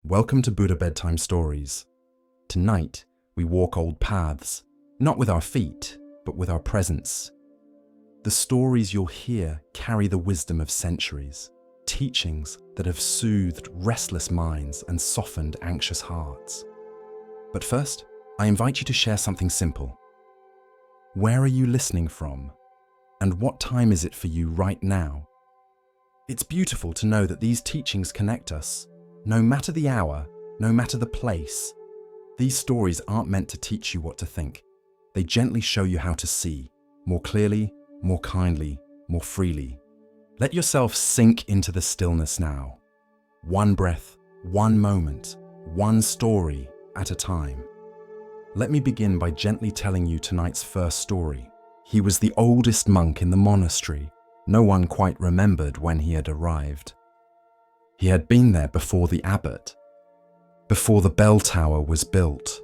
Welcome to Buddha Bedtime Stories. Tonight, we walk old paths, not with our feet, but with our presence. The stories you'll hear carry the wisdom of centuries, teachings that have soothed restless minds and softened anxious hearts. But first, I invite you to share something simple. Where are you listening from? And what time is it for you right now? It's beautiful to know that these teachings connect us. No matter the hour, no matter the place, these stories aren't meant to teach you what to think. They gently show you how to see, more clearly, more kindly, more freely. Let yourself sink into the stillness now. One breath, one moment, one story at a time. Let me begin by gently telling you tonight's first story. He was the oldest monk in the monastery. No one quite remembered when he had arrived. He had been there before the abbot, before the bell tower was built,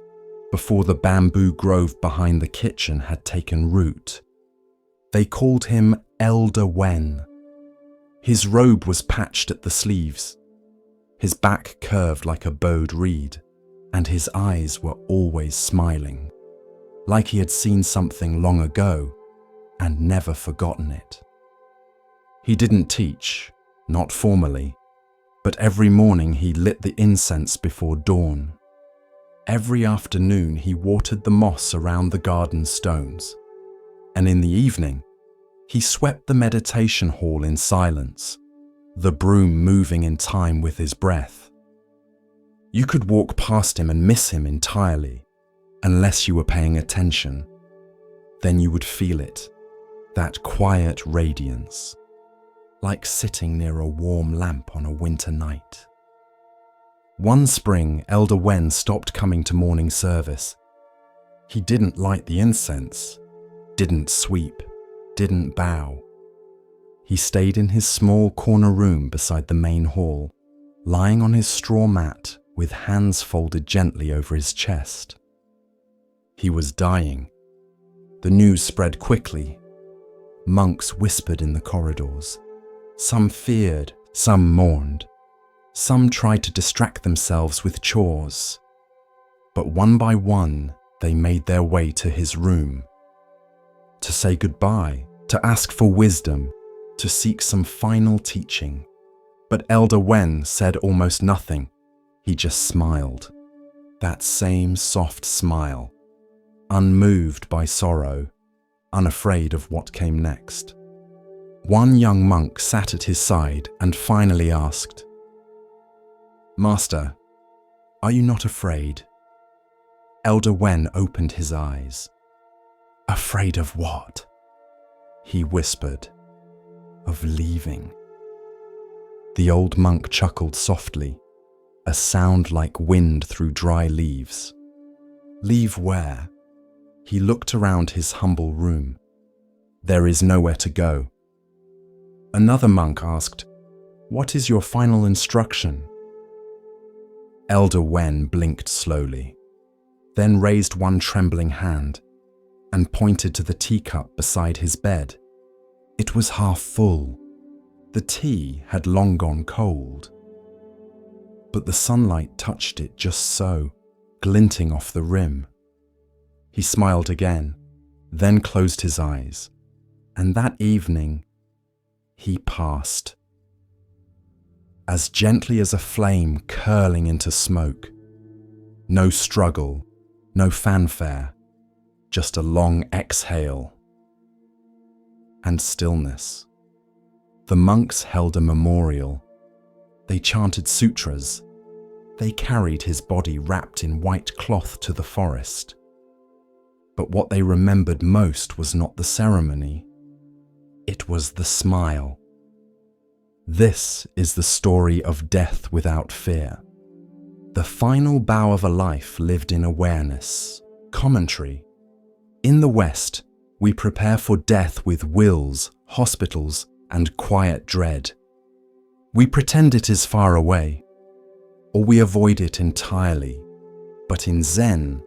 before the bamboo grove behind the kitchen had taken root. They called him Elder Wen. His robe was patched at the sleeves, his back curved like a bowed reed, and his eyes were always smiling, like he had seen something long ago and never forgotten it. He didn't teach, not formally, but every morning he lit the incense before dawn. Every afternoon he watered the moss around the garden stones. And in the evening, he swept the meditation hall in silence, the broom moving in time with his breath. You could walk past him and miss him entirely, unless you were paying attention. Then you would feel it, that quiet radiance, like sitting near a warm lamp on a winter night. One spring, Elder Wen stopped coming to morning service. He didn't light the incense, didn't sweep, didn't bow. He stayed in his small corner room beside the main hall, lying on his straw mat with hands folded gently over his chest. He was dying. The news spread quickly. Monks whispered in the corridors. Some feared, some mourned. Some tried to distract themselves with chores. But one by one, they made their way to his room. To say goodbye, to ask for wisdom, to seek some final teaching. But Elder Wen said almost nothing. He just smiled. That same soft smile, unmoved by sorrow, unafraid of what came next. One young monk sat at his side and finally asked, "Master, are you not afraid?" Elder Wen opened his eyes. "Afraid of what?" he whispered. "Of leaving." The old monk chuckled softly, a sound like wind through dry leaves. "Leave where?" He looked around his humble room. "There is nowhere to go." Another monk asked, "What is your final instruction?" Elder Wen blinked slowly, then raised one trembling hand and pointed to the teacup beside his bed. It was half full. The tea had long gone cold. But the sunlight touched it just so, glinting off the rim. He smiled again, then closed his eyes, and that evening, he passed. As gently as a flame curling into smoke. No struggle, no fanfare, just a long exhale. And stillness. The monks held a memorial. They chanted sutras. They carried his body wrapped in white cloth to the forest. But what they remembered most was not the ceremony. It was the smile. This is the story of death without fear. The final bow of a life lived in awareness. Commentary. In the West, we prepare for death with wills, hospitals, and quiet dread. We pretend it is far away, or we avoid it entirely. But in Zen,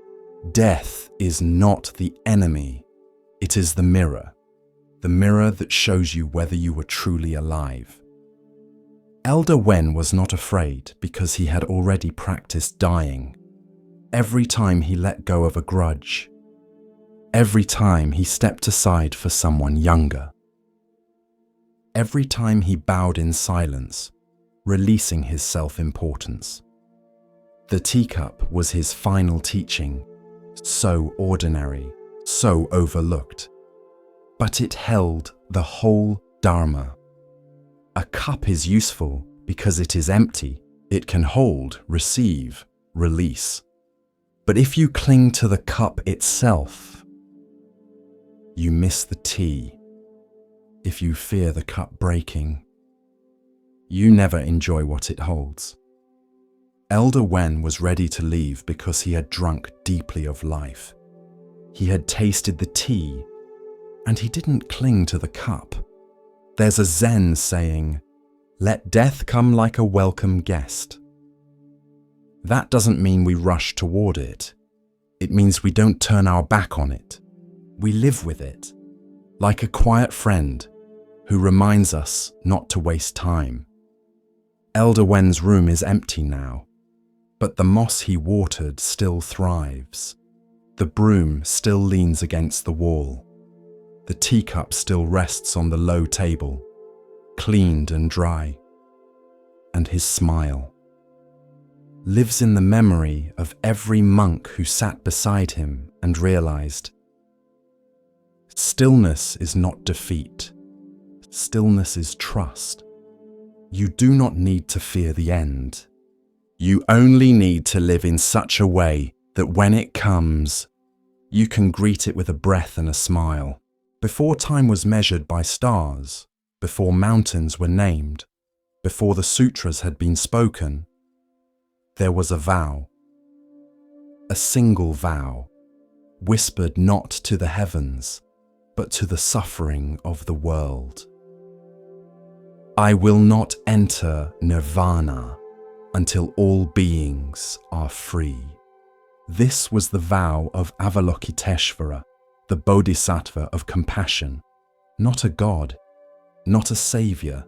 death is not the enemy. It is the mirror that shows you whether you were truly alive. Elder Wen was not afraid because he had already practiced dying. Every time he let go of a grudge, every time he stepped aside for someone younger, every time he bowed in silence, releasing his self-importance. The teacup was his final teaching, so ordinary, so overlooked, but it held the whole dharma. A cup is useful because it is empty. It can hold, receive, release. But if you cling to the cup itself, you miss the tea. If you fear the cup breaking, you never enjoy what it holds. Elder Wen was ready to leave because he had drunk deeply of life. He had tasted the tea, and he didn't cling to the cup. There's a Zen saying, "Let death come like a welcome guest." That doesn't mean we rush toward it. It means we don't turn our back on it. We live with it, like a quiet friend who reminds us not to waste time. Elder Wen's room is empty now, but the moss he watered still thrives. The broom still leans against the wall. The teacup still rests on the low table, cleaned and dry. And his smile lives in the memory of every monk who sat beside him and realized, stillness is not defeat. Stillness is trust. You do not need to fear the end. You only need to live in such a way that when it comes, you can greet it with a breath and a smile. Before time was measured by stars, before mountains were named, before the sutras had been spoken, there was a vow. A single vow, whispered not to the heavens, but to the suffering of the world. I will not enter nirvana until all beings are free. This was the vow of Avalokiteshvara, the bodhisattva of compassion, not a god, not a savior,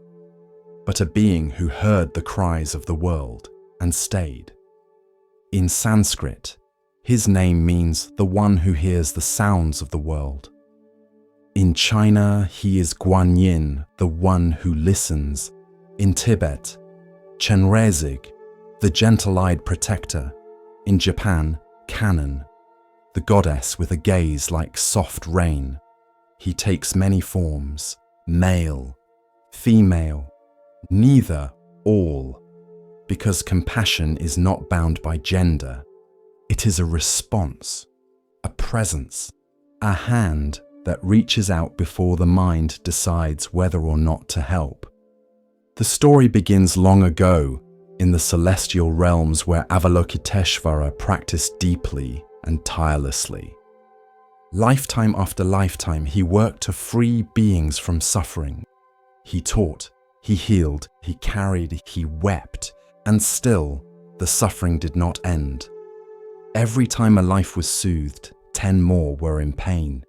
but a being who heard the cries of the world and stayed. In Sanskrit, his name means the one who hears the sounds of the world. In China, he is Guanyin, the one who listens. In Tibet, Chenrezig, the gentle-eyed protector. In Japan, Kannon, the goddess with a gaze like soft rain. He takes many forms, male, female, neither, all, because compassion is not bound by gender. It is a response, a presence, a hand that reaches out before the mind decides whether or not to help. The story begins long ago in the celestial realms where Avalokiteshvara practiced deeply and tirelessly. Lifetime after lifetime, he worked to free beings from suffering. He taught, he healed, he carried, he wept, and still the suffering did not end. Every time a life was soothed, 10 more were in pain.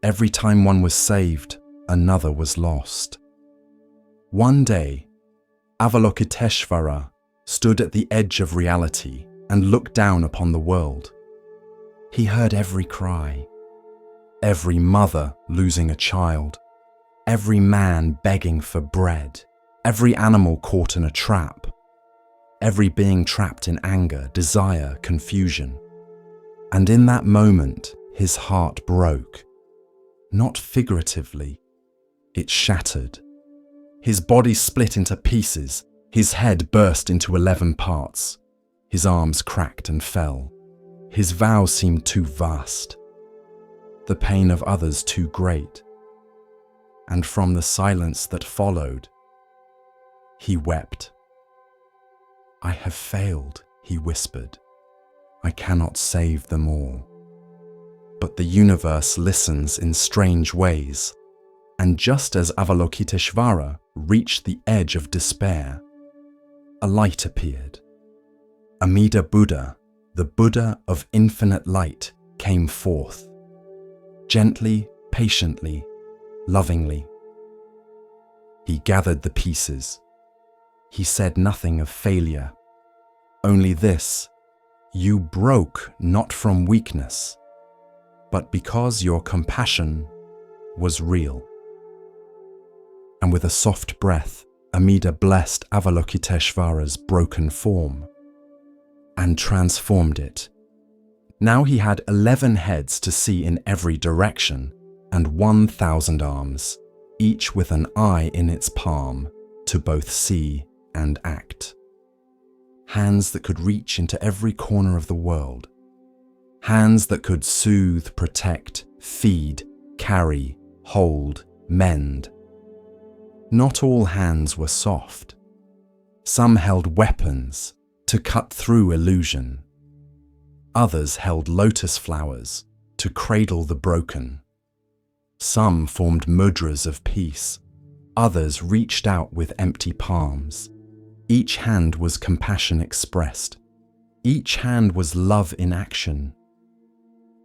Every time one was saved, another was lost. One day, Avalokiteshvara stood at the edge of reality and looked down upon the world. He heard every cry, every mother losing a child, every man begging for bread, every animal caught in a trap, every being trapped in anger, desire, confusion. And in that moment, his heart broke. Not figuratively, it shattered. His body split into pieces, his head burst into 11 parts, his arms cracked and fell. His vow seemed too vast, the pain of others too great. And from the silence that followed, he wept. I have failed, he whispered. I cannot save them all. But the universe listens in strange ways, and just as Avalokiteshvara reached the edge of despair, a light appeared. Amida Buddha, the Buddha of infinite light, came forth. Gently, patiently, lovingly. He gathered the pieces, he said nothing of failure. Only this: you broke not from weakness, but because your compassion was real. And with a soft breath, Amida blessed Avalokiteshvara's broken form and transformed it. Now he had 11 heads to see in every direction and 1,000 arms, each with an eye in its palm to both see and act. Hands that could reach into every corner of the world. Hands that could soothe, protect, feed, carry, hold, mend. Not all hands were soft. Some held weapons to cut through illusion. Others held lotus flowers to cradle the broken. Some formed mudras of peace. Others reached out with empty palms. Each hand was compassion expressed. Each hand was love in action.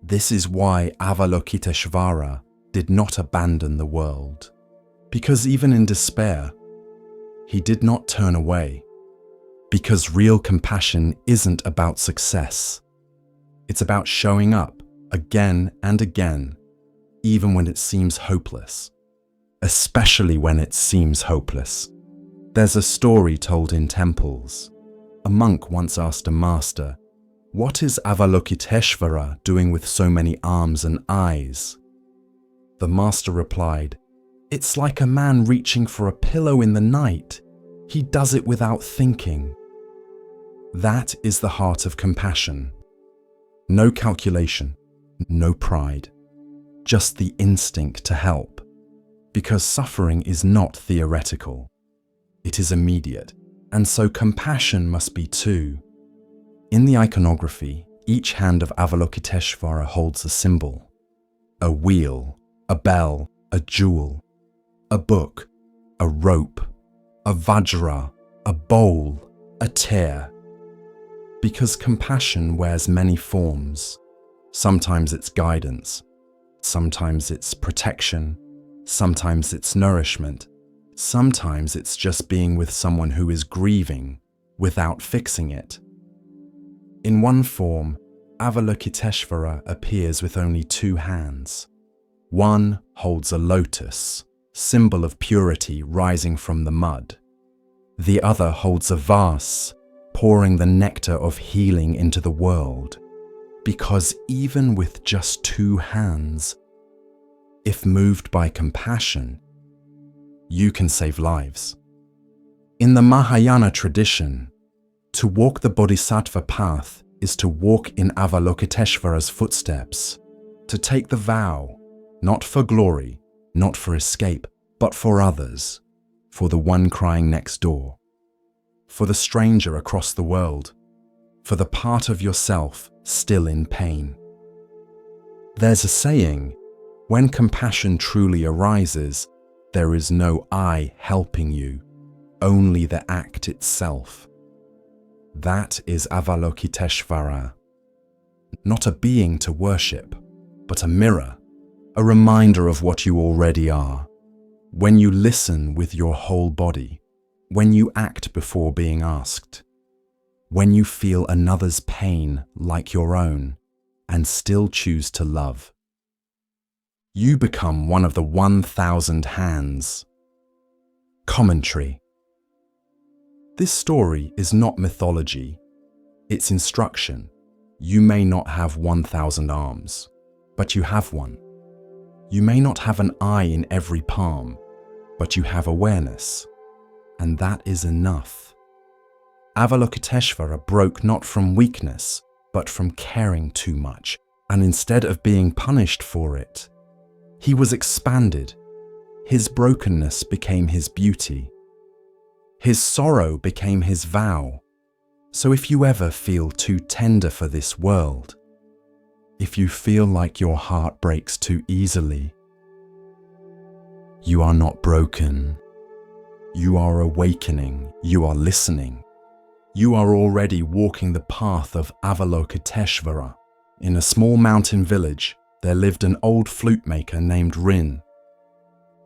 This is why Avalokiteshvara did not abandon the world. Because even in despair, he did not turn away. Because real compassion isn't about success. It's about showing up again and again, even when it seems hopeless. Especially when it seems hopeless. There's a story told in temples. A monk once asked a master, "What is Avalokiteshvara doing with so many arms and eyes?" The master replied, "It's like a man reaching for a pillow in the night. He does it without thinking." That is the heart of compassion. No calculation, no pride, just the instinct to help. Because suffering is not theoretical. It is immediate, and so compassion must be too. In the iconography, each hand of Avalokiteshvara holds a symbol. A wheel, a bell, a jewel, a book, a rope, a vajra, a bowl, a tear. Because compassion wears many forms. Sometimes it's guidance, sometimes it's protection, sometimes it's nourishment, sometimes it's just being with someone who is grieving without fixing it. In one form, Avalokiteshvara appears with only 2 hands. One holds a lotus, symbol of purity rising from the mud. The other holds a vase, pouring the nectar of healing into the world. Because even with just 2 hands, if moved by compassion, you can save lives. In the Mahayana tradition, to walk the bodhisattva path is to walk in Avalokiteshvara's footsteps, to take the vow, not for glory, not for escape, but for others, for the one crying next door, for the stranger across the world, for the part of yourself still in pain. There's a saying, when compassion truly arises, there is no I helping you, only the act itself. That is Avalokiteshvara. Not a being to worship, but a mirror, a reminder of what you already are. When you listen with your whole body, when you act before being asked, when you feel another's pain like your own and still choose to love, you become one of the 1,000 hands. Commentary. This story is not mythology, it's instruction. You may not have 1,000 arms, but you have one. You may not have an eye in every palm, but you have awareness, and that is enough. Avalokiteshvara broke not from weakness, but from caring too much, and instead of being punished for it, he was expanded. His brokenness became his beauty. His sorrow became his vow. So if you ever feel too tender for this world, if you feel like your heart breaks too easily, you are not broken. You are awakening. You are listening. You are already walking the path of Avalokiteshvara. In a small mountain village, there lived an old flute maker named Rin.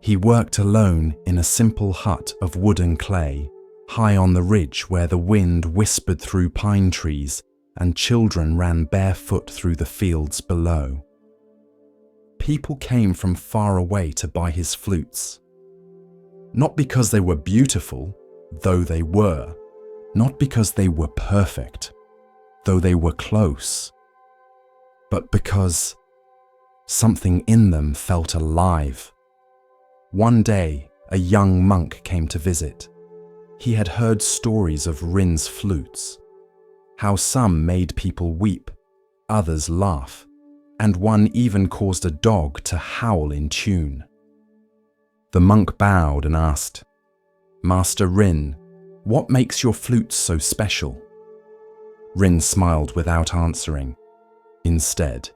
He worked alone in a simple hut of wood and clay, high on the ridge where the wind whispered through pine trees and children ran barefoot through the fields below. People came from far away to buy his flutes. Not because they were beautiful, though they were. Not because they were perfect, though they were close. But because something in them felt alive. One day, a young monk came to visit. He had heard stories of Rin's flutes, how some made people weep, others laugh, and one even caused a dog to howl in tune. The monk bowed and asked, "Master Rin, what makes your flutes so special?" Rin smiled without answering. Instead,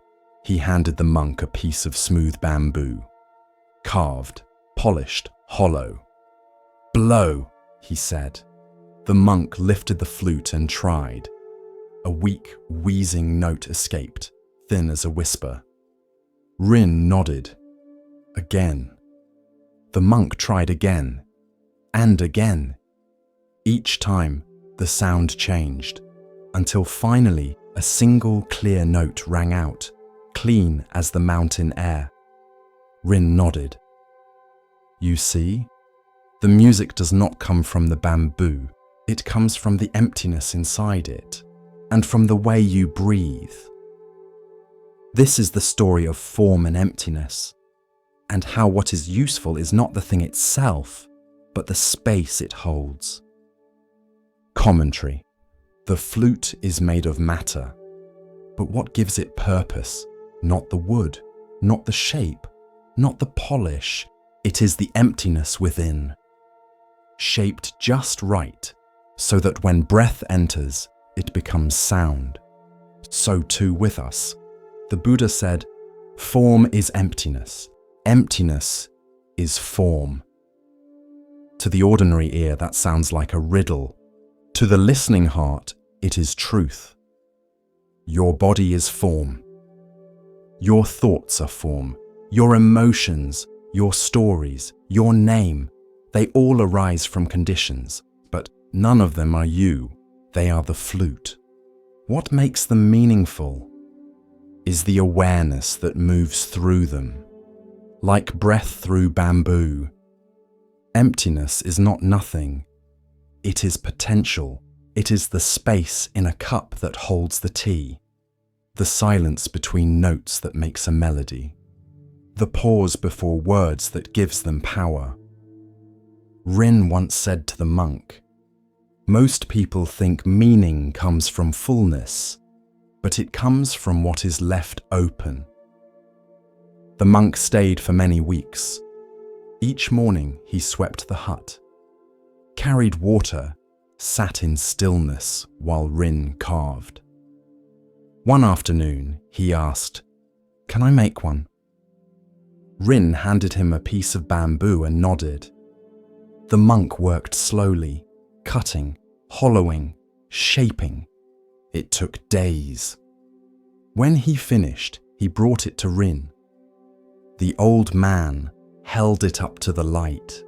he handed the monk a piece of smooth bamboo, carved, polished, hollow. "Blow," he said. The monk lifted the flute and tried. A weak, wheezing note escaped, thin as a whisper. Rin nodded. Again. The monk tried again, and again. Each time, the sound changed, until finally a single clear note rang out, clean as the mountain air. Rin nodded. "You see? The music does not come from the bamboo. It comes from the emptiness inside it, and from the way you breathe." This is the story of form and emptiness, and how what is useful is not the thing itself, but the space it holds. Commentary. The flute is made of matter, but what gives it purpose? Not the wood, not the shape, not the polish. It is the emptiness within. Shaped just right, so that when breath enters, it becomes sound. So too with us. The Buddha said, "Form is emptiness. Emptiness is form." To the ordinary ear, that sounds like a riddle. To the listening heart, it is truth. Your body is form. Your thoughts are form. Your emotions, your stories, your name, they all arise from conditions, but none of them are you. They are the flute. What makes them meaningful is the awareness that moves through them, like breath through bamboo. Emptiness is not nothing. It is potential. It is the space in a cup that holds the tea, the silence between notes that makes a melody, the pause before words that gives them power. Rin once said to the monk, "Most people think meaning comes from fullness, but it comes from what is left open." The monk stayed for many weeks. Each morning he swept the hut, carried water, sat in stillness while Rin carved. One afternoon he asked, "Can I make one?" Rin handed him a piece of bamboo and nodded. The monk worked slowly, cutting, hollowing, shaping. It took days. When he finished, he brought it to Rin. The old man held it up to the light,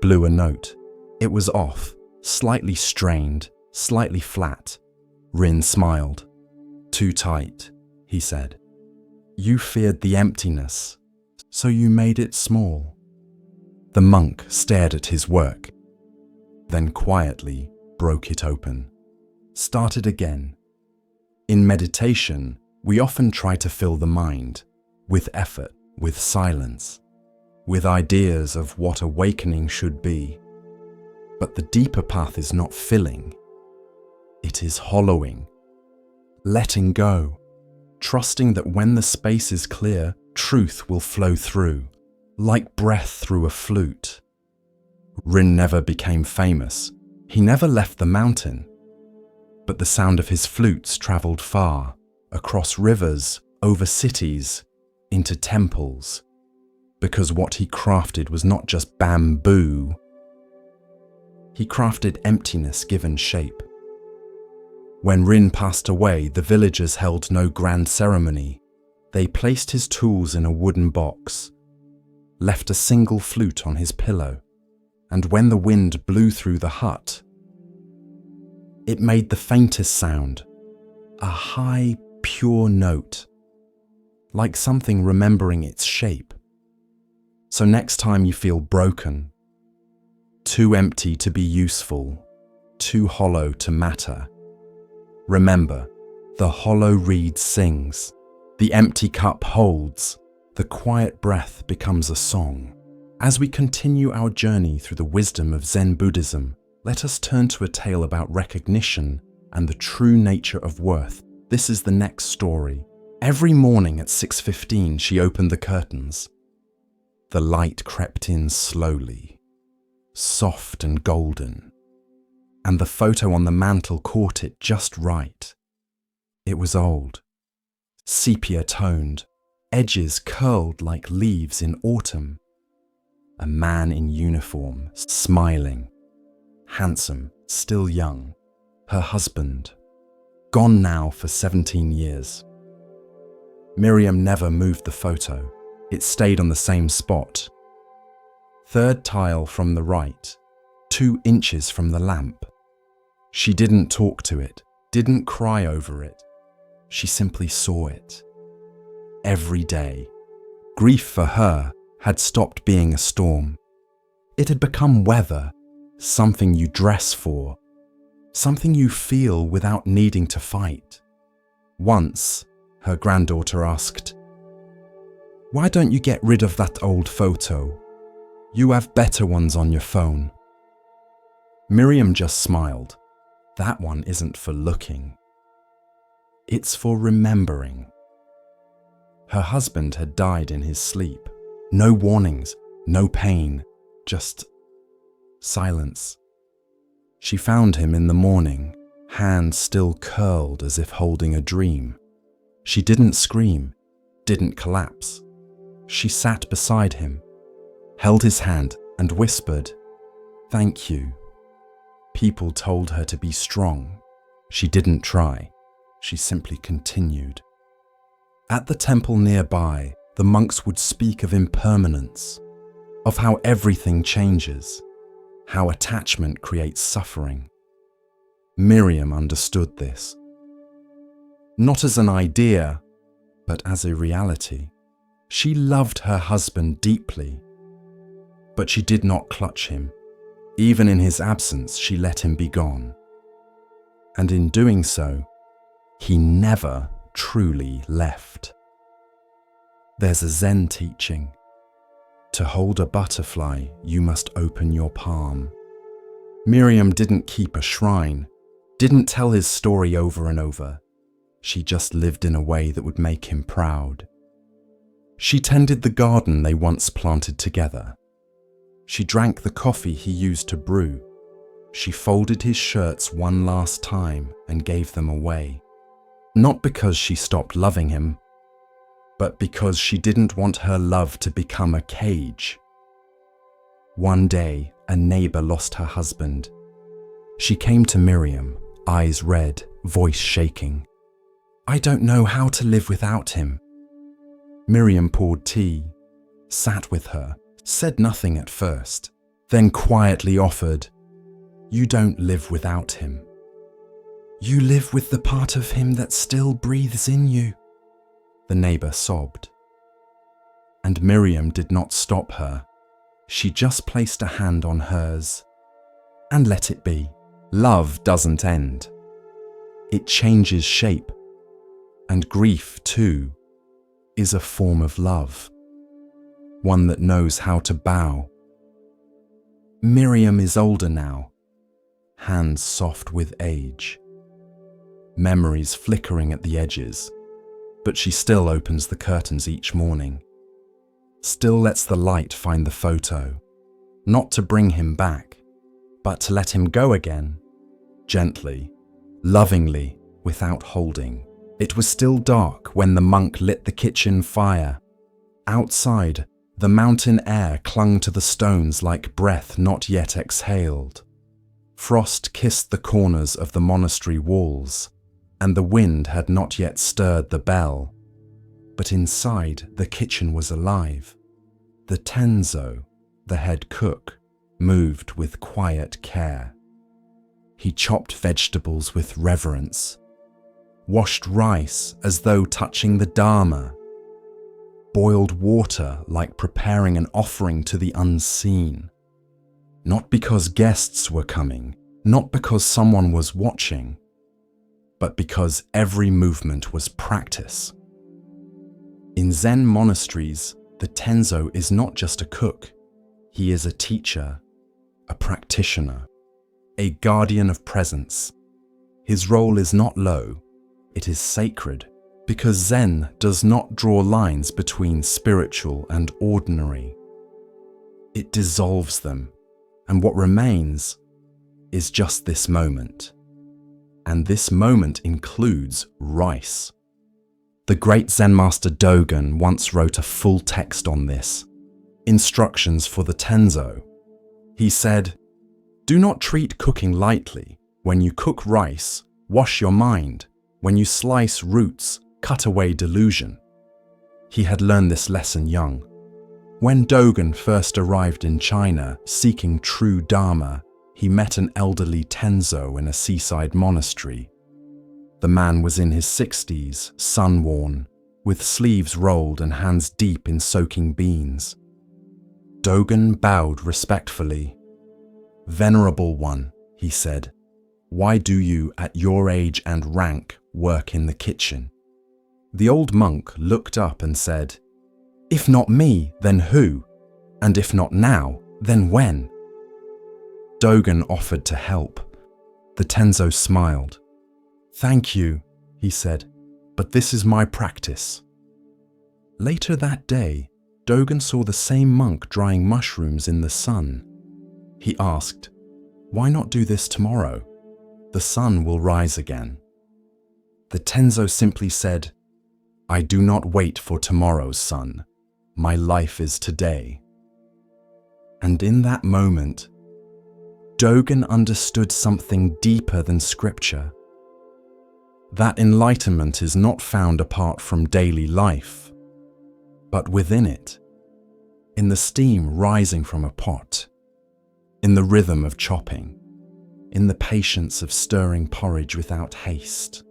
blew a note. It was off, slightly strained, slightly flat. Rin smiled. "Too tight," he said. "You feared the emptiness, so you made it small." The monk stared at his work, then quietly broke it open. Started again. In meditation, we often try to fill the mind, with effort, with silence, with ideas of what awakening should be. But the deeper path is not filling. It is hollowing, letting go, trusting that when the space is clear, truth will flow through, like breath through a flute. Rin never became famous. He never left the mountain. But the sound of his flutes traveled far, across rivers, over cities, into temples, because what he crafted was not just bamboo. He crafted emptiness given shape. When Rin passed away, the villagers held no grand ceremony. They placed his tools in a wooden box, left a single flute on his pillow, and when the wind blew through the hut, it made the faintest sound, a high, pure note, like something remembering its shape. So next time you feel broken, too empty to be useful, too hollow to matter, remember, the hollow reed sings, the empty cup holds, the quiet breath becomes a song. As we continue our journey through the wisdom of Zen Buddhism, let us turn to a tale about recognition and the true nature of worth. This is the next story. Every morning at 6:15, she opened the curtains. The light crept in slowly, soft and golden, and the photo on the mantel caught it just right. It was old, sepia-toned, edges curled like leaves in autumn. A man in uniform, smiling, handsome, still young. Her husband, gone now for 17 years. Miriam never moved the photo. It stayed on the same spot. Third tile from the right, 2 inches from the lamp. She didn't talk to it, didn't cry over it. She simply saw it. Every day. Grief for her had stopped being a storm. It had become weather, something you dress for, something you feel without needing to fight. Once, her granddaughter asked, "Why don't you get rid of that old photo? You have better ones on your phone." Miriam just smiled. That one isn't for looking. It's for remembering. Her husband had died in his sleep. No warnings, no pain, just silence. She found him in the morning, hands still curled as if holding a dream. She didn't scream, didn't collapse. She sat beside him, held his hand and whispered, "Thank you." People told her to be strong. She didn't try. She simply continued. At the temple nearby, the monks would speak of impermanence, of how everything changes, how attachment creates suffering. Miriam understood this. Not as an idea, but as a reality. She loved her husband deeply, but she did not clutch him. Even in his absence, she let him be gone. And in doing so, he never truly left. There's a Zen teaching. To hold a butterfly, you must open your palm. Miriam didn't keep a shrine, didn't tell his story over and over. She just lived in a way that would make him proud. She tended the garden they once planted together. She drank the coffee he used to brew. She folded his shirts one last time and gave them away. Not because she stopped loving him, but because she didn't want her love to become a cage. One day, a neighbor lost her husband. She came to Miriam, eyes red, voice shaking. "I don't know how to live without him." Miriam poured tea, sat with her, said nothing at first, then quietly offered, "You don't live without him. You live with the part of him that still breathes in you." The neighbor sobbed. And Miriam did not stop her. She just placed a hand on hers and let it be. Love doesn't end. It changes shape. And grief, too, is a form of love. One that knows how to bow. Miriam is older now, hands soft with age. Memories flickering at the edges, but she still opens the curtains each morning. Still lets the light find the photo, not to bring him back, but to let him go again, gently, lovingly, without holding. It was still dark when the monk lit the kitchen fire. Outside, the mountain air clung to the stones like breath not yet exhaled. Frost kissed the corners of the monastery walls, and the wind had not yet stirred the bell. But inside, the kitchen was alive. The tenzo, the head cook, moved with quiet care. He chopped vegetables with reverence, washed rice as though touching the dharma, boiled water like preparing an offering to the unseen. Not because guests were coming, not because someone was watching, but because every movement was practice. In Zen monasteries, the Tenzo is not just a cook. He is a teacher, a practitioner, a guardian of presence. His role is not low, it is sacred, because Zen does not draw lines between spiritual and ordinary. It dissolves them, and what remains is just this moment. And this moment includes rice. The great Zen master Dogen once wrote a full text on this, instructions for the Tenzo. He said, "Do not treat cooking lightly. When you cook rice, wash your mind. When you slice roots, cut away delusion." He had learned this lesson young. When Dogen first arrived in China seeking true dharma, he met an elderly Tenzo in a seaside monastery. The man was in his 60s, sun-worn, with sleeves rolled and hands deep in soaking beans. Dogen bowed respectfully. "Venerable one," he said, "why do you, at your age and rank, work in the kitchen?" The old monk looked up and said, "If not me, then who? And if not now, then when?" Dogen offered to help. The Tenzo smiled. "Thank you," he said, "but this is my practice." Later that day, Dogen saw the same monk drying mushrooms in the sun. He asked, "Why not do this tomorrow? The sun will rise again." The Tenzo simply said, "I do not wait for tomorrow's sun. My life is today." And in that moment, Dogen understood something deeper than scripture. That enlightenment is not found apart from daily life, but within it, in the steam rising from a pot, in the rhythm of chopping, in the patience of stirring porridge without haste.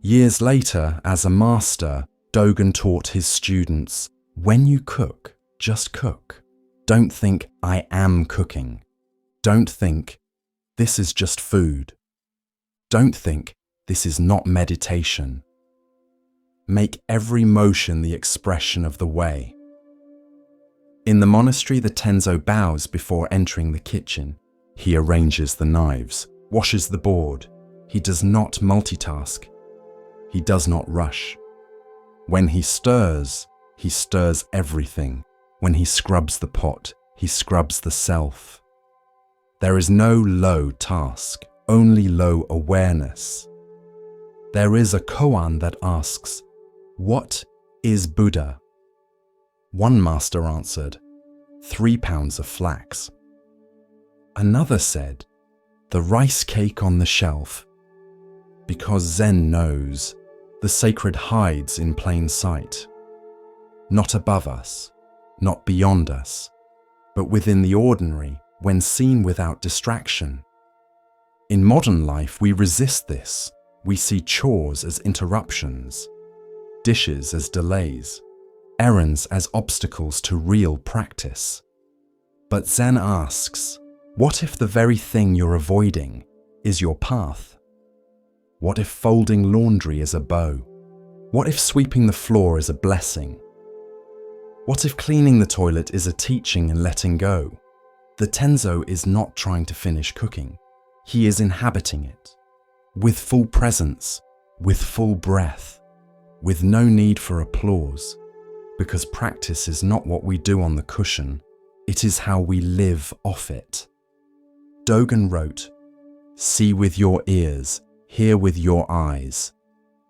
Years later, as a master, Dogen taught his students, when you cook, just cook. Don't think, I am cooking. Don't think, this is just food. Don't think, this is not meditation. Make every motion the expression of the way. In the monastery, the Tenzo bows before entering the kitchen. He arranges the knives, washes the board. He does not multitask. He does not rush. When he stirs everything. When he scrubs the pot, he scrubs the self. There is no low task, only low awareness. There is a koan that asks, "What is Buddha?" One master answered, 3 pounds of flax. Another said, "The rice cake on the shelf." Because Zen knows, the sacred hides in plain sight. Not above us, not beyond us, but within the ordinary, when seen without distraction. In modern life, we resist this. We see chores as interruptions, dishes as delays, errands as obstacles to real practice. But Zen asks, what if the very thing you're avoiding is your path? What if folding laundry is a bow? What if sweeping the floor is a blessing? What if cleaning the toilet is a teaching and letting go? The Tenzo is not trying to finish cooking. He is inhabiting it. With full presence, with full breath, with no need for applause, because practice is not what we do on the cushion, it is how we live off it. Dogen wrote, "See with your ears, hear with your eyes,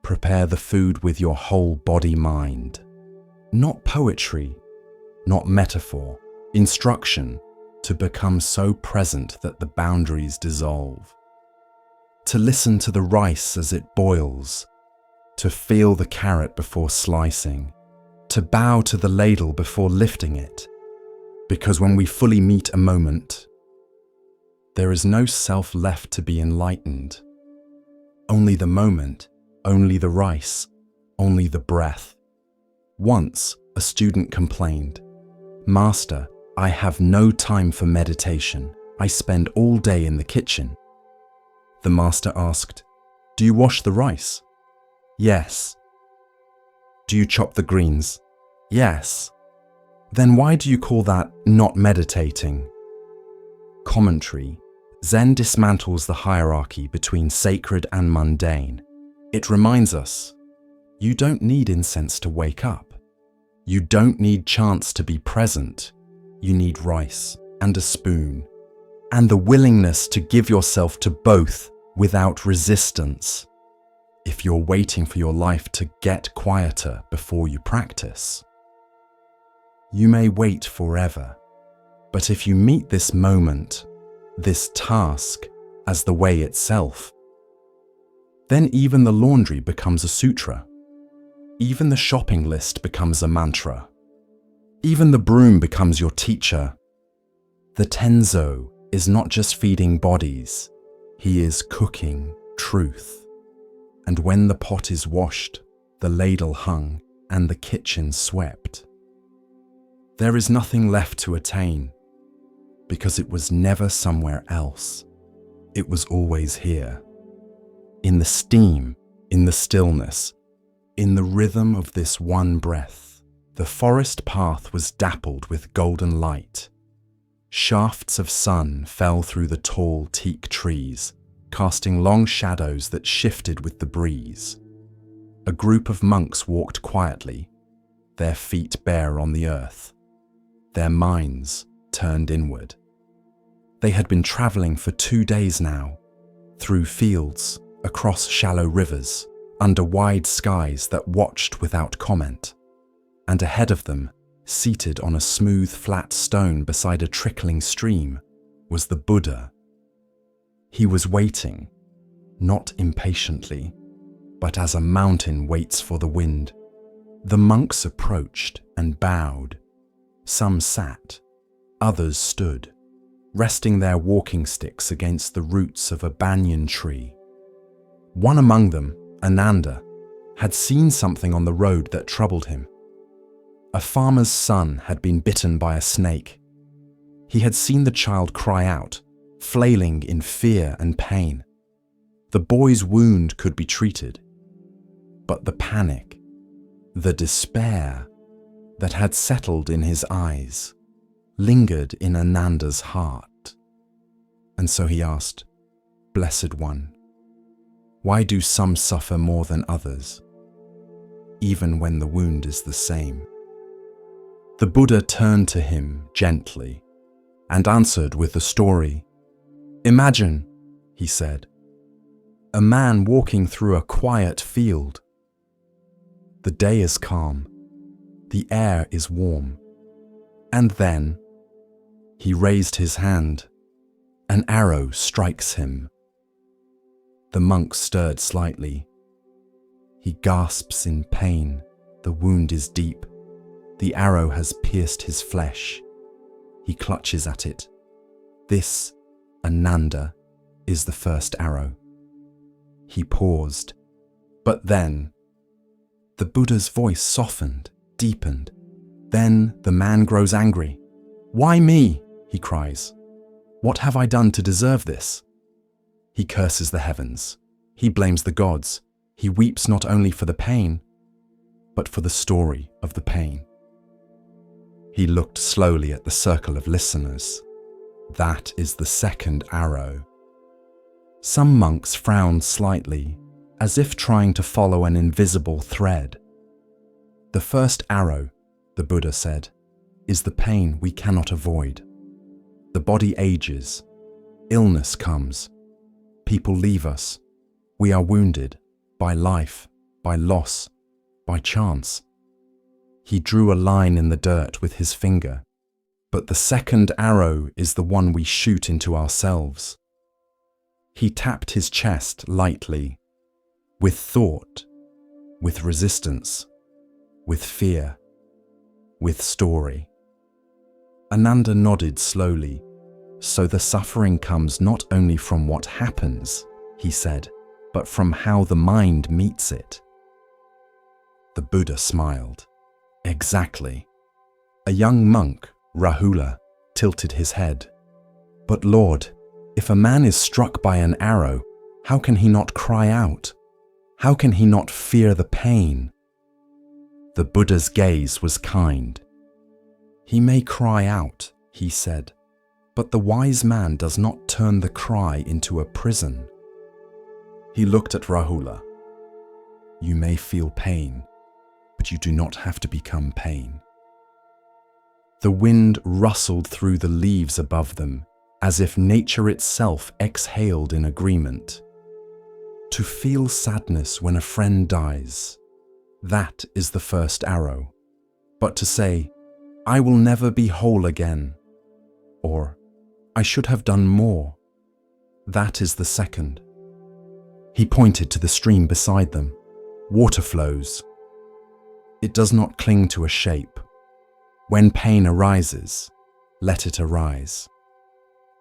prepare the food with your whole body-mind." Not poetry, not metaphor, instruction to become so present that the boundaries dissolve. To listen to the rice as it boils, to feel the carrot before slicing, to bow to the ladle before lifting it. Because when we fully meet a moment, There is no self left to be enlightened. Only the moment, only the rice, only the breath. Once, a student complained, "Master, I have no time for meditation. I spend all day in the kitchen." The master asked, "Do you wash the rice?" "Yes." "Do you chop the greens?" "Yes." "Then why do you call that not meditating?" Commentary. Zen dismantles the hierarchy between sacred and mundane. It reminds us, you don't need incense to wake up. You don't need chants to be present. You need rice and a spoon, and the willingness to give yourself to both without resistance. If you're waiting for your life to get quieter before you practice, you may wait forever. But if you meet this moment, this task, as the way itself, then even the laundry becomes a sutra. Even the shopping list becomes a mantra. Even the broom becomes your teacher. The Tenzo is not just feeding bodies, he is cooking truth. And when the pot is washed, the ladle hung, and the kitchen swept, there is nothing left to attain, because it was never somewhere else. It was always here. In the steam, in the stillness, in the rhythm of this one breath, the forest path was dappled with golden light. Shafts of sun fell through the tall teak trees, casting long shadows that shifted with the breeze. A group of monks walked quietly, their feet bare on the earth, their minds turned inward. They had been traveling for 2 days now, through fields, across shallow rivers, under wide skies that watched without comment. And ahead of them, seated on a smooth, flat stone beside a trickling stream, was the Buddha. He was waiting, not impatiently, but as a mountain waits for the wind. The monks approached and bowed. Some sat, others stood, resting their walking sticks against the roots of a banyan tree. One among them, Ananda, had seen something on the road that troubled him. A farmer's son had been bitten by a snake. He had seen the child cry out, flailing in fear and pain. The boy's wound could be treated, but the panic, the despair that had settled in his eyes lingered in Ananda's heart. And so he asked, "Blessed One, why do some suffer more than others, even when the wound is the same?" The Buddha turned to him gently and answered with the story. "Imagine," he said, "a man walking through a quiet field. The day is calm, the air is warm, and then he raised his hand. An arrow strikes him." The monk stirred slightly. He gasps in pain. The wound is deep. The arrow has pierced his flesh. He clutches at it. This, Ananda, is the first arrow. He paused. But then, the Buddha's voice softened, deepened. Then the man grows angry. "Why me?" he cries. "What have I done to deserve this?" He curses the heavens. He blames the gods. He weeps not only for the pain, but for the story of the pain. He looked slowly at the circle of listeners. That is the second arrow. Some monks frowned slightly, as if trying to follow an invisible thread. The first arrow, the Buddha said, is the pain we cannot avoid. The body ages. Illness comes. People leave us. We are wounded by life, by loss, by chance. He drew a line in the dirt with his finger. But the second arrow is the one we shoot into ourselves. He tapped his chest lightly, with thought, with resistance, with fear, with story. Ananda nodded slowly. So the suffering comes not only from what happens, he said, but from how the mind meets it. The Buddha smiled. Exactly. A young monk, Rahula, tilted his head. But Lord, if a man is struck by an arrow, how can he not cry out? How can he not fear the pain? The Buddha's gaze was kind. He may cry out, he said, but the wise man does not turn the cry into a prison. He looked at Rahula. You may feel pain, but you do not have to become pain. The wind rustled through the leaves above them, as if nature itself exhaled in agreement. To feel sadness when a friend dies, that is the first arrow. But to say, I will never be whole again, or I should have done more, that is the second. He pointed to the stream beside them. Water flows. It does not cling to a shape. When pain arises, let it arise.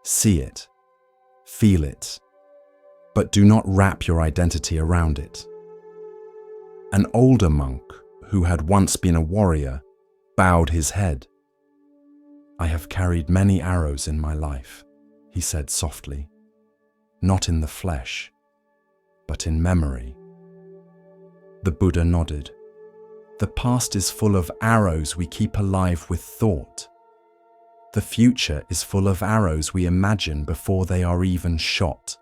See it, feel it, but do not wrap your identity around it. An older monk, who had once been a warrior, bowed his head. I have carried many arrows in my life, he said softly, not in the flesh, but in memory. The Buddha nodded. The past is full of arrows we keep alive with thought. The future is full of arrows we imagine before they are even shot.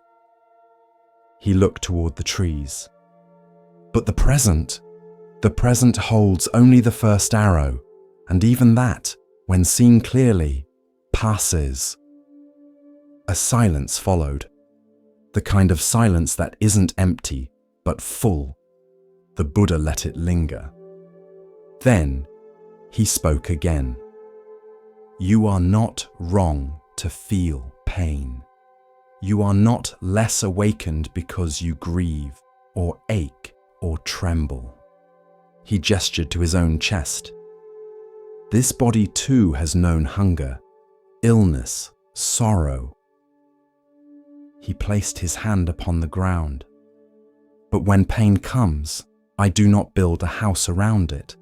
He looked toward the trees. But the present holds only the first arrow, and even that, when seen clearly, passes. A silence followed, the kind of silence that isn't empty, but full. The Buddha let it linger. Then he spoke again. You are not wrong to feel pain. You are not less awakened because you grieve, or ache, or tremble. He gestured to his own chest. This body too has known hunger, illness, sorrow. He placed his hand upon the ground. But when pain comes, I do not build a house around it.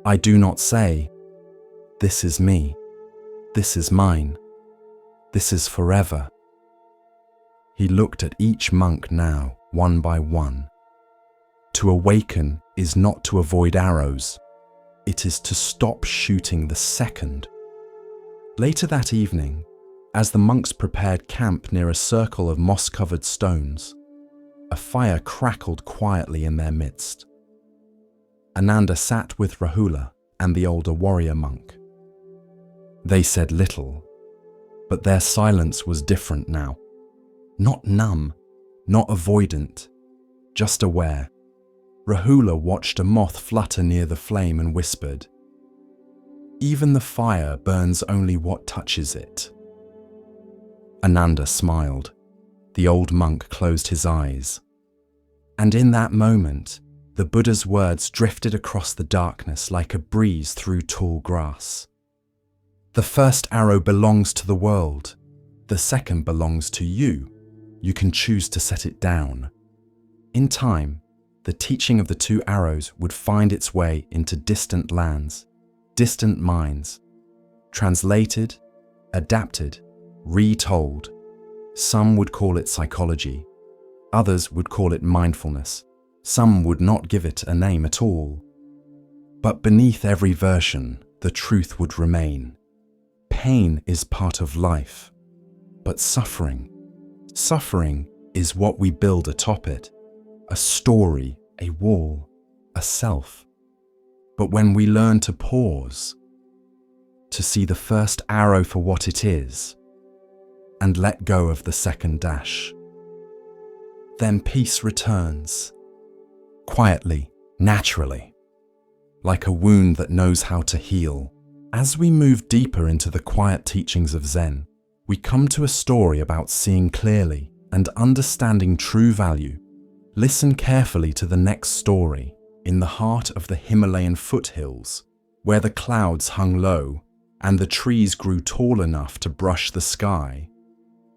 I do not say, this is me, this is mine, this is forever. He looked at each monk now, one by one. To awaken is not to avoid arrows. It is to stop shooting the second. Later that evening, as the monks prepared camp near a circle of moss-covered stones, a fire crackled quietly in their midst. Ananda sat with Rahula and the older warrior monk. They said little, but their silence was different now. Not numb, not avoidant, just aware. Rahula watched a moth flutter near the flame and whispered, "Even the fire burns only what touches it." Ananda smiled. The old monk closed his eyes. And in that moment, the Buddha's words drifted across the darkness like a breeze through tall grass. The first arrow belongs to the world. The second belongs to you. You can choose to set it down. In time, the teaching of the two arrows would find its way into distant lands, distant minds, translated, adapted, retold. Some would call it psychology. Others would call it mindfulness. Some would not give it a name at all. But beneath every version, the truth would remain. Pain is part of life, but suffering is what we build atop it. A story, a wall, a self. But when we learn to pause, to see the first arrow for what it is, and let go of the second dash, then peace returns, quietly, naturally, like a wound that knows how to heal. As we move deeper into the quiet teachings of Zen, we come to a story about seeing clearly and understanding true value. Listen carefully to the next story. In the heart of the Himalayan foothills, where the clouds hung low, and the trees grew tall enough to brush the sky,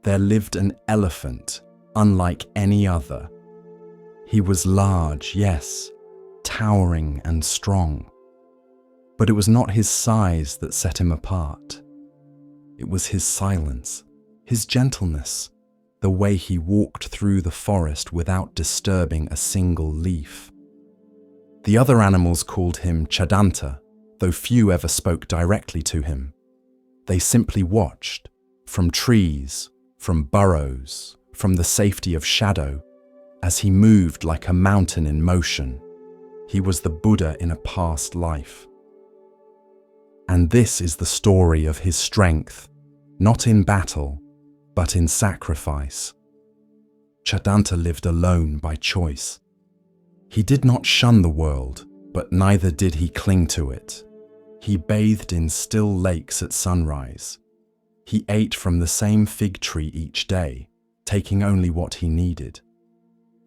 there lived an elephant unlike any other. He was large, yes, towering and strong. But it was not his size that set him apart. It was his silence, his gentleness, the way he walked through the forest without disturbing a single leaf. The other animals called him Chadanta, though few ever spoke directly to him. They simply watched, from trees, from burrows, from the safety of shadow, as he moved like a mountain in motion. He was the Buddha in a past life. And this is the story of his strength, not in battle, but in sacrifice. Chadanta lived alone by choice. He did not shun the world, but neither did he cling to it. He bathed in still lakes at sunrise. He ate from the same fig tree each day, taking only what he needed.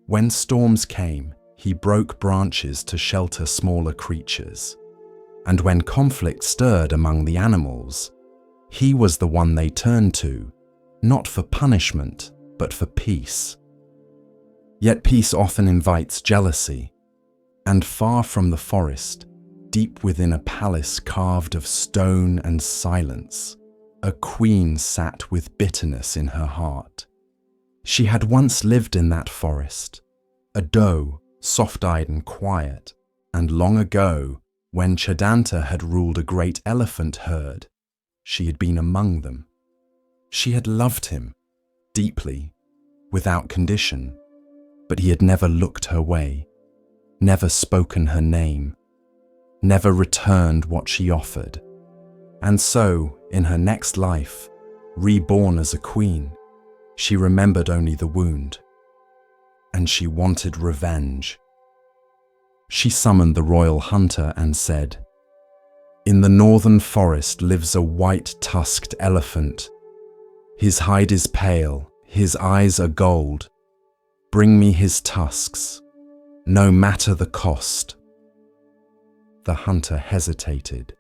When storms came, he broke branches to shelter smaller creatures. And when conflict stirred among the animals, he was the one they turned to, not for punishment, but for peace. Yet peace often invites jealousy, and far from the forest, deep within a palace carved of stone and silence, a queen sat with bitterness in her heart. She had once lived in that forest, a doe, soft-eyed and quiet, and long ago, when Chadanta had ruled a great elephant herd, she had been among them. She had loved him, deeply, without condition, but he had never looked her way, never spoken her name, never returned what she offered. And so, in her next life, reborn as a queen, she remembered only the wound, and she wanted revenge. She summoned the royal hunter and said, "In the northern forest lives a white-tusked elephant. His hide is pale, his eyes are gold. Bring me his tusks, no matter the cost." The hunter hesitated.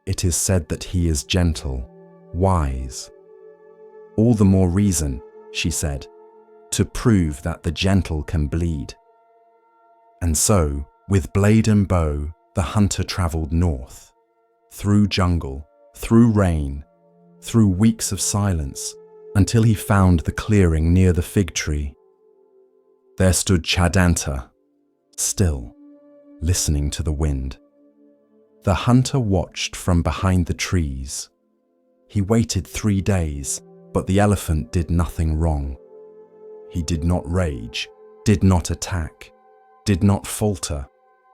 It is said that he is gentle, wise. "All the more reason," she said, "to prove that the gentle can bleed." And so, with blade and bow, the hunter travelled north, through jungle, through rain, through weeks of silence, until he found the clearing near the fig tree. There stood Chadanta, still, listening to the wind. The hunter watched from behind the trees. He waited 3 days, but the elephant did nothing wrong. He did not rage, did not attack, did not falter.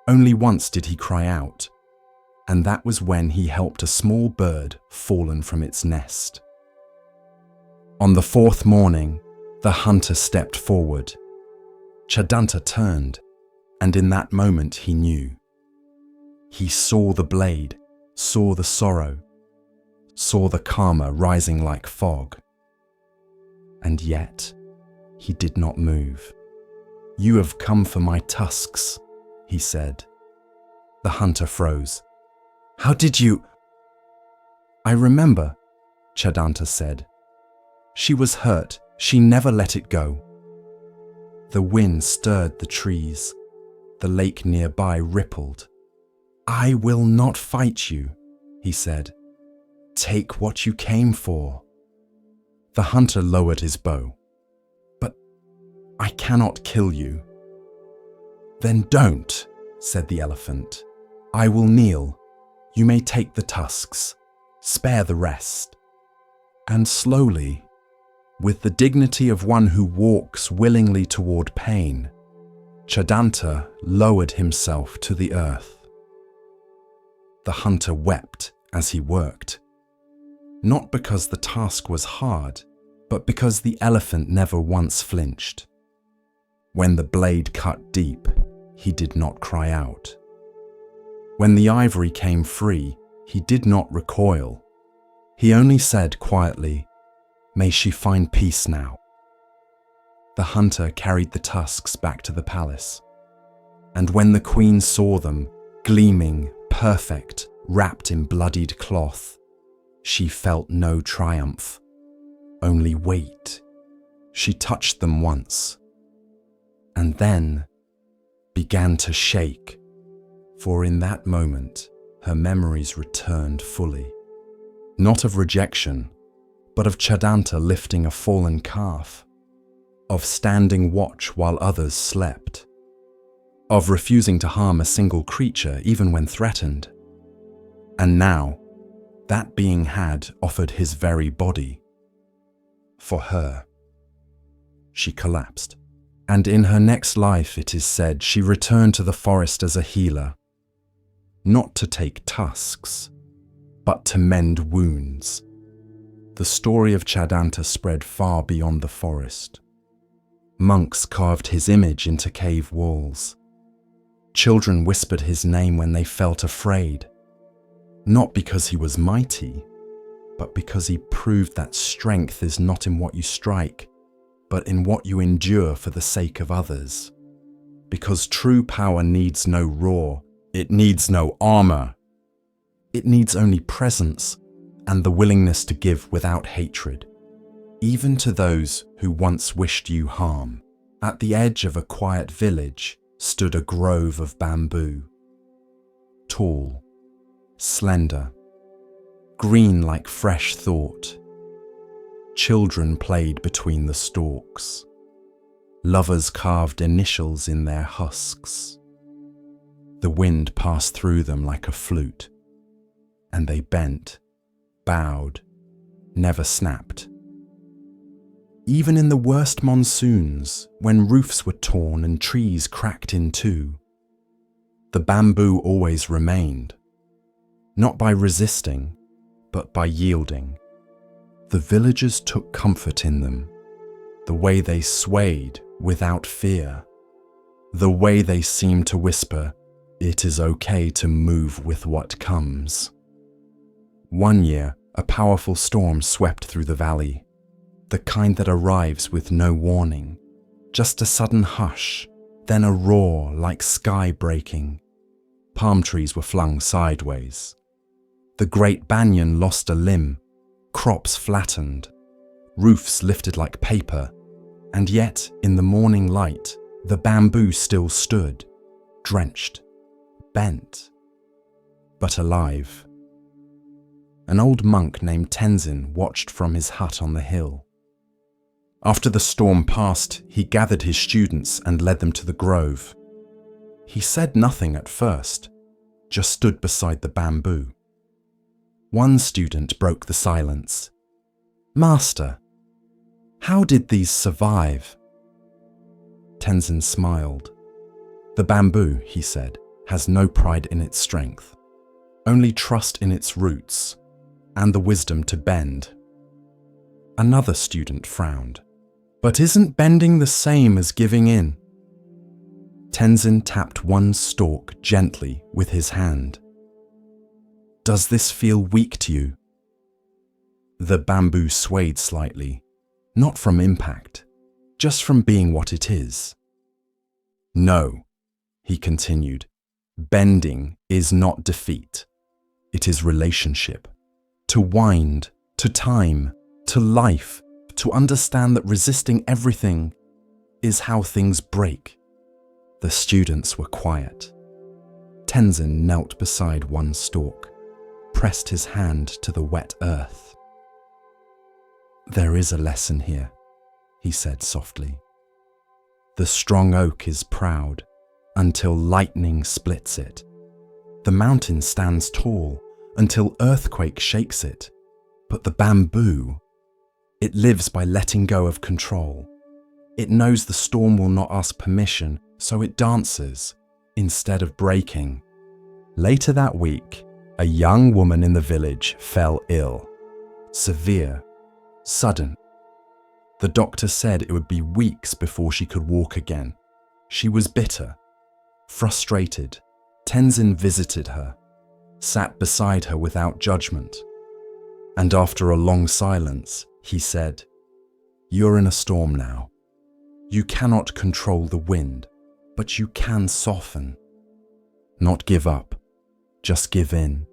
Only once did he cry out, and that was when he helped a small bird fallen from its nest. On the 4th morning, the hunter stepped forward. Chadanta turned, and in that moment he knew. He saw the blade, saw the sorrow, saw the karma rising like fog. And yet, he did not move. "You have come for my tusks," he said. The hunter froze. "How did you—" "I remember," Chadanta said. "She was hurt. She never let it go." The wind stirred the trees. The lake nearby rippled. "I will not fight you," he said. "Take what you came for." The hunter lowered his bow. "But I cannot kill you." "Then don't," said the elephant. "I will kneel. You may take the tusks. Spare the rest." And slowly, with the dignity of one who walks willingly toward pain, Chadanta lowered himself to the earth. The hunter wept as he worked, not because the task was hard, but because the elephant never once flinched. When the blade cut deep, he did not cry out. When the ivory came free, he did not recoil. He only said quietly, "May she find peace now." The hunter carried the tusks back to the palace, and when the queen saw them, gleaming, perfect, wrapped in bloodied cloth, she felt no triumph, only weight. She touched them once, and then began to shake, for in that moment her memories returned fully, not of rejection, but of Chadanta lifting a fallen calf, of standing watch while others slept, of refusing to harm a single creature even when threatened. And now, that being had offered his very body. For her. She collapsed, and in her next life, it is said, she returned to the forest as a healer, not to take tusks, but to mend wounds. The story of Chadanta spread far beyond the forest. Monks carved his image into cave walls. Children whispered his name when they felt afraid, not because he was mighty, but because he proved that strength is not in what you strike, but in what you endure for the sake of others. Because true power needs no roar, it needs no armor. It needs only presence and the willingness to give without hatred, even to those who once wished you harm. At the edge of a quiet village stood a grove of bamboo, tall, slender, green like fresh thought. Children played between the stalks. Lovers carved initials in their husks. The wind passed through them like a flute, and they bent, bowed, never snapped. Even in the worst monsoons, when roofs were torn and trees cracked in two, the bamboo always remained, not by resisting, but by yielding. The villagers took comfort in them, the way they swayed without fear, the way they seemed to whisper, "It is okay to move with what comes." One year, a powerful storm swept through the valley, the kind that arrives with no warning, just a sudden hush, then a roar like sky breaking. Palm trees were flung sideways. The great banyan lost a limb, crops flattened, roofs lifted like paper, and yet in the morning light, the bamboo still stood, drenched, bent, but alive. An old monk named Tenzin watched from his hut on the hill. After the storm passed, he gathered his students and led them to the grove. He said nothing at first, just stood beside the bamboo. One student broke the silence. "Master, how did these survive?" Tenzin smiled. "The bamboo," he said, "has no pride in its strength, only trust in its roots and the wisdom to bend." Another student frowned. "But isn't bending the same as giving in?" Tenzin tapped one stalk gently with his hand. "Does this feel weak to you?" The bamboo swayed slightly, not from impact, just from being what it is. "No," he continued, "bending is not defeat. It is relationship. To wind, to time, to life, to understand that resisting everything is how things break." The students were quiet. Tenzin knelt beside one stalk, pressed his hand to the wet earth. "There is a lesson here," he said softly. "The strong oak is proud until lightning splits it. The mountain stands tall until earthquake shakes it. But the bamboo, it lives by letting go of control. It knows the storm will not ask permission, so it dances instead of breaking." Later that week, a young woman in the village fell ill. Severe, sudden. The doctor said it would be weeks before she could walk again. She was bitter, frustrated. Tenzin visited her, sat beside her without judgment. And after a long silence, he said, "You're in a storm now. You cannot control the wind, but you can soften. Not give up, just give in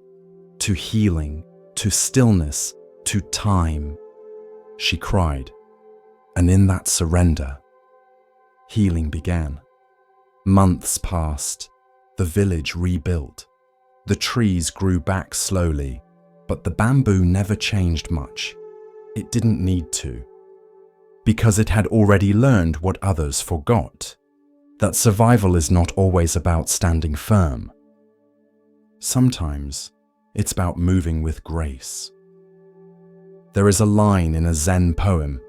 to healing, to stillness, to time, she cried. And in that surrender, healing began. Months passed, the village rebuilt. The trees grew back slowly, but the bamboo never changed much. It didn't need to, because it had already learned what others forgot, that survival is not always about standing firm. Sometimes it's about moving with grace. There is a line in a Zen poem,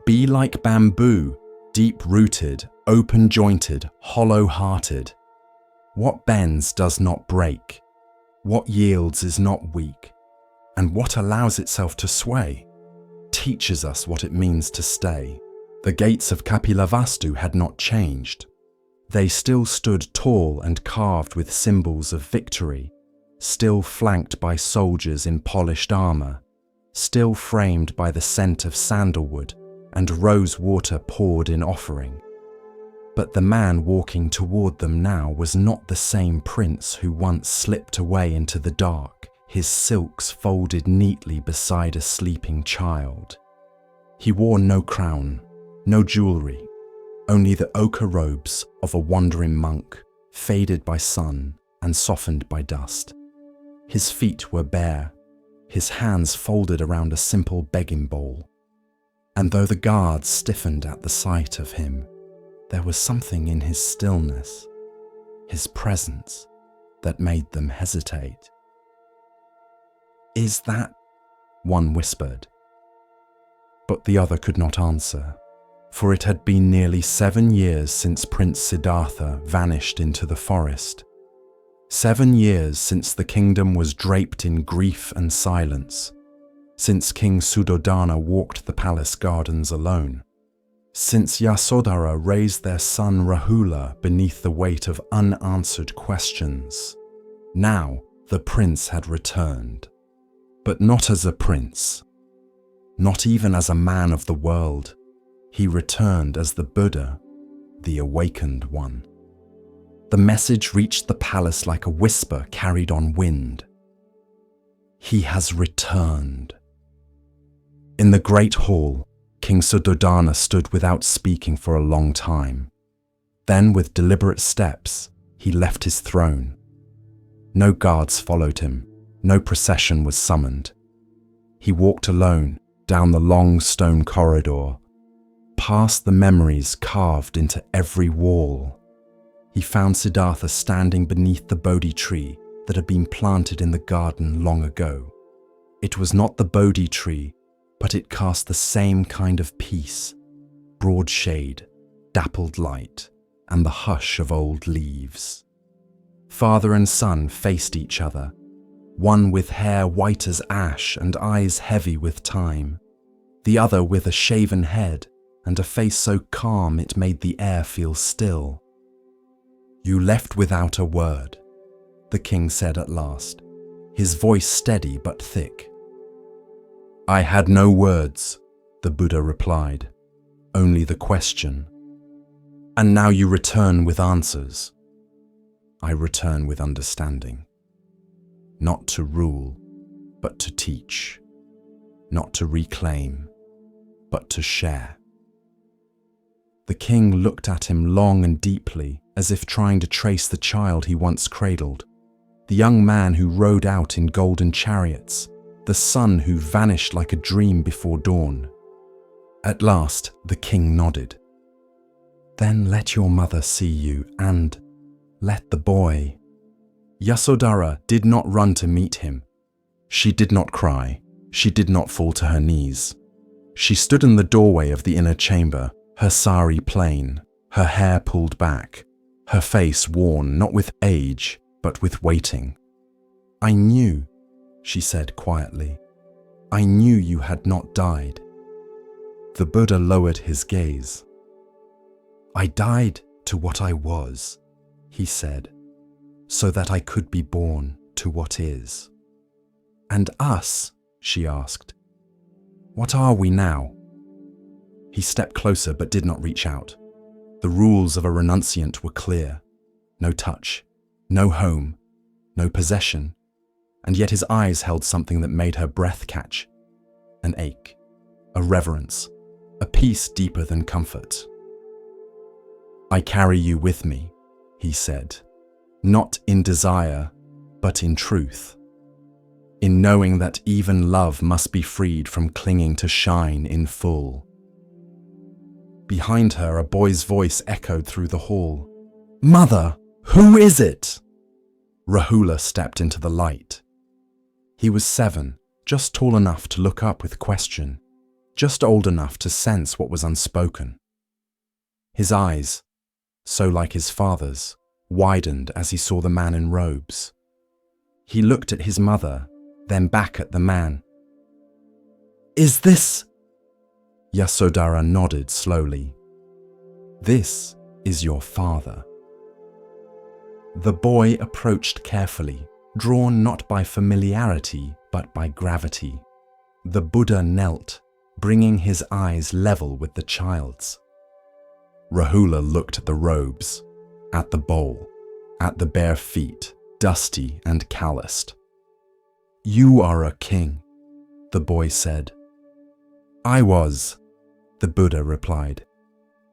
"Be like bamboo, deep-rooted, open-jointed, hollow-hearted. What bends does not break, what yields is not weak, and what allows itself to sway teaches us what it means to stay." The gates of Kapilavastu had not changed. They still stood tall and carved with symbols of victory, still flanked by soldiers in polished armor, still framed by the scent of sandalwood and rose water poured in offering. But the man walking toward them now was not the same prince who once slipped away into the dark, his silks folded neatly beside a sleeping child. He wore no crown, no jewelry, only the ochre robes of a wandering monk, faded by sun and softened by dust. His feet were bare, his hands folded around a simple begging bowl. And though the guards stiffened at the sight of him, there was something in his stillness, his presence, that made them hesitate. "Is that?" one whispered. But the other could not answer, for it had been nearly 7 years since Prince Siddhartha vanished into the forest. 7 years since the kingdom was draped in grief and silence, since King Suddhodana walked the palace gardens alone, since Yasodhara raised their son Rahula beneath the weight of unanswered questions. Now the prince had returned, but not as a prince, not even as a man of the world. He returned as the Buddha, the awakened one. The message reached the palace like a whisper carried on wind. He has returned. In the great hall, King Suddhodana stood without speaking for a long time. Then, with deliberate steps, he left his throne. No guards followed him, no procession was summoned. He walked alone down the long stone corridor, past the memories carved into every wall. He found Siddhartha standing beneath the bodhi tree that had been planted in the garden long ago. It was not the bodhi tree, but it cast the same kind of peace, broad shade, dappled light, and the hush of old leaves. Father and son faced each other, one with hair white as ash and eyes heavy with time, the other with a shaven head and a face so calm it made the air feel still. "You left without a word," the king said at last, his voice steady but thick. "I had no words," the Buddha replied, "only the question. And now you return with answers." "I return with understanding. Not to rule, but to teach. Not to reclaim, but to share." The king looked at him long and deeply, as if trying to trace the child he once cradled, the young man who rode out in golden chariots, the son who vanished like a dream before dawn. At last, the king nodded. "Then let your mother see you, and let the boy." Yasodhara did not run to meet him. She did not cry. She did not fall to her knees. She stood in the doorway of the inner chamber, her sari plain, her hair pulled back, her face worn not with age, but with waiting. "I knew," she said quietly. "I knew you had not died." The Buddha lowered his gaze. "I died to what I was," he said, "so that I could be born to what is." "And us?" she asked. "What are we now?" He stepped closer but did not reach out. The rules of a renunciant were clear. No touch, no home, no possession, and yet his eyes held something that made her breath catch. An ache, a reverence, a peace deeper than comfort. "I carry you with me," he said, "not in desire, but in truth. In knowing that even love must be freed from clinging to shine in full." Behind her, a boy's voice echoed through the hall. "Mother, who is it?" Rahula stepped into the light. He was 7, just tall enough to look up with question, just old enough to sense what was unspoken. His eyes, so like his father's, widened as he saw the man in robes. He looked at his mother, then back at the man. "Is this—" Yasodhara nodded slowly. "This is your father." The boy approached carefully, drawn not by familiarity, but by gravity. The Buddha knelt, bringing his eyes level with the child's. Rahula looked at the robes, at the bowl, at the bare feet, dusty and calloused. "You are a king," the boy said. "I was," the Buddha replied,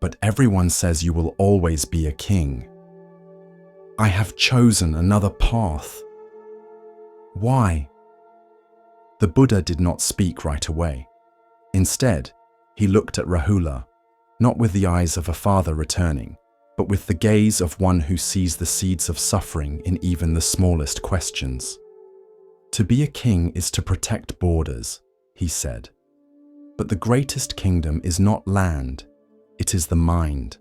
"but everyone says you will always be a king. I have chosen another path." "Why?" The Buddha did not speak right away. Instead, he looked at Rahula, not with the eyes of a father returning, but with the gaze of one who sees the seeds of suffering in even the smallest questions. "To be a king is to protect borders," he said. "But the greatest kingdom is not land, it is the mind.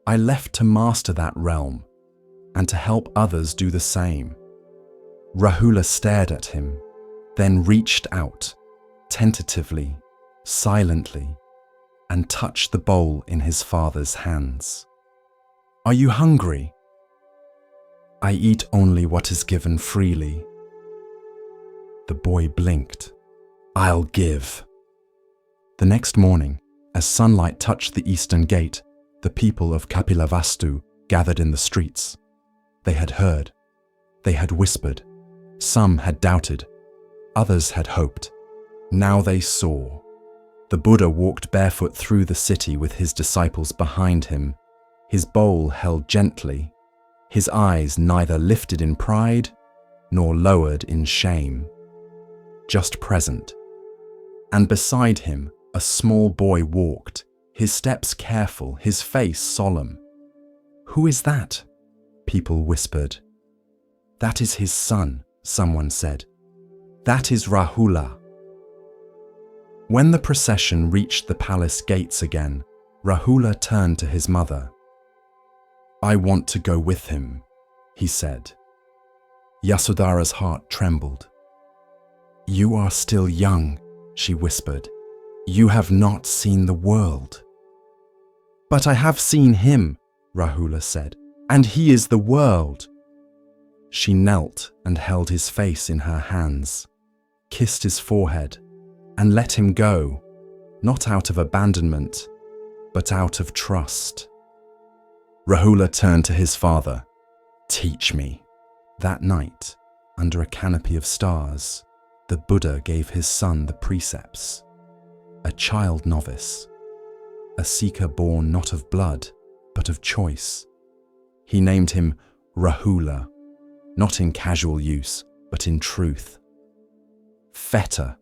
I left to master that realm, and to help others do the same." Rahula stared at him, then reached out, tentatively, silently, and touched the bowl in his father's hands. "Are you hungry?" "I eat only what is given freely." The boy blinked. "I'll give." The next morning, as sunlight touched the eastern gate, the people of Kapilavastu gathered in the streets. They had heard. They had whispered. Some had doubted. Others had hoped. Now they saw. The Buddha walked barefoot through the city with his disciples behind him, his bowl held gently, his eyes neither lifted in pride nor lowered in shame, just present. And beside him, a small boy walked, his steps careful, his face solemn. "Who is that?" people whispered. "That is his son," someone said. "That is Rahula." When the procession reached the palace gates again, Rahula turned to his mother. "I want to go with him," he said. Yasodhara's heart trembled. "You are still young," she whispered. "You have not seen the world." "But I have seen him," Rahula said, "and he is the world." She knelt and held his face in her hands, kissed his forehead, and let him go, not out of abandonment, but out of trust. Rahula turned to his father. "Teach me." That night, under a canopy of stars, the Buddha gave his son the precepts. A child novice, a seeker born not of blood, but of choice. He named him Rahula, not in casual use, but in truth. Fetter.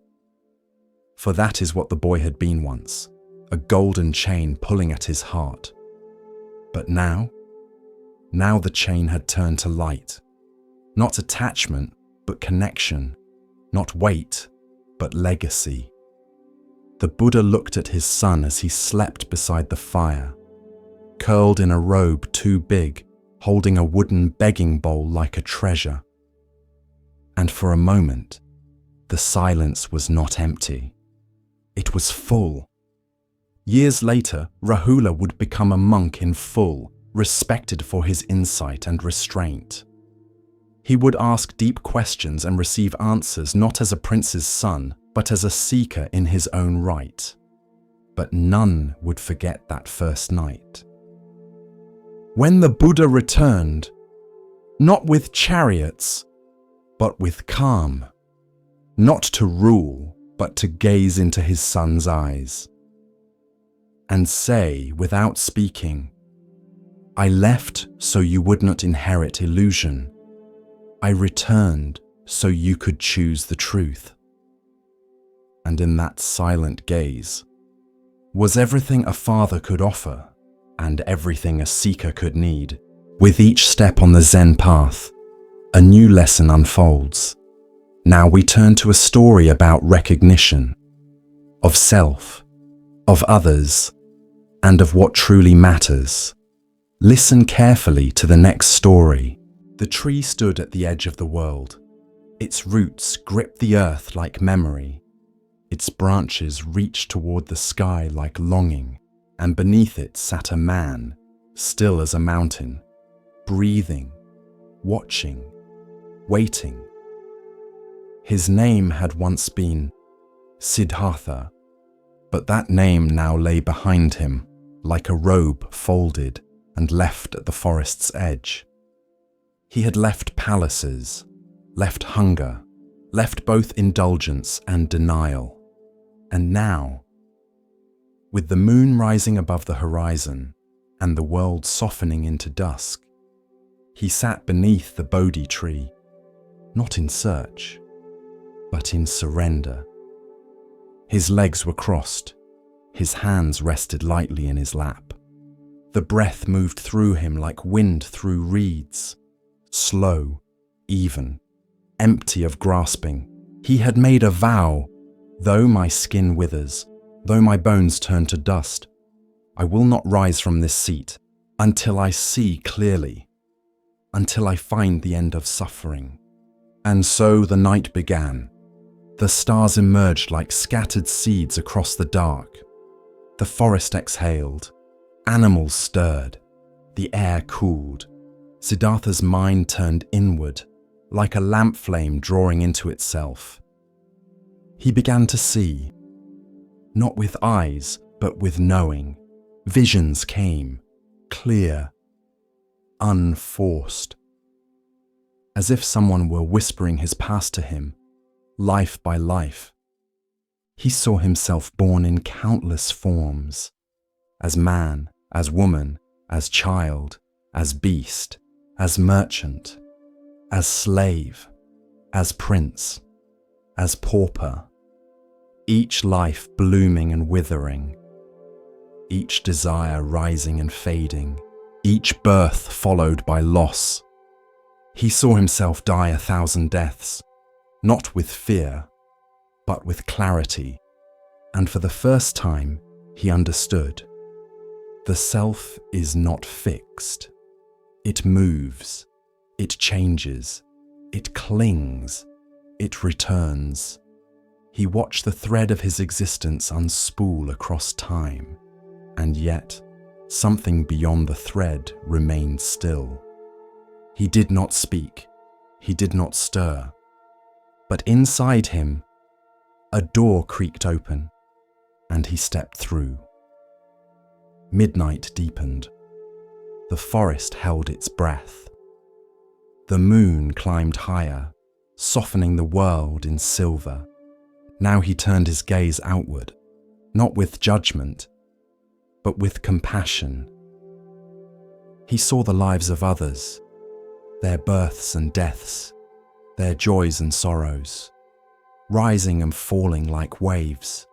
For that is what the boy had been once, a golden chain pulling at his heart. But now the chain had turned to light. Not attachment, but connection. Not weight, but legacy. The Buddha looked at his son as he slept beside the fire, curled in a robe too big, holding a wooden begging bowl like a treasure. And for a moment, the silence was not empty. It was full. Years later, Rahula would become a monk in full, respected for his insight and restraint. He would ask deep questions and receive answers not as a prince's son, but as a seeker in his own right. But none would forget that first night. When the Buddha returned, not with chariots, but with calm, not to rule, but to gaze into his son's eyes and say, without speaking, I left so you would not inherit illusion. I returned so you could choose the truth. And in that silent gaze was everything a father could offer and everything a seeker could need. With each step on the Zen path, a new lesson unfolds. Now we turn to a story about recognition, of self, of others, and of what truly matters. Listen carefully to the next story. The tree stood at the edge of the world. Its roots gripped the earth like memory. Its branches reached toward the sky like longing, and beneath it sat a man, still as a mountain, breathing, watching, waiting. His name had once been Siddhartha, but that name now lay behind him, like a robe folded and left at the forest's edge. He had left palaces, left hunger, left both indulgence and denial. And now, with the moon rising above the horizon and the world softening into dusk, he sat beneath the bodhi tree, not in search, but in surrender. His legs were crossed, his hands rested lightly in his lap. The breath moved through him like wind through reeds, slow, even, empty of grasping. He had made a vow, though my skin withers, though my bones turn to dust, I will not rise from this seat until I see clearly, until I find the end of suffering. And so the night began. The stars emerged like scattered seeds across the dark. The forest exhaled. Animals stirred. The air cooled. Siddhartha's mind turned inward, like a lamp flame drawing into itself. He began to see, not with eyes, but with knowing. Visions came, clear, unforced, as if someone were whispering his past to him, life by life. He saw himself born in countless forms, as man, as woman, as child, as beast, as merchant, as slave, as prince, as pauper, each life blooming and withering, each desire rising and fading, each birth followed by loss. He saw himself die 1,000 deaths, not with fear, but with clarity, and for the first time he understood. The self is not fixed. It moves, it changes, it clings, it returns. He watched the thread of his existence unspool across time, and yet something beyond the thread remained still. He did not speak, he did not stir, but inside him, a door creaked open, and he stepped through. Midnight deepened. The forest held its breath. The moon climbed higher, softening the world in silver. Now he turned his gaze outward, not with judgment, but with compassion. He saw the lives of others, their births and deaths, their joys and sorrows, rising and falling like waves.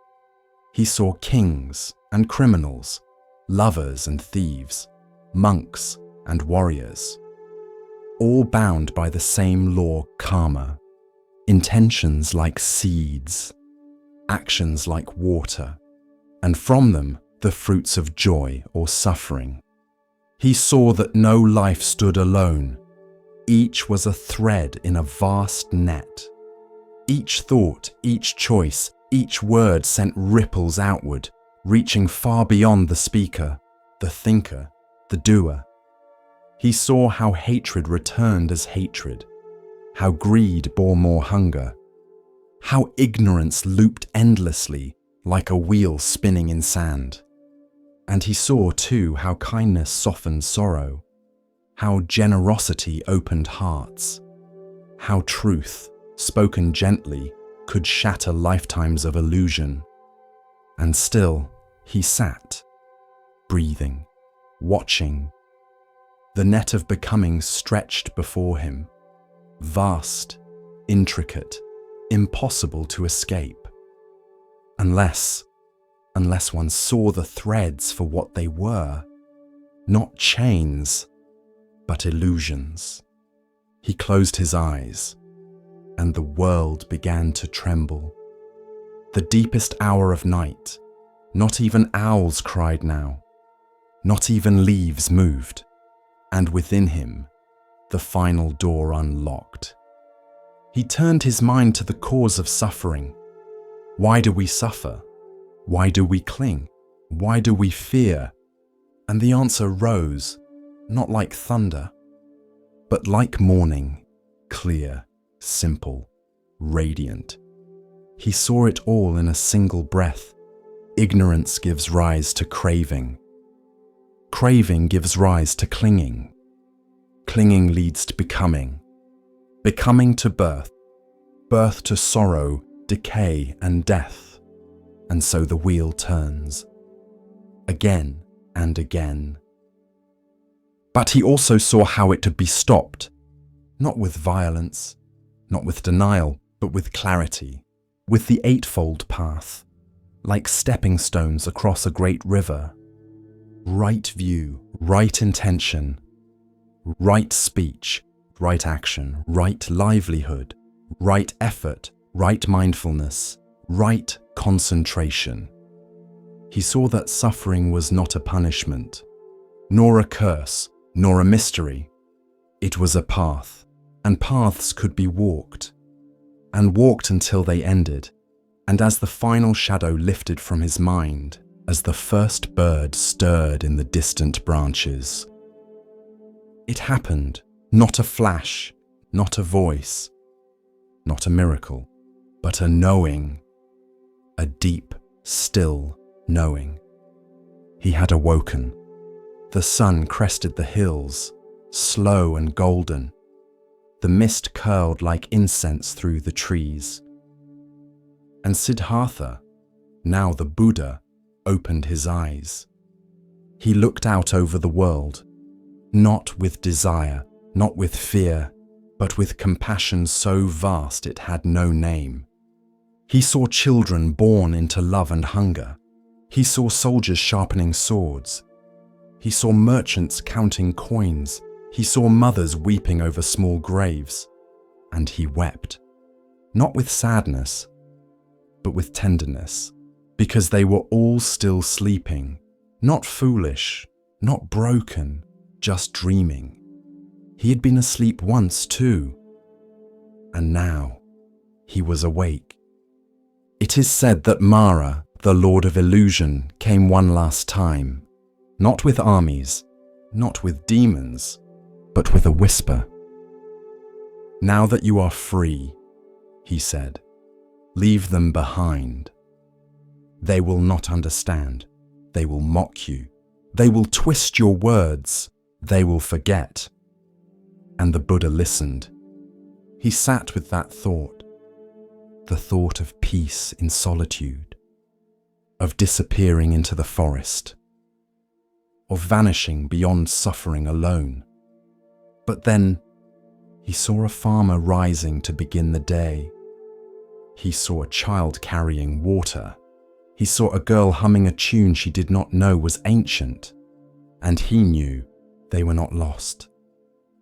He saw kings and criminals, lovers and thieves, monks and warriors, all bound by the same law, karma, intentions like seeds, actions like water, and from them the fruits of joy or suffering. He saw that no life stood alone. Each was a thread in a vast net. Each thought, each choice, each word sent ripples outward, reaching far beyond the speaker, the thinker, the doer. He saw how hatred returned as hatred, how greed bore more hunger, how ignorance looped endlessly like a wheel spinning in sand. And he saw too how kindness softened sorrow, how generosity opened hearts, how truth, spoken gently, could shatter lifetimes of illusion. And still, he sat, breathing, watching. The net of becoming stretched before him, vast, intricate, impossible to escape. Unless one saw the threads for what they were, not chains, but illusions. He closed his eyes, and the world began to tremble. The deepest hour of night, not even owls cried now, not even leaves moved, and within him, the final door unlocked. He turned his mind to the cause of suffering. Why do we suffer? Why do we cling? Why do we fear? And the answer rose, not like thunder, but like morning, clear, simple, radiant. He saw it all in a single breath. Ignorance gives rise to craving. Craving gives rise to clinging. Clinging leads to becoming. Becoming to birth. Birth to sorrow, decay, and death. And so the wheel turns. Again and again. But he also saw how it could be stopped. Not with violence, not with denial, but with clarity. With the eightfold path. Like stepping stones across a great river. Right view, right intention, right speech, right action, right livelihood, right effort, right mindfulness, right concentration. He saw that suffering was not a punishment, nor a curse, nor a mystery. It was a path, and paths could be walked, and walked until they ended. And as the final shadow lifted from his mind, as the first bird stirred in the distant branches, it happened, not a flash, not a voice, not a miracle, but a knowing, a deep, still knowing. He had awoken. The sun crested the hills, slow and golden. The mist curled like incense through the trees. And Siddhartha, now the Buddha, opened his eyes. He looked out over the world, not with desire, not with fear, but with compassion so vast it had no name. He saw children born into love and hunger. He saw soldiers sharpening swords. He saw merchants counting coins. He saw mothers weeping over small graves. And he wept, not with sadness, but with tenderness, because they were all still sleeping, not foolish, not broken, just dreaming. He had been asleep once too, and now he was awake. It is said that Mara, the Lord of Illusion, came one last time, not with armies, not with demons, but with a whisper. Now that you are free, he said, leave them behind. They will not understand. They will mock you. They will twist your words. They will forget. And the Buddha listened. He sat with that thought, the thought of peace in solitude, of disappearing into the forest, of vanishing beyond suffering alone. But then he saw a farmer rising to begin the day. He saw a child carrying water. He saw a girl humming a tune she did not know was ancient. And he knew they were not lost.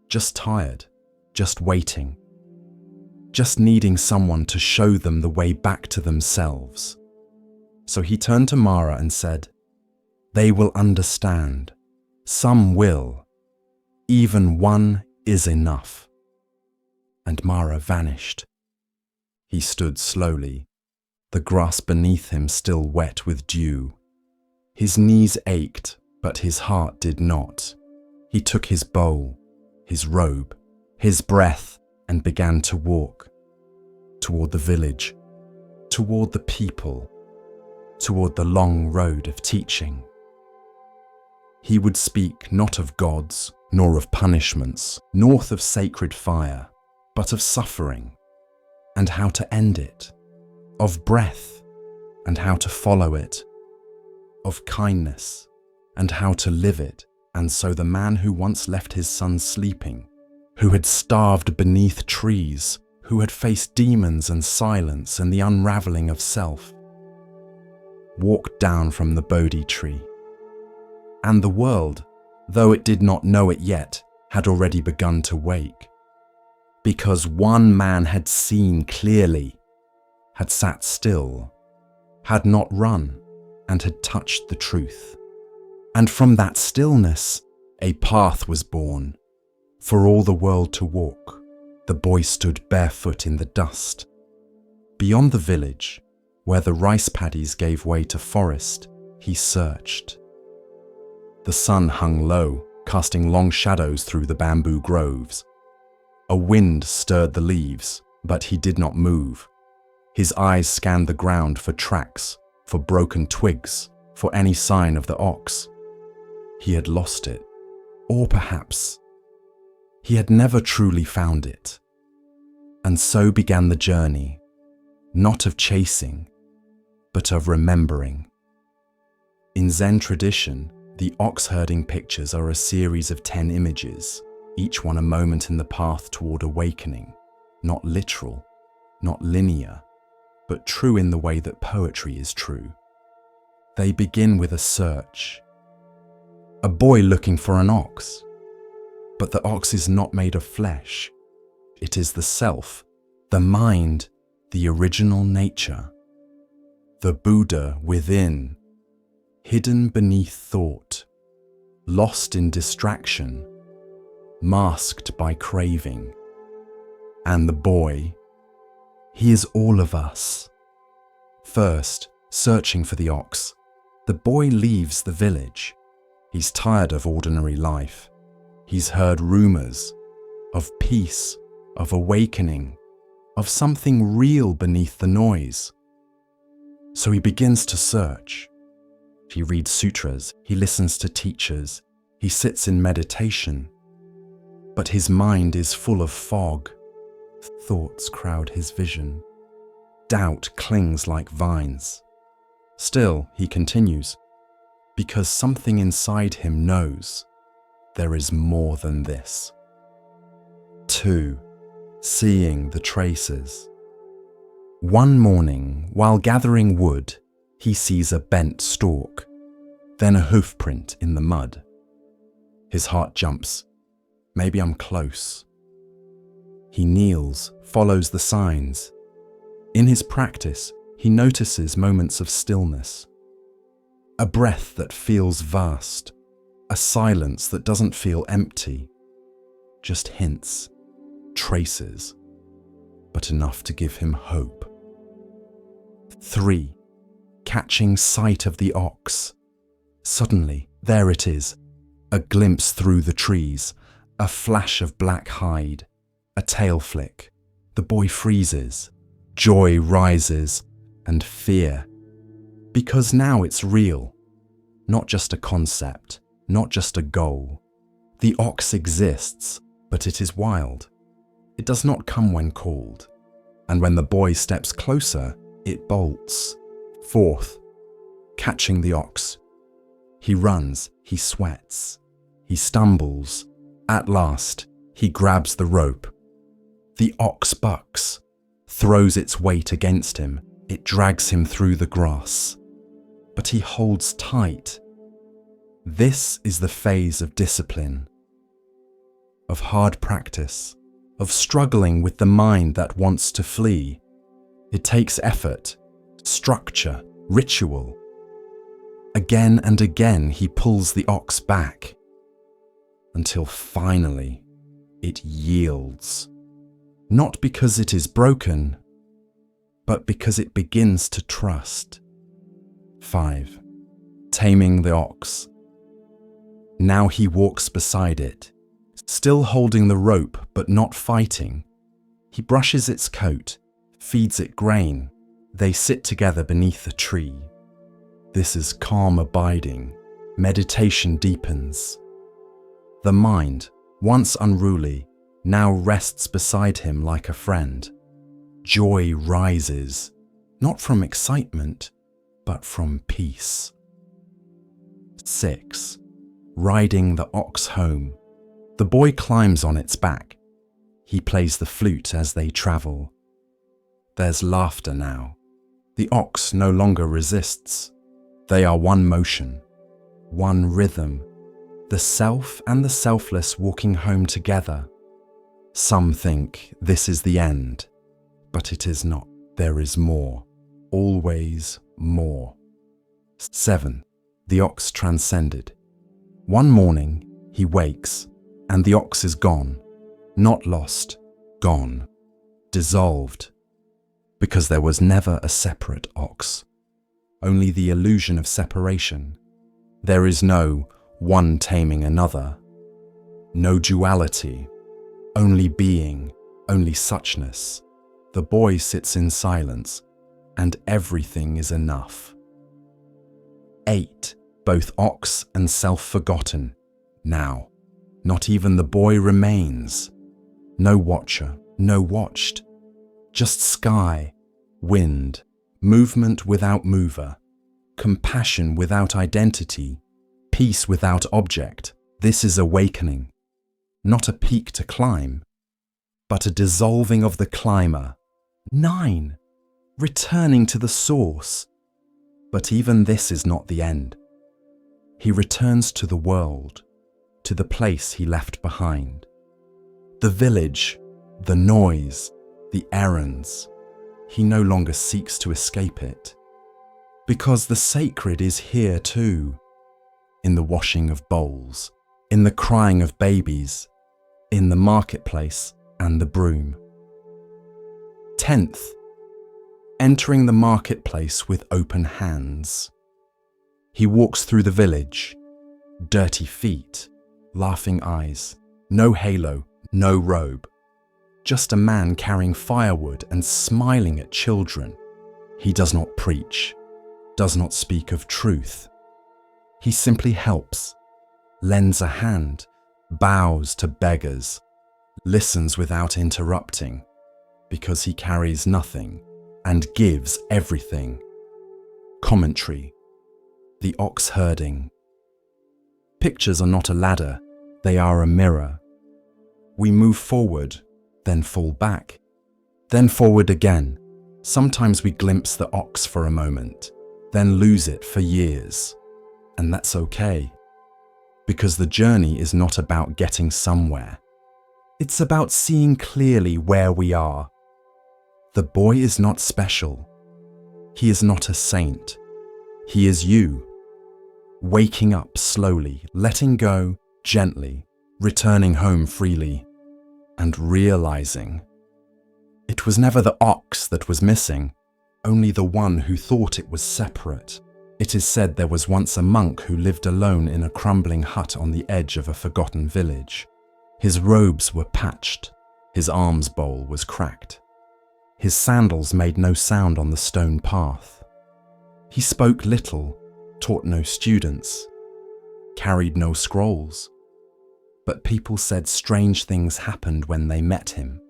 Just tired, just waiting. Just needing someone to show them the way back to themselves. So he turned to Mara and said, "They will understand. Some will. Even one is enough." And Mara vanished. He stood slowly, the grass beneath him still wet with dew. His knees ached, but his heart did not. He took his bowl, his robe, his breath, and began to walk. Toward the village, toward the people, toward the long road of teaching. He would speak not of gods, nor of punishments, north of sacred fire, but of suffering and how to end it, of breath and how to follow it, of kindness and how to live it. And so the man who once left his son sleeping, who had starved beneath trees, who had faced demons and silence and the unraveling of self, walked down from the bodhi tree. And the world, though it did not know it yet, had already begun to wake. Because one man had seen clearly, had sat still, had not run, and had touched the truth. And from that stillness, a path was born, for all the world to walk. The boy stood barefoot in the dust. Beyond the village, where the rice paddies gave way to forest, he searched. The sun hung low, casting long shadows through the bamboo groves. A wind stirred the leaves, but he did not move. His eyes scanned the ground for tracks, for broken twigs, for any sign of the ox. He had lost it, or perhaps he had never truly found it. And so began the journey, not of chasing, but of remembering. In Zen tradition, the ox-herding pictures are a series of 10 images, each one a moment in the path toward awakening, not literal, not linear, but true in the way that poetry is true. They begin with a search. A boy looking for an ox. But the ox is not made of flesh. It is the self, the mind, the original nature. The Buddha within, hidden beneath thought, lost in distraction, masked by craving. And the boy, he is all of us. First, searching for the ox, the boy leaves the village. He's tired of ordinary life. He's heard rumors of peace, of awakening, of something real beneath the noise. So he begins to search. He reads sutras, he listens to teachers, he sits in meditation. But his mind is full of fog. Thoughts crowd his vision. Doubt clings like vines. Still, he continues, because something inside him knows there is more than this. 2. Seeing the traces. One morning, while gathering wood, he sees a bent stalk, then a hoof print in the mud. His heart jumps. Maybe I'm close. He kneels, follows the signs. In his practice, he notices moments of stillness. A breath that feels vast, a silence that doesn't feel empty. Just hints, traces, but enough to give him hope. 3. Catching sight of the ox. Suddenly, there it is, a glimpse through the trees, a flash of black hide, a tail flick. The boy freezes, joy rises, and fear. Because now it's real, not just a concept, not just a goal. The ox exists, but it is wild. It does not come when called, and when the boy steps closer, it bolts. 4th, catching the ox. He runs, he sweats, he stumbles. At last, he grabs the rope. The ox bucks, throws its weight against him. It drags him through the grass. But he holds tight. This is the phase of discipline, of hard practice, of struggling with the mind that wants to flee. It takes effort, structure, ritual. Again and again he pulls the ox back, until finally it yields. Not because it is broken, but because it begins to trust. 5. Taming the ox. Now he walks beside it, still holding the rope but not fighting. He brushes its coat, feeds it grain. They sit together beneath a tree. This is calm abiding. Meditation deepens. The mind, once unruly, now rests beside him like a friend. Joy rises, not from excitement, but from peace. 6. Riding the ox home. The boy climbs on its back. He plays the flute as they travel. There's laughter now. The ox no longer resists. They are one motion, one rhythm, the self and the selfless walking home together. Some think this is the end, but it is not. There is more, always more. 7. The ox transcended. One morning he wakes, and the ox is gone, not lost, gone, dissolved, because there was never a separate ox, only the illusion of separation. There is no one taming another, no duality, only being, only suchness. The boy sits in silence, and everything is enough. 8. Both ox and self forgotten. Now, not even the boy remains. No watcher, no watched. Just sky, wind, movement without mover, compassion without identity, peace without object. This is awakening. Not a peak to climb, but a dissolving of the climber. 9. Returning to the source. But even this is not the end. He returns to the world, to the place he left behind. The village, the noise, the errands. He no longer seeks to escape it. Because the sacred is here too, in the washing of bowls, in the crying of babies, in the marketplace and the broom. 10th, entering the marketplace with open hands. He walks through the village, dirty feet, laughing eyes, no halo, no robe, just a man carrying firewood and smiling at children. He does not preach, does not speak of truth. He simply helps, lends a hand, bows to beggars, listens without interrupting, because he carries nothing and gives everything. Commentary: the ox herding. Pictures are not a ladder, they are a mirror. We move forward, then fall back, then forward again. Sometimes we glimpse the ox for a moment, then lose it for years. And that's okay, because the journey is not about getting somewhere. It's about seeing clearly where we are. The boy is not special. He is not a saint. He is you. Waking up slowly, letting go gently, returning home freely, and realizing it was never the ox that was missing, only the one who thought it was separate. It is said there was once a monk who lived alone in a crumbling hut on the edge of a forgotten village. His robes were patched, his alms bowl was cracked. His sandals made no sound on the stone path. He spoke little, taught no students, carried no scrolls. But people said strange things happened when they met him.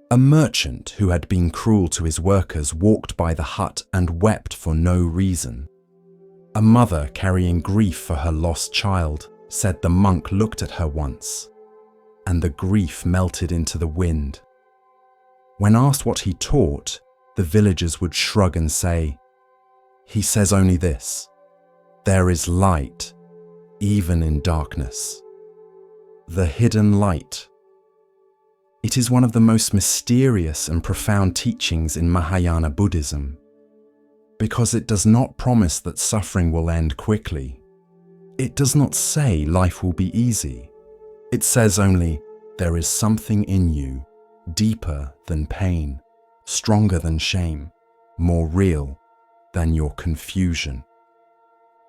A merchant who had been cruel to his workers walked by the hut and wept for no reason. A mother carrying grief for her lost child said the monk looked at her once, and the grief melted into the wind. When asked what he taught, the villagers would shrug and say, "He says only this: there is light, even in darkness." The hidden light. It is one of the most mysterious and profound teachings in Mahayana Buddhism, because it does not promise that suffering will end quickly. It does not say life will be easy. It says only, there is something in you, deeper than pain, stronger than shame, more real than your confusion.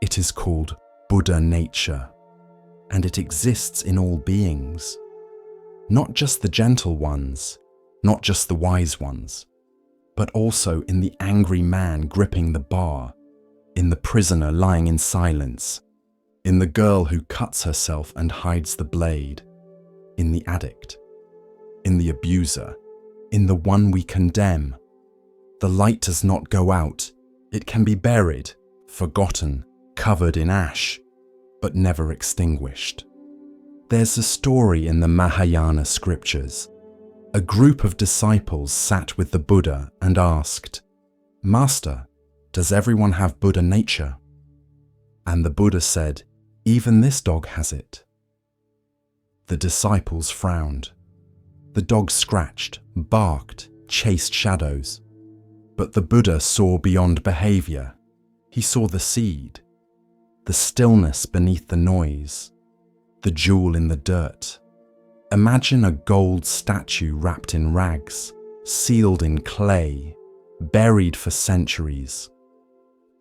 It is called Buddha nature, and it exists in all beings, not just the gentle ones, not just the wise ones, but also in the angry man gripping the bar, in the prisoner lying in silence, in the girl who cuts herself and hides the blade, in the addict, in the abuser, in the one we condemn. The light does not go out. It can be buried, forgotten, covered in ash, but never extinguished. There's a story in the Mahayana scriptures. A group of disciples sat with the Buddha and asked, "Master, does everyone have Buddha nature?" And the Buddha said, "Even this dog has it." The disciples frowned. The dog scratched, barked, chased shadows. But the Buddha saw beyond behavior. He saw the seed, the stillness beneath the noise, the jewel in the dirt. Imagine a gold statue wrapped in rags, sealed in clay, buried for centuries.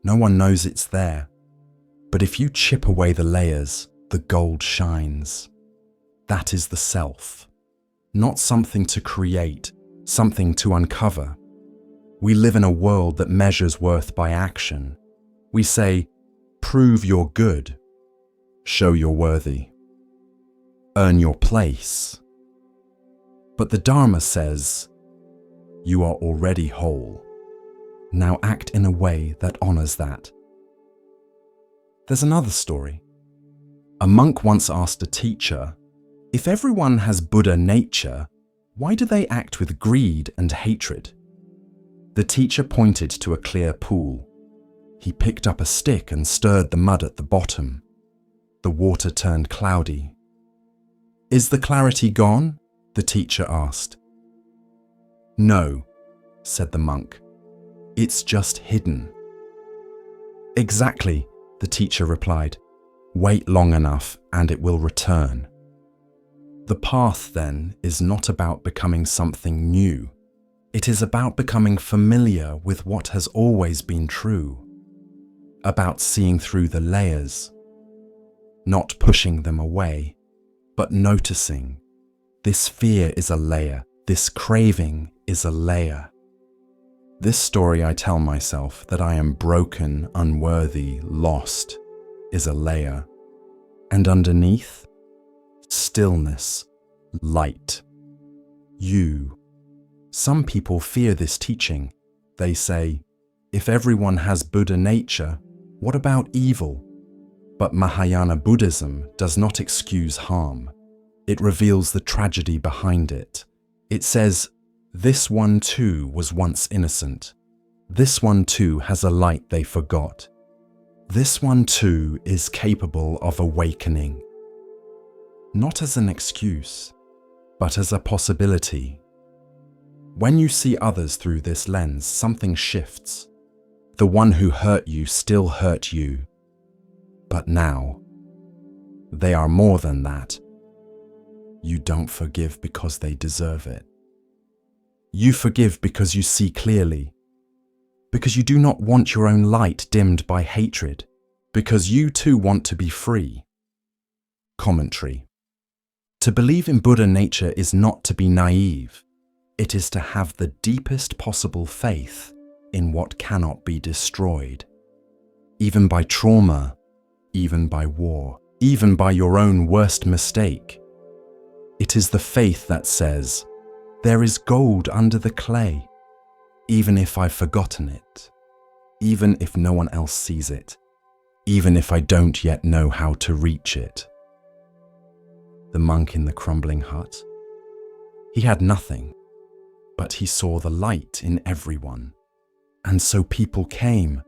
No one knows it's there, but if you chip away the layers, the gold shines. That is the self, not something to create, something to uncover. We live in a world that measures worth by action. We say, prove you're good, show you're worthy, earn your place. But the Dharma says, you are already whole. Now act in a way that honors that. There's another story. A monk once asked a teacher, if everyone has Buddha nature, why do they act with greed and hatred? The teacher pointed to a clear pool. He picked up a stick and stirred the mud at the bottom. The water turned cloudy. Is the clarity gone? The teacher asked. No, said the monk. It's just hidden. Exactly, the teacher replied. Wait long enough and it will return. The path, then, is not about becoming something new. It is about becoming familiar with what has always been true. About seeing through the layers. Not pushing them away, but noticing. This fear is a layer. This craving is a layer. This story I tell myself that I am broken, unworthy, lost, is a layer. And underneath, stillness, light. You. Some people fear this teaching. They say, if everyone has Buddha nature, what about evil? But Mahayana Buddhism does not excuse harm. It reveals the tragedy behind it. It says, this one too was once innocent. This one too has a light they forgot. This one too is capable of awakening. Not as an excuse, but as a possibility. When you see others through this lens, something shifts. The one who hurt you still hurt you. But now, they are more than that. You don't forgive because they deserve it. You forgive because you see clearly, because you do not want your own light dimmed by hatred, because you too want to be free. Commentary. To believe in Buddha nature is not to be naive. It is to have the deepest possible faith in what cannot be destroyed. Even by trauma, even by war, even by your own worst mistake. It is the faith that says, there is gold under the clay, even if I've forgotten it, even if no one else sees it, even if I don't yet know how to reach it. The monk in the crumbling hut. He had nothing, but he saw the light in everyone. And so people came,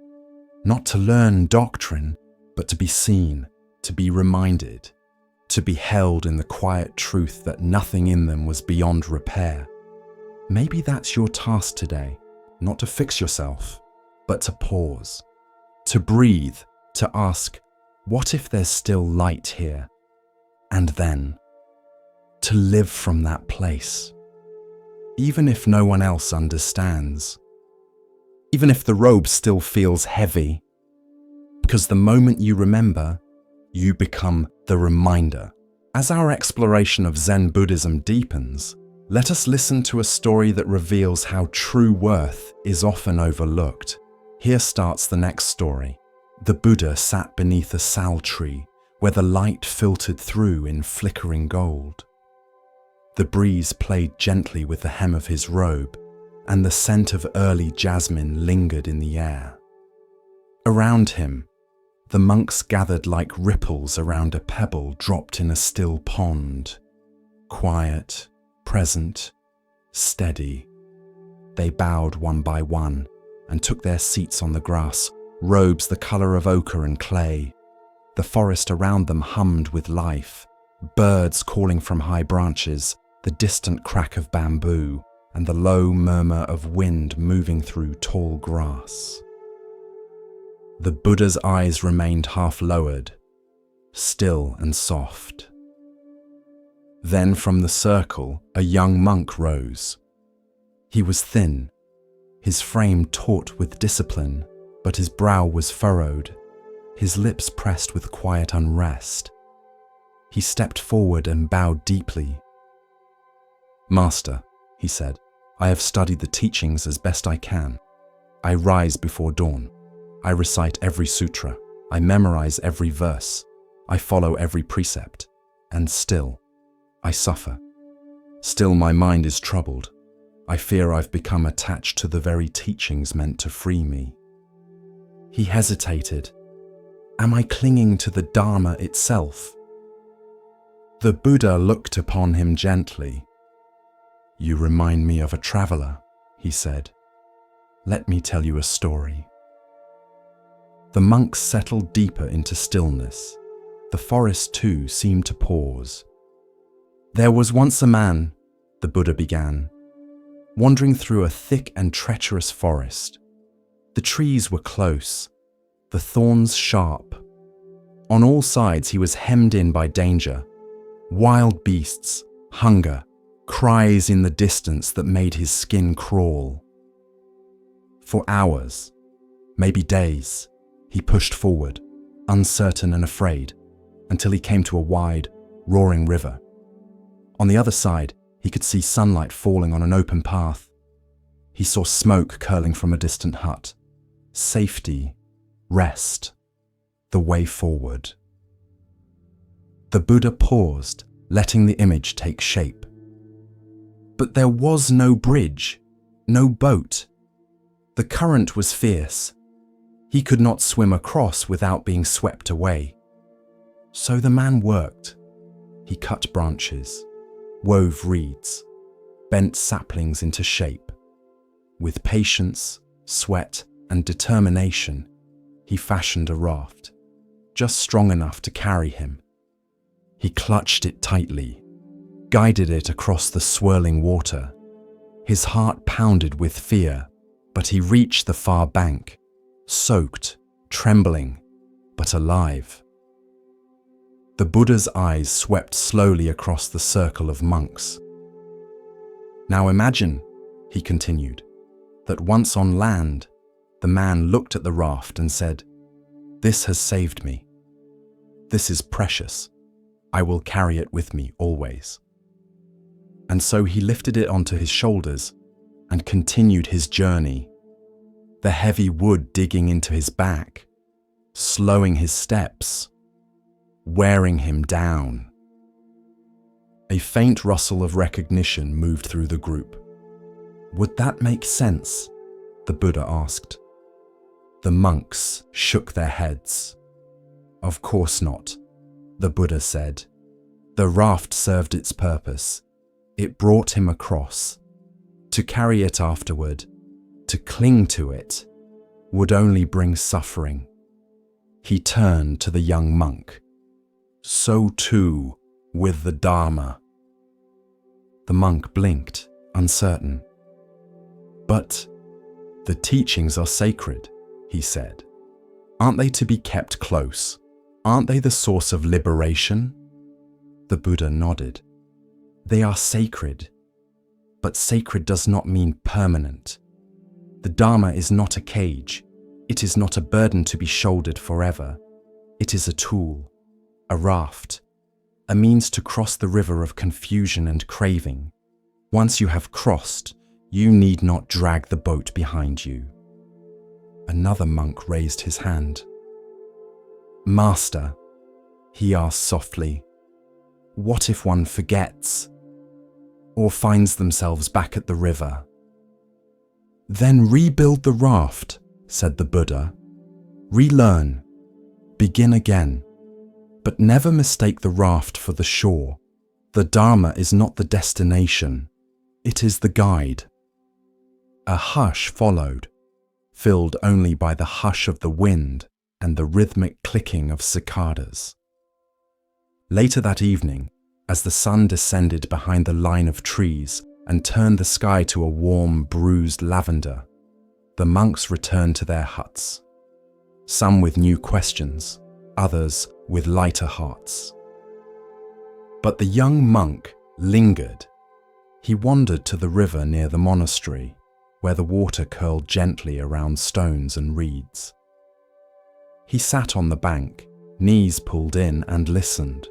not to learn doctrine, but to be seen, to be reminded, to be held in the quiet truth that nothing in them was beyond repair. Maybe that's your task today, not to fix yourself, but to pause, to breathe, to ask, what if there's still light here? And then, to live from that place. Even if no one else understands. Even if the robe still feels heavy. Because the moment you remember, you become the reminder. As our exploration of Zen Buddhism deepens, let us listen to a story that reveals how true worth is often overlooked. Here starts the next story. The Buddha sat beneath a sal tree, where the light filtered through in flickering gold. The breeze played gently with the hem of his robe, and the scent of early jasmine lingered in the air. Around him, the monks gathered like ripples around a pebble dropped in a still pond. Quiet, present, steady. They bowed one by one and took their seats on the grass, robes the colour of ochre and clay. The forest around them hummed with life, birds calling from high branches, the distant crack of bamboo, and the low murmur of wind moving through tall grass. The Buddha's eyes remained half lowered, still and soft. Then from the circle, a young monk rose. He was thin, his frame taut with discipline, but his brow was furrowed, his lips pressed with quiet unrest. He stepped forward and bowed deeply. "Master," he said, "I have studied the teachings as best I can. I rise before dawn. I recite every sutra. I memorize every verse. I follow every precept. And still, I suffer. Still my mind is troubled. I fear I've become attached to the very teachings meant to free me." He hesitated. Am I clinging to the dharma itself? The Buddha looked upon him gently. "You remind me of a traveler," he said. "Let me tell you a story." The monks settled deeper into stillness. The forest too seemed to pause. "There was once a man," the Buddha began, "wandering through a thick and treacherous forest. The trees were close, the thorns sharp. On all sides he was hemmed in by danger, wild beasts, hunger, cries in the distance that made his skin crawl. For hours, maybe days, he pushed forward, uncertain and afraid, until he came to a wide, roaring river. On the other side, he could see sunlight falling on an open path. He saw smoke curling from a distant hut. Safety, rest, the way forward. The Buddha paused, letting the image take shape. But there was no bridge, no boat. The current was fierce. He could not swim across without being swept away. So the man worked. He cut branches, wove reeds, bent saplings into shape. With patience, sweat, and determination, he fashioned a raft, just strong enough to carry him. He clutched it tightly, guided it across the swirling water. His heart pounded with fear, but he reached the far bank, soaked, trembling, but alive. The Buddha's eyes swept slowly across the circle of monks. "Now imagine," he continued, "that once on land, the man looked at the raft and said, 'This has saved me. This is precious. I will carry it with me always.' And so he lifted it onto his shoulders and continued his journey, the heavy wood digging into his back, slowing his steps, wearing him down." A faint rustle of recognition moved through the group. "Would that make sense?" the Buddha asked. The monks shook their heads. "Of course not," the Buddha said. "The raft served its purpose. It brought him across. To carry it afterward, to cling to it, would only bring suffering." He turned to the young monk. "So too with the Dharma." The monk blinked, uncertain. "But the teachings are sacred," he said. "Aren't they to be kept close? Aren't they the source of liberation?" The Buddha nodded. "They are sacred, but sacred does not mean permanent. The Dharma is not a cage. It is not a burden to be shouldered forever. It is a tool, a raft, a means to cross the river of confusion and craving. Once you have crossed, you need not drag the boat behind you." Another monk raised his hand. "Master," he asked softly, "what if one forgets? or finds themselves back at the river. Then rebuild the raft, said the Buddha. Relearn. Begin again. But never mistake the raft for the shore. The Dharma is not the destination. It is the guide. A hush followed, filled only by the hush of the wind and the rhythmic clicking of cicadas. Later that evening, as the sun descended behind the line of trees and turned the sky to a warm, bruised lavender, the monks returned to their huts, some with new questions, others with lighter hearts. But the young monk lingered. He wandered to the river near the monastery, where the water curled gently around stones and reeds. He sat on the bank, knees pulled in, and listened.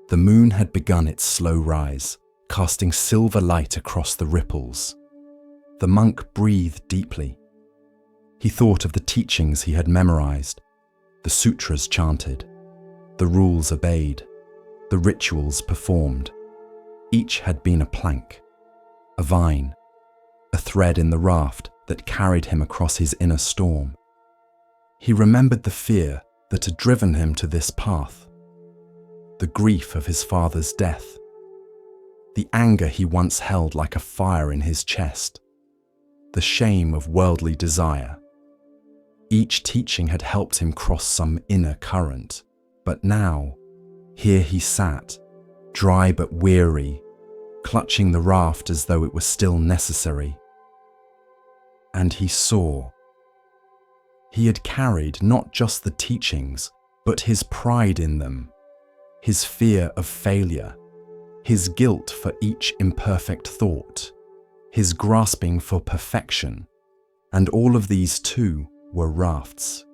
The moon had begun its slow rise, casting silver light across the ripples. The monk breathed deeply. He thought of the teachings he had memorized, the sutras chanted, the rules obeyed, the rituals performed. Each had been a plank, a vine, a thread in the raft that carried him across his inner storm. He remembered the fear that had driven him to this path, the grief of his father's death, the anger he once held like a fire in his chest, the shame of worldly desire. Each teaching had helped him cross some inner current, but now, here he sat, dry but weary, clutching the raft as though it were still necessary. And he saw. He had carried not just the teachings, but his pride in them, his fear of failure, his guilt for each imperfect thought, his grasping for perfection, and all of these too were rafts,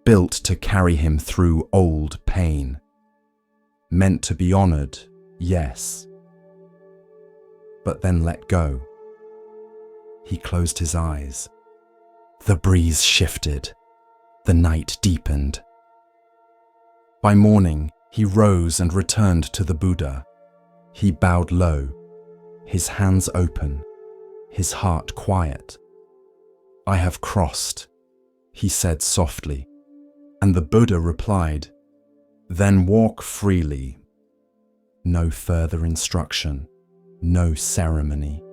built to carry him through old pain, meant to be honored, yes, but then let go. He closed his eyes. The breeze shifted. The night deepened. By morning, he rose and returned to the Buddha. He bowed low, his hands open, his heart quiet. I have crossed, he said softly, and the Buddha replied, then walk freely. No further instruction, no ceremony.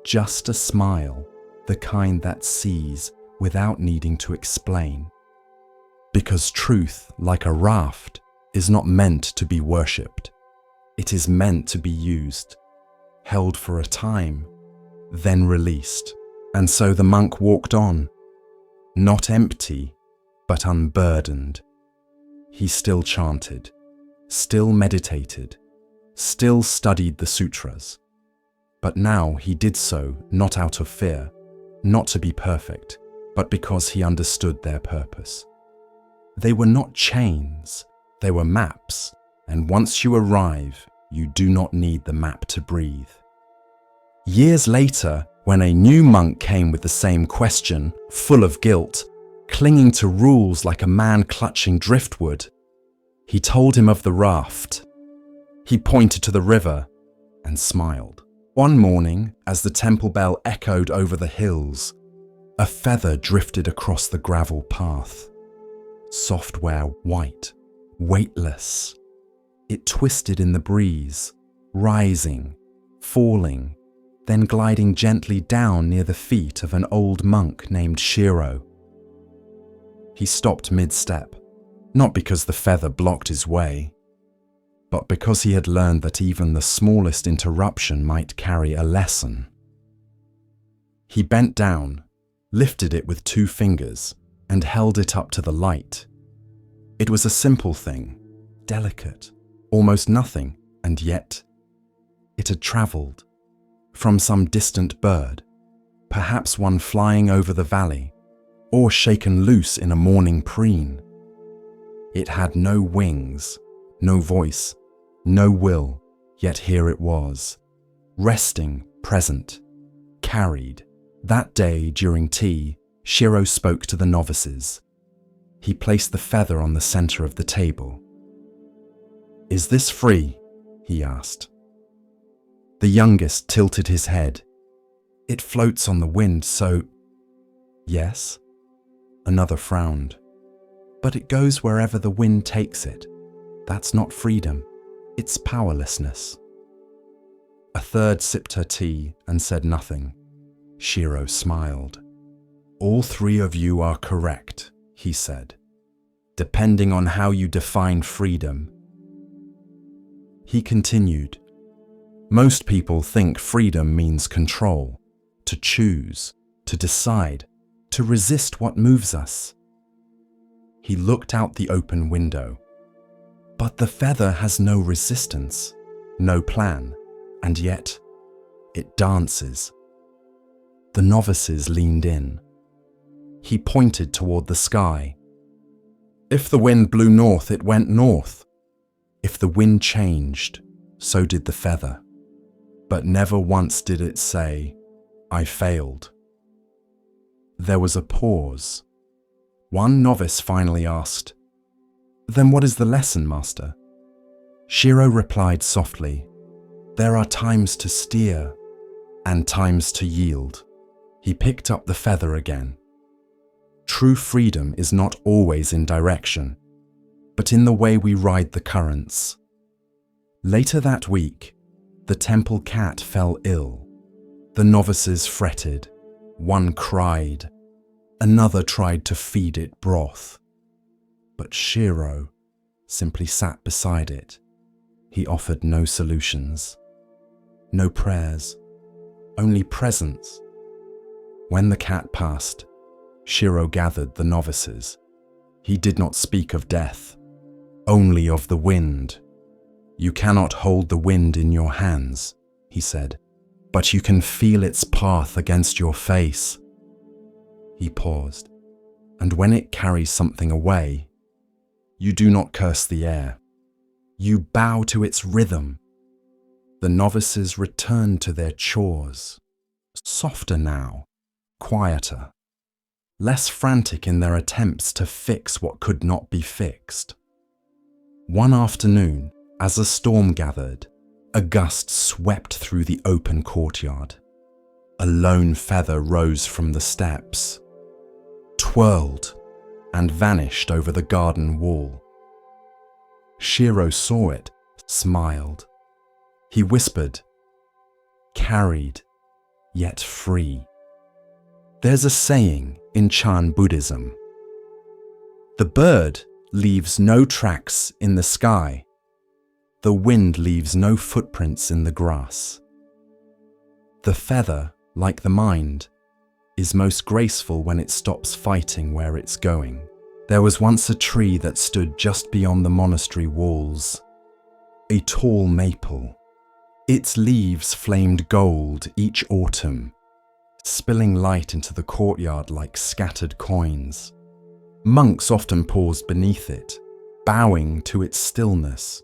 Just a smile, the kind that sees without needing to explain. Because truth, like a raft, is not meant to be worshipped. It is meant to be used, held for a time, then released. And so the monk walked on, not empty, but unburdened. He still chanted, still meditated, still studied the sutras. But now he did so not out of fear, not to be perfect, but because he understood their purpose. They were not chains, they were maps, and once you arrive, you do not need the map to breathe. Years later, when a new monk came with the same question, full of guilt, clinging to rules like a man clutching driftwood, he told him of the raft. He pointed to the river and smiled. One morning, as the temple bell echoed over the hills, a feather drifted across the gravel path. Software white, weightless. It twisted in the breeze, rising, falling, then gliding gently down near the feet of an old monk named Shiro. He stopped mid-step, not because the feather blocked his way, but because he had learned that even the smallest interruption might carry a lesson. He bent down, lifted it with 2 fingers, and held it up to the light. It was a simple thing, delicate, almost nothing, and yet it had travelled from some distant bird, perhaps one flying over the valley, or shaken loose in a morning preen. It had no wings, no voice, no will, yet here it was, resting, present, carried. That day during tea, Shiro spoke to the novices. He placed the feather on the center of the table. "Is this free?" he asked. The youngest tilted his head. It floats on the wind, so… Yes? Another frowned. But it goes wherever the wind takes it. That's not freedom. It's powerlessness. A third sipped her tea and said nothing. Shiro smiled. All three of you are correct, he said. Depending on how you define freedom. He continued. Most people think freedom means control, to choose, to decide, to resist what moves us. He looked out the open window. But the feather has no resistance, no plan, and yet it dances. The novices leaned in. He pointed toward the sky. If the wind blew north, it went north. If the wind changed, so did the feather. But never once did it say, I failed. There was a pause. One novice finally asked, Then what is the lesson, Master? Shiro replied softly, There are times to steer and times to yield. He picked up the feather again. True freedom is not always in direction, but in the way we ride the currents. Later that week, the temple cat fell ill. The novices fretted. One cried. Another tried to feed it broth. But Shiro simply sat beside it. He offered no solutions, no prayers, only presence. When the cat passed, Shiro gathered the novices. He did not speak of death, only of the wind. You cannot hold the wind in your hands, he said, but you can feel its path against your face. He paused, and when it carries something away, you do not curse the air. You bow to its rhythm. The novices returned to their chores, softer now, quieter, less frantic in their attempts to fix what could not be fixed. One afternoon, as a storm gathered, a gust swept through the open courtyard. A lone feather rose from the steps, twirled, and vanished over the garden wall. Shiro saw it, smiled. He whispered, carried, yet free. There's a saying in Chan Buddhism. The bird leaves no tracks in the sky. The wind leaves no footprints in the grass. The feather, like the mind, is most graceful when it stops fighting where it's going. There was once a tree that stood just beyond the monastery walls, a tall maple. Its leaves flamed gold each autumn, spilling light into the courtyard like scattered coins. Monks often paused beneath it, bowing to its stillness,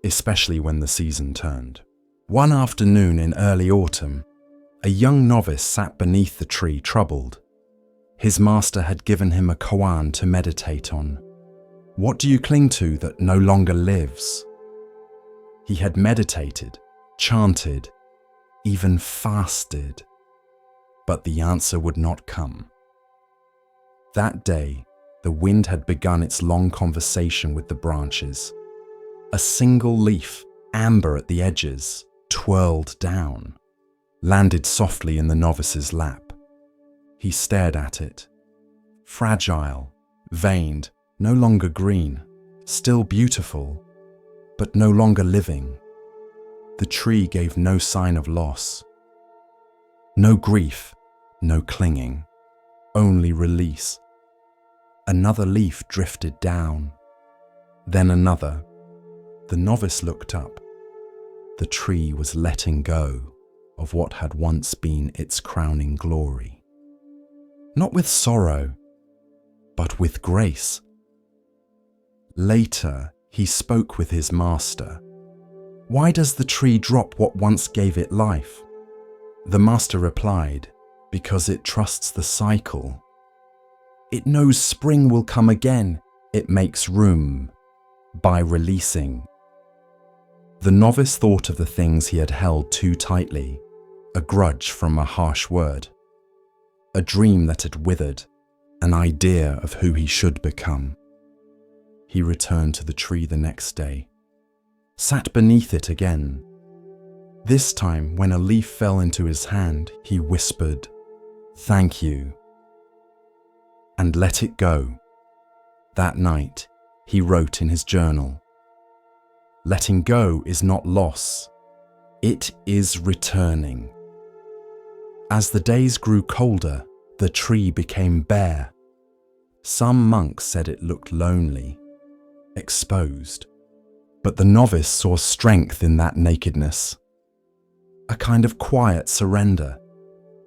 especially when the season turned. One afternoon in early autumn, a young novice sat beneath the tree troubled. His master had given him a koan to meditate on. What do you cling to that no longer lives? He had meditated, chanted, even fasted, but the answer would not come. That day, the wind had begun its long conversation with the branches. A single leaf, amber at the edges, twirled down, landed softly in the novice's lap. He stared at it. Fragile, veined, no longer green, still beautiful, but no longer living. The tree gave no sign of loss. No grief, no clinging, only release. Another leaf drifted down, then another. The novice looked up. The tree was letting go of what had once been its crowning glory. Not with sorrow, but with grace. Later, he spoke with his master. Why does the tree drop what once gave it life? The master replied, because it trusts the cycle. It knows spring will come again. It makes room by releasing. The novice thought of the things he had held too tightly, a grudge from a harsh word, a dream that had withered, an idea of who he should become. He returned to the tree the next day, sat beneath it again. This time, when a leaf fell into his hand, he whispered, "Thank you," and let it go. That night, he wrote in his journal, "Letting go is not loss, it is returning." As the days grew colder, the tree became bare. Some monks said it looked lonely, exposed, but the novice saw strength in that nakedness, a kind of quiet surrender.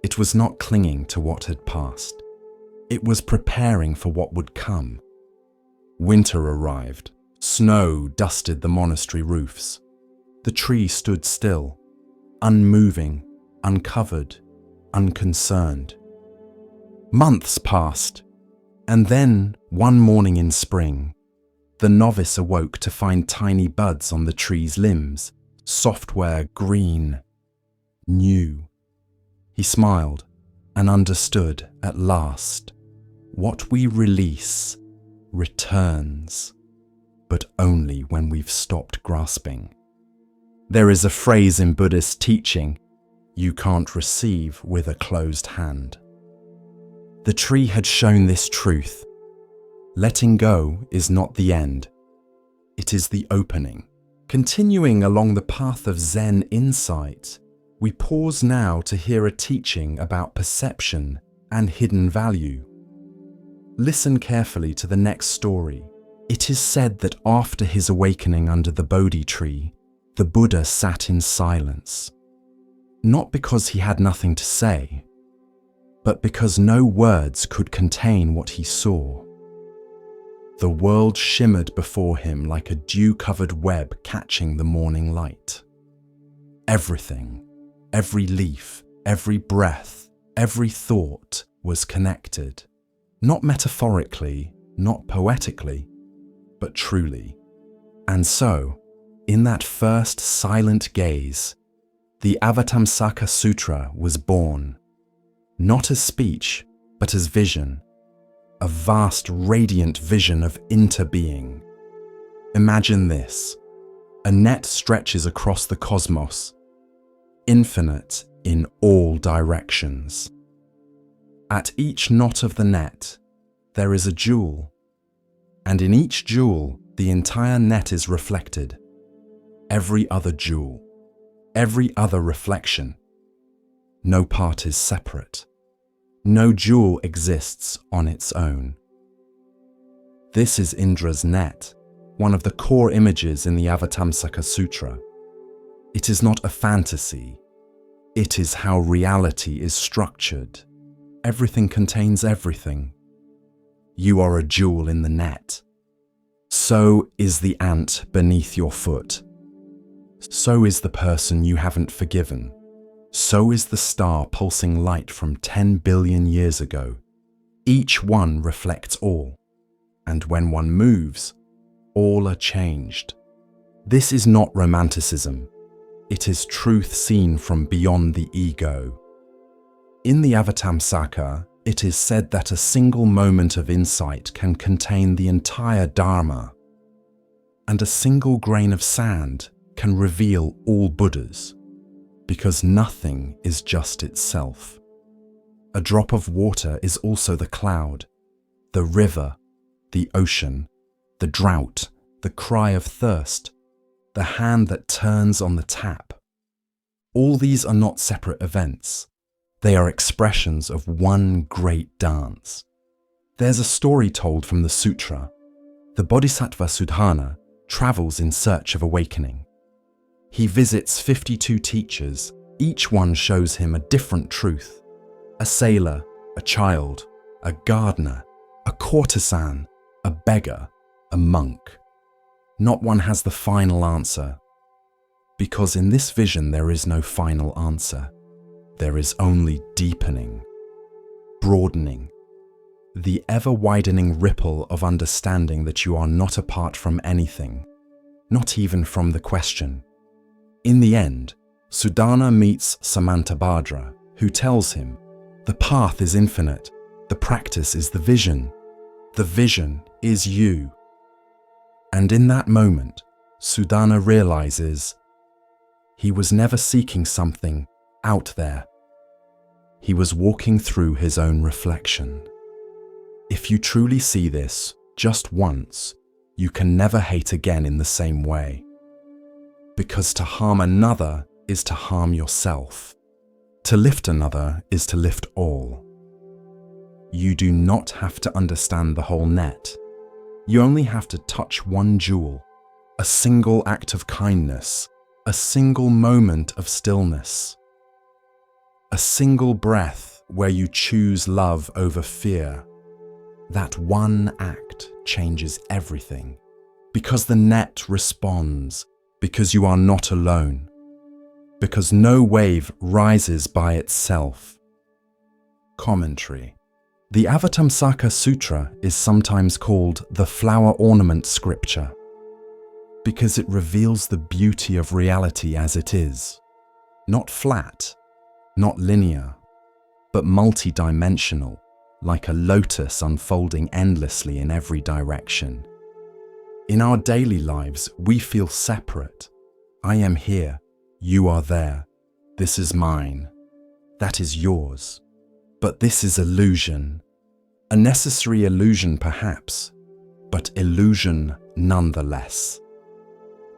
It was not clinging to what had passed. It was preparing for what would come. Winter arrived. Snow dusted the monastery roofs. The tree stood still, unmoving, uncovered, unconcerned. Months passed, and then, one morning in spring, the novice awoke to find tiny buds on the tree's limbs, software green, new. He smiled and understood at last. What we release returns, but only when we've stopped grasping. There is a phrase in Buddhist teaching, "You can't receive with a closed hand." The tree had shown this truth. Letting go is not the end. It is the opening. Continuing along the path of Zen insight, we pause now to hear a teaching about perception and hidden value. Listen carefully to the next story. It is said that after his awakening under the bodhi tree, the Buddha sat in silence. Not because he had nothing to say, but because no words could contain what he saw. The world shimmered before him like a dew-covered web catching the morning light. Everything, every leaf, every breath, every thought was connected. Not metaphorically, not poetically, but truly. And so, in that first silent gaze, the Avatamsaka Sutra was born, not as speech, but as vision, a vast radiant vision of interbeing. Imagine this: a net stretches across the cosmos, infinite in all directions. At each knot of the net, there is a jewel, and in each jewel, the entire net is reflected. Every other jewel, every other reflection. No part is separate. No jewel exists on its own. This is Indra's net, one of the core images in the Avatamsaka Sutra. It is not a fantasy. It is how reality is structured. Everything contains everything. You are a jewel in the net. So is the ant beneath your foot. So is the person you haven't forgiven. So is the star pulsing light from 10 billion years ago. Each one reflects all, and when one moves, all are changed. This is not romanticism. It is truth seen from beyond the ego. In the Avatamsaka, it is said that a single moment of insight can contain the entire dharma, and a single grain of sand can reveal all Buddhas, because nothing is just itself. A drop of water is also the cloud, the river, the ocean, the drought, the cry of thirst, the hand that turns on the tap. All these are not separate events. They are expressions of one great dance. There's a story told from the sutra. The Bodhisattva Sudhana travels in search of awakening. He visits 52 teachers. Each one shows him a different truth. A sailor, a child, a gardener, a courtesan, a beggar, a monk. Not one has the final answer, because in this vision there is no final answer. There is only deepening, broadening, the ever-widening ripple of understanding that you are not apart from anything, not even from the question. In the end, Sudana meets Samantabadra, who tells him, the path is infinite, the practice is the vision is you. And in that moment, Sudana realizes he was never seeking something out there. He was walking through his own reflection. If you truly see this just once, you can never hate again in the same way. Because to harm another is to harm yourself. To lift another is to lift all. You do not have to understand the whole net. You only have to touch one jewel, a single act of kindness, a single moment of stillness, a single breath where you choose love over fear. That one act changes everything, because the net responds, because you are not alone, because no wave rises by itself. Commentary. The Avatamsaka Sutra is sometimes called the flower ornament scripture, because it reveals the beauty of reality as it is, not flat, not linear, but multidimensional, like a lotus unfolding endlessly in every direction. In our daily lives, we feel separate. I am here, you are there, this is mine, that is yours. But this is illusion. A necessary illusion perhaps, but illusion nonetheless.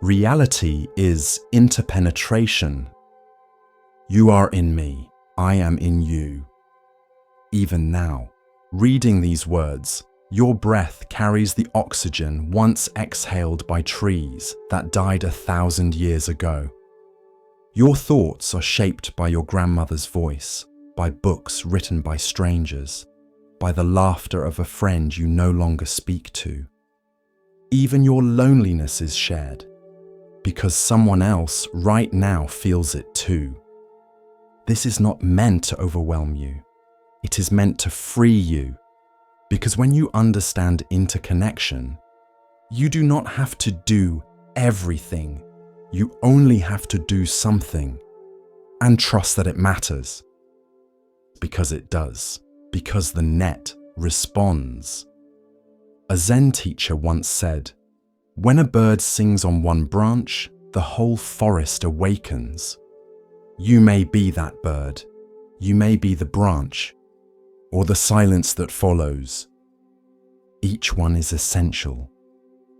Reality is interpenetration. You are in me, I am in you. Even now, reading these words, your breath carries the oxygen once exhaled by trees that died 1,000 years ago. Your thoughts are shaped by your grandmother's voice, by books written by strangers, by the laughter of a friend you no longer speak to. Even your loneliness is shared, because someone else right now feels it too. This is not meant to overwhelm you. It is meant to free you, because when you understand interconnection, you do not have to do everything. You only have to do something and trust that it matters. Because it does, because the net responds. A Zen teacher once said, "When a bird sings on one branch, the whole forest awakens." You may be that bird, you may be the branch, or the silence that follows. Each one is essential.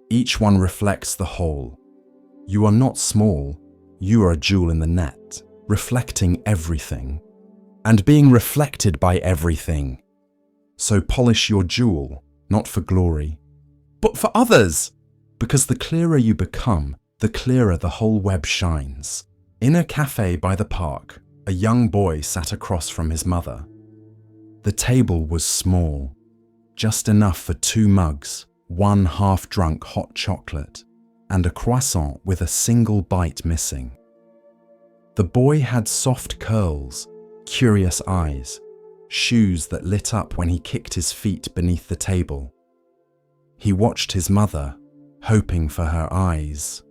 Each one reflects the whole. You are not small, you are a jewel in the net, reflecting everything, and being reflected by everything. So polish your jewel, not for glory, but for others, because the clearer you become, the clearer the whole web shines. In a cafe by the park, a young boy sat across from his mother. The table was small, just enough for 2 mugs, 1 half-drunk hot chocolate, and a croissant with a single bite missing. The boy had soft curls, curious eyes, shoes that lit up when he kicked his feet beneath the table. He watched his mother, hoping for her eyes.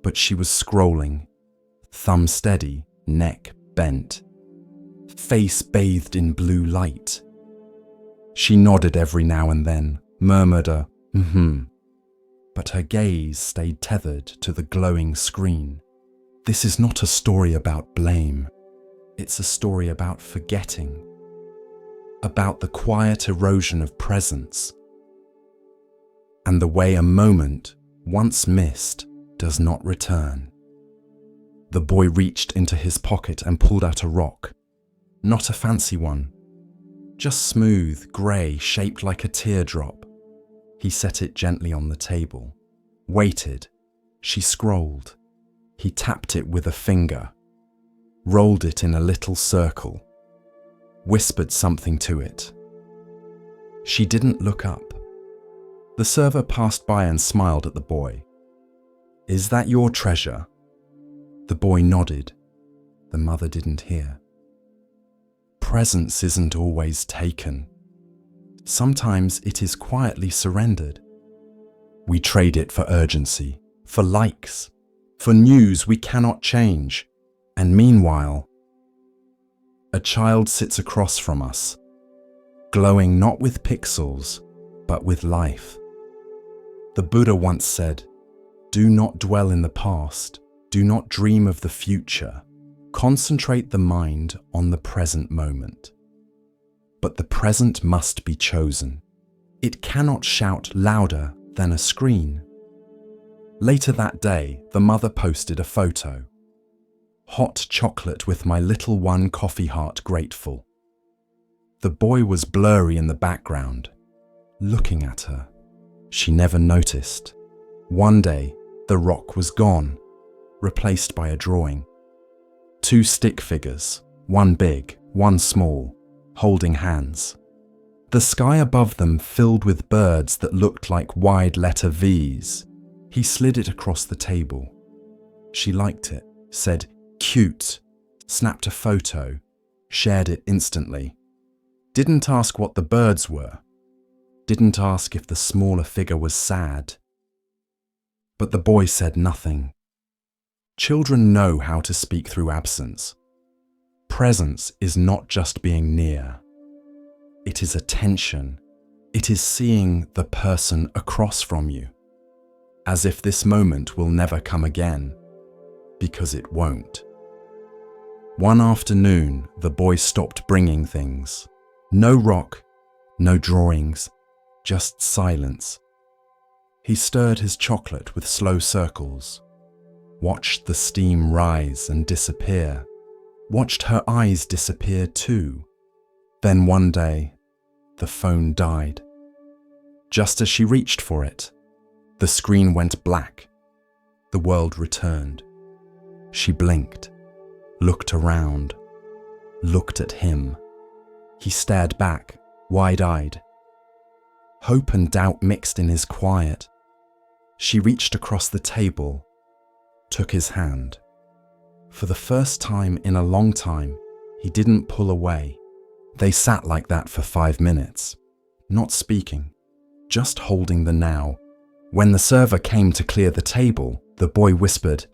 But she was scrolling, thumb steady, neck bent, face bathed in blue light. She nodded every now and then, murmured a but her gaze stayed tethered to the glowing screen. This is not a story about blame. It's a story about forgetting, about the quiet erosion of presence, and the way a moment, once missed, does not return. The boy reached into his pocket and pulled out a rock. Not a fancy one, just smooth, grey, shaped like a teardrop. He set it gently on the table, waited. She scrolled. He tapped it with a finger, rolled it in a little circle, whispered something to it. She didn't look up. The server passed by and smiled at the boy. "Is that your treasure?" The boy nodded. The mother didn't hear. Presence isn't always taken. Sometimes it is quietly surrendered. We trade it for urgency, for likes, For news we cannot change, and meanwhile, a child sits across from us, glowing not with pixels, but with life. The Buddha once said, "Do not dwell in the past, do not dream of the future, concentrate the mind on the present moment." But the present must be chosen. It cannot shout louder than a screen. Later that day, the mother posted a photo. "Hot chocolate with my little one, coffee heart grateful." The boy was blurry in the background, looking at her. She never noticed. One day, the rock was gone, replaced by a drawing. 2 stick figures, one big, one small, holding hands. The sky above them filled with birds that looked like wide letter V's. He slid it across the table. She liked it, said, "Cute," snapped a photo, shared it instantly. Didn't ask what the birds were. Didn't ask if the smaller figure was sad. But the boy said nothing. Children know how to speak through absence. Presence is not just being near. It is attention. It is seeing the person across from you, as if this moment will never come again, because it won't. One afternoon, the boy stopped bringing things. No rock, no drawings, just silence. He stirred his chocolate with slow circles, watched the steam rise and disappear, watched her eyes disappear too. Then one day, the phone died. Just as she reached for it, the screen went black. The world returned. She blinked, looked around, looked at him. He stared back, wide-eyed. Hope and doubt mixed in his quiet. She reached across the table, took his hand. For the first time in a long time, he didn't pull away. They sat like that for 5 minutes, not speaking, just holding the now. When the server came to clear the table, the boy whispered,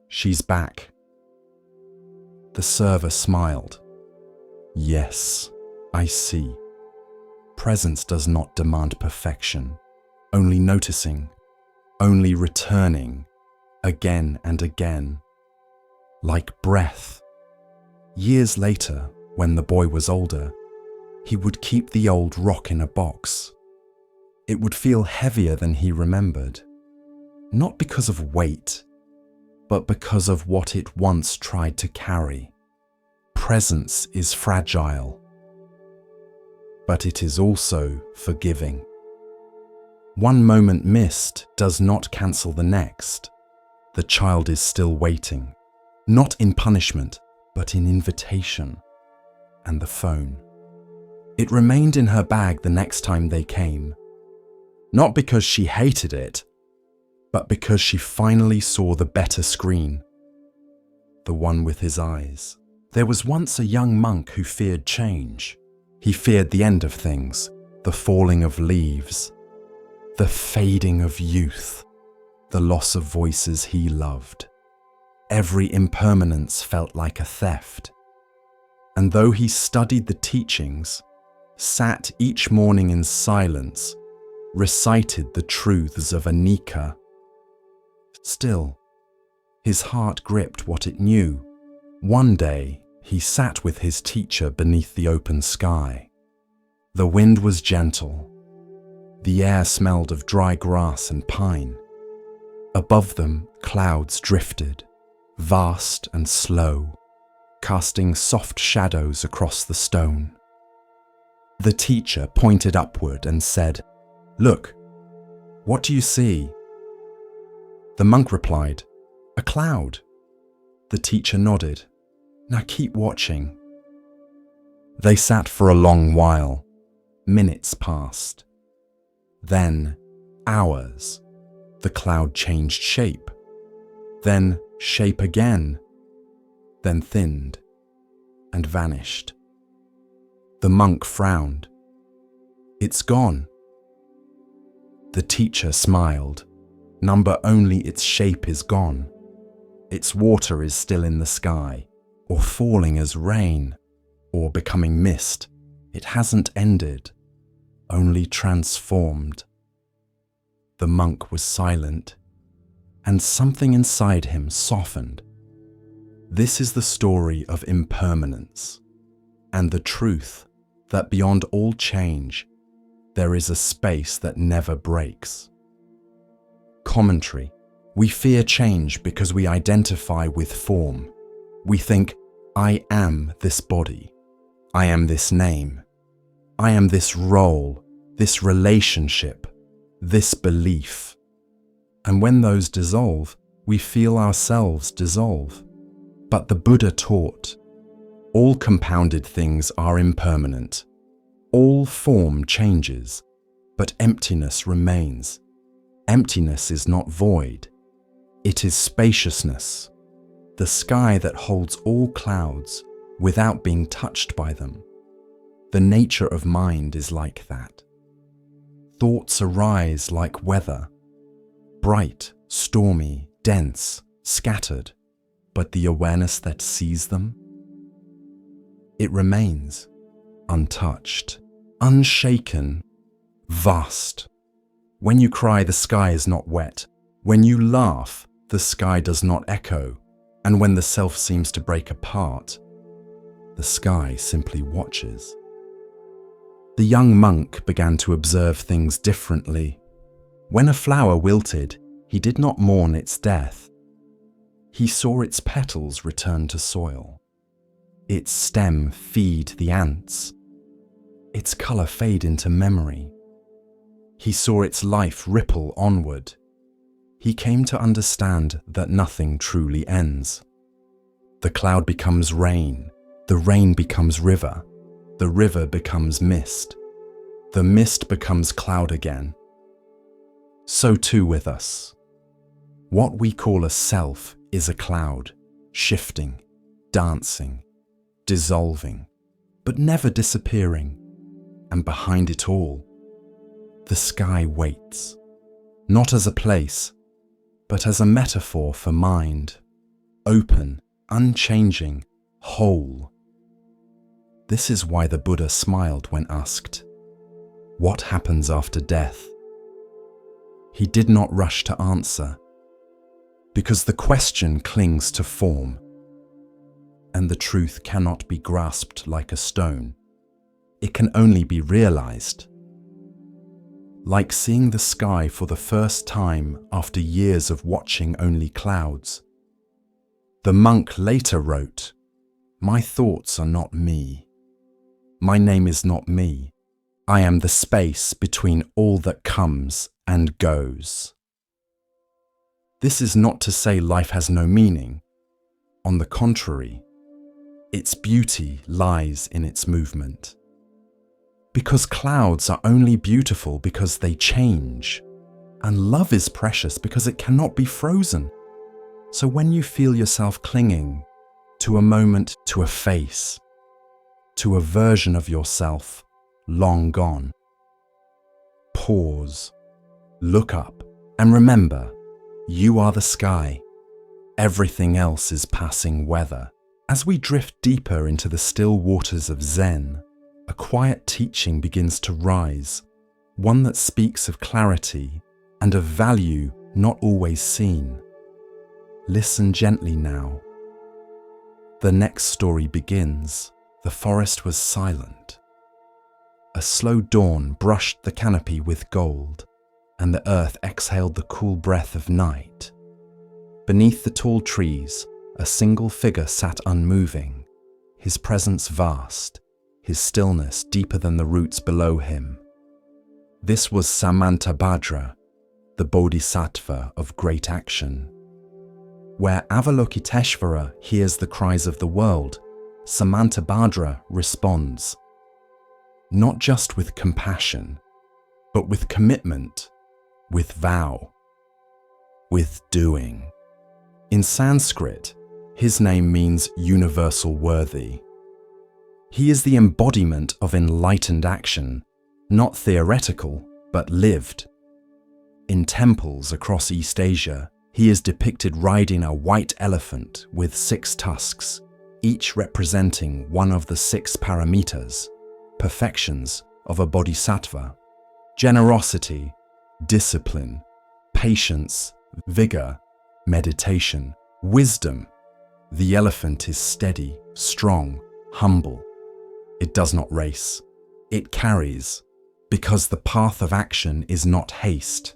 "She's back." The server smiled. "Yes, I see." Presence does not demand perfection, only noticing, only returning, again and again, like breath. Years later, when the boy was older, he would keep the old rock in a box. It would feel heavier than he remembered, not because of weight, but because of what it once tried to carry. Presence is fragile, but it is also forgiving. One moment missed does not cancel the next. The child is still waiting, not in punishment, but in invitation. And the phone. It remained in her bag the next time they came, not because she hated it, but because she finally saw the better screen, the one with his eyes. There was once a young monk who feared change. He feared the end of things, the falling of leaves, the fading of youth, the loss of voices he loved. Every impermanence felt like a theft. And though he studied the teachings, sat each morning in silence, recited the truths of Anicca, still, his heart gripped what it knew. One day, he sat with his teacher beneath the open sky. The wind was gentle. The air smelled of dry grass and pine. Above them, clouds drifted, vast and slow, casting soft shadows across the stone. The teacher pointed upward and said, "Look, what do you see?" The monk replied, "A cloud." The teacher nodded. "Now keep watching." They sat for a long while. Minutes passed. Then hours. The cloud changed shape. Then shape again. Then thinned and vanished. The monk frowned. "It's gone." The teacher smiled. "Number only its shape is gone. Its water is still in the sky, or falling as rain, or becoming mist. It hasn't ended, only transformed. The monk was silent, and something inside him softened. This is the story of impermanence, and the truth that beyond all change, there is a space that never breaks. Commentary. We fear change because we identify with form. We think, I am this body. I am this name. I am this role, this relationship, this belief. And when those dissolve, we feel ourselves dissolve. But the Buddha taught, all compounded things are impermanent. All form changes, but emptiness remains. Emptiness is not void. It is spaciousness, the sky that holds all clouds without being touched by them. The nature of mind is like that. Thoughts arise like weather, bright, stormy, dense, scattered, but the awareness that sees them, it remains untouched, unshaken, vast. When you cry, the sky is not wet. When you laugh, the sky does not echo. And when the self seems to break apart, the sky simply watches. The young monk began to observe things differently. When a flower wilted, he did not mourn its death. He saw its petals return to soil, its stem feed the ants, its color fade into memory. He saw its life ripple onward. He came to understand that nothing truly ends. The cloud becomes rain, the rain becomes river, the river becomes mist, the mist becomes cloud again. So too with us. What we call a self is a cloud, shifting, dancing, dissolving, but never disappearing. And behind it all, the sky waits, not as a place, but as a metaphor for mind, open, unchanging, whole. This is why the Buddha smiled when asked, "What happens after death?" He did not rush to answer, because the question clings to form, and the truth cannot be grasped like a stone. It can only be realized. Like seeing the sky for the first time after years of watching only clouds. The monk later wrote, "My thoughts are not me. My name is not me. I am the space between all that comes and goes." This is not to say life has no meaning. On the contrary, its beauty lies in its movement. Because clouds are only beautiful because they change, and love is precious because it cannot be frozen. So when you feel yourself clinging to a moment, to a face, to a version of yourself long gone, pause, look up, and remember, you are the sky. Everything else is passing weather. As we drift deeper into the still waters of Zen, a quiet teaching begins to rise, one that speaks of clarity and of value not always seen. Listen gently now. The next story begins. The forest was silent. A slow dawn brushed the canopy with gold, and the earth exhaled the cool breath of night. Beneath the tall trees, a single figure sat unmoving, his presence vast, his stillness deeper than the roots below him. This was Samantabadra, the bodhisattva of great action. Where Avalokiteshvara hears the cries of the world, Samantabadra responds, not just with compassion, but with commitment, with vow, with doing. In Sanskrit, his name means universal worthy. He is the embodiment of enlightened action, not theoretical, but lived. In temples across East Asia, He is depicted riding a white elephant with 6 tusks, each representing one of the 6 paramitas, perfections of a bodhisattva: generosity, discipline, patience, vigor, meditation, wisdom. The elephant is steady, strong, humble. It does not race. It carries, because the path of action is not haste.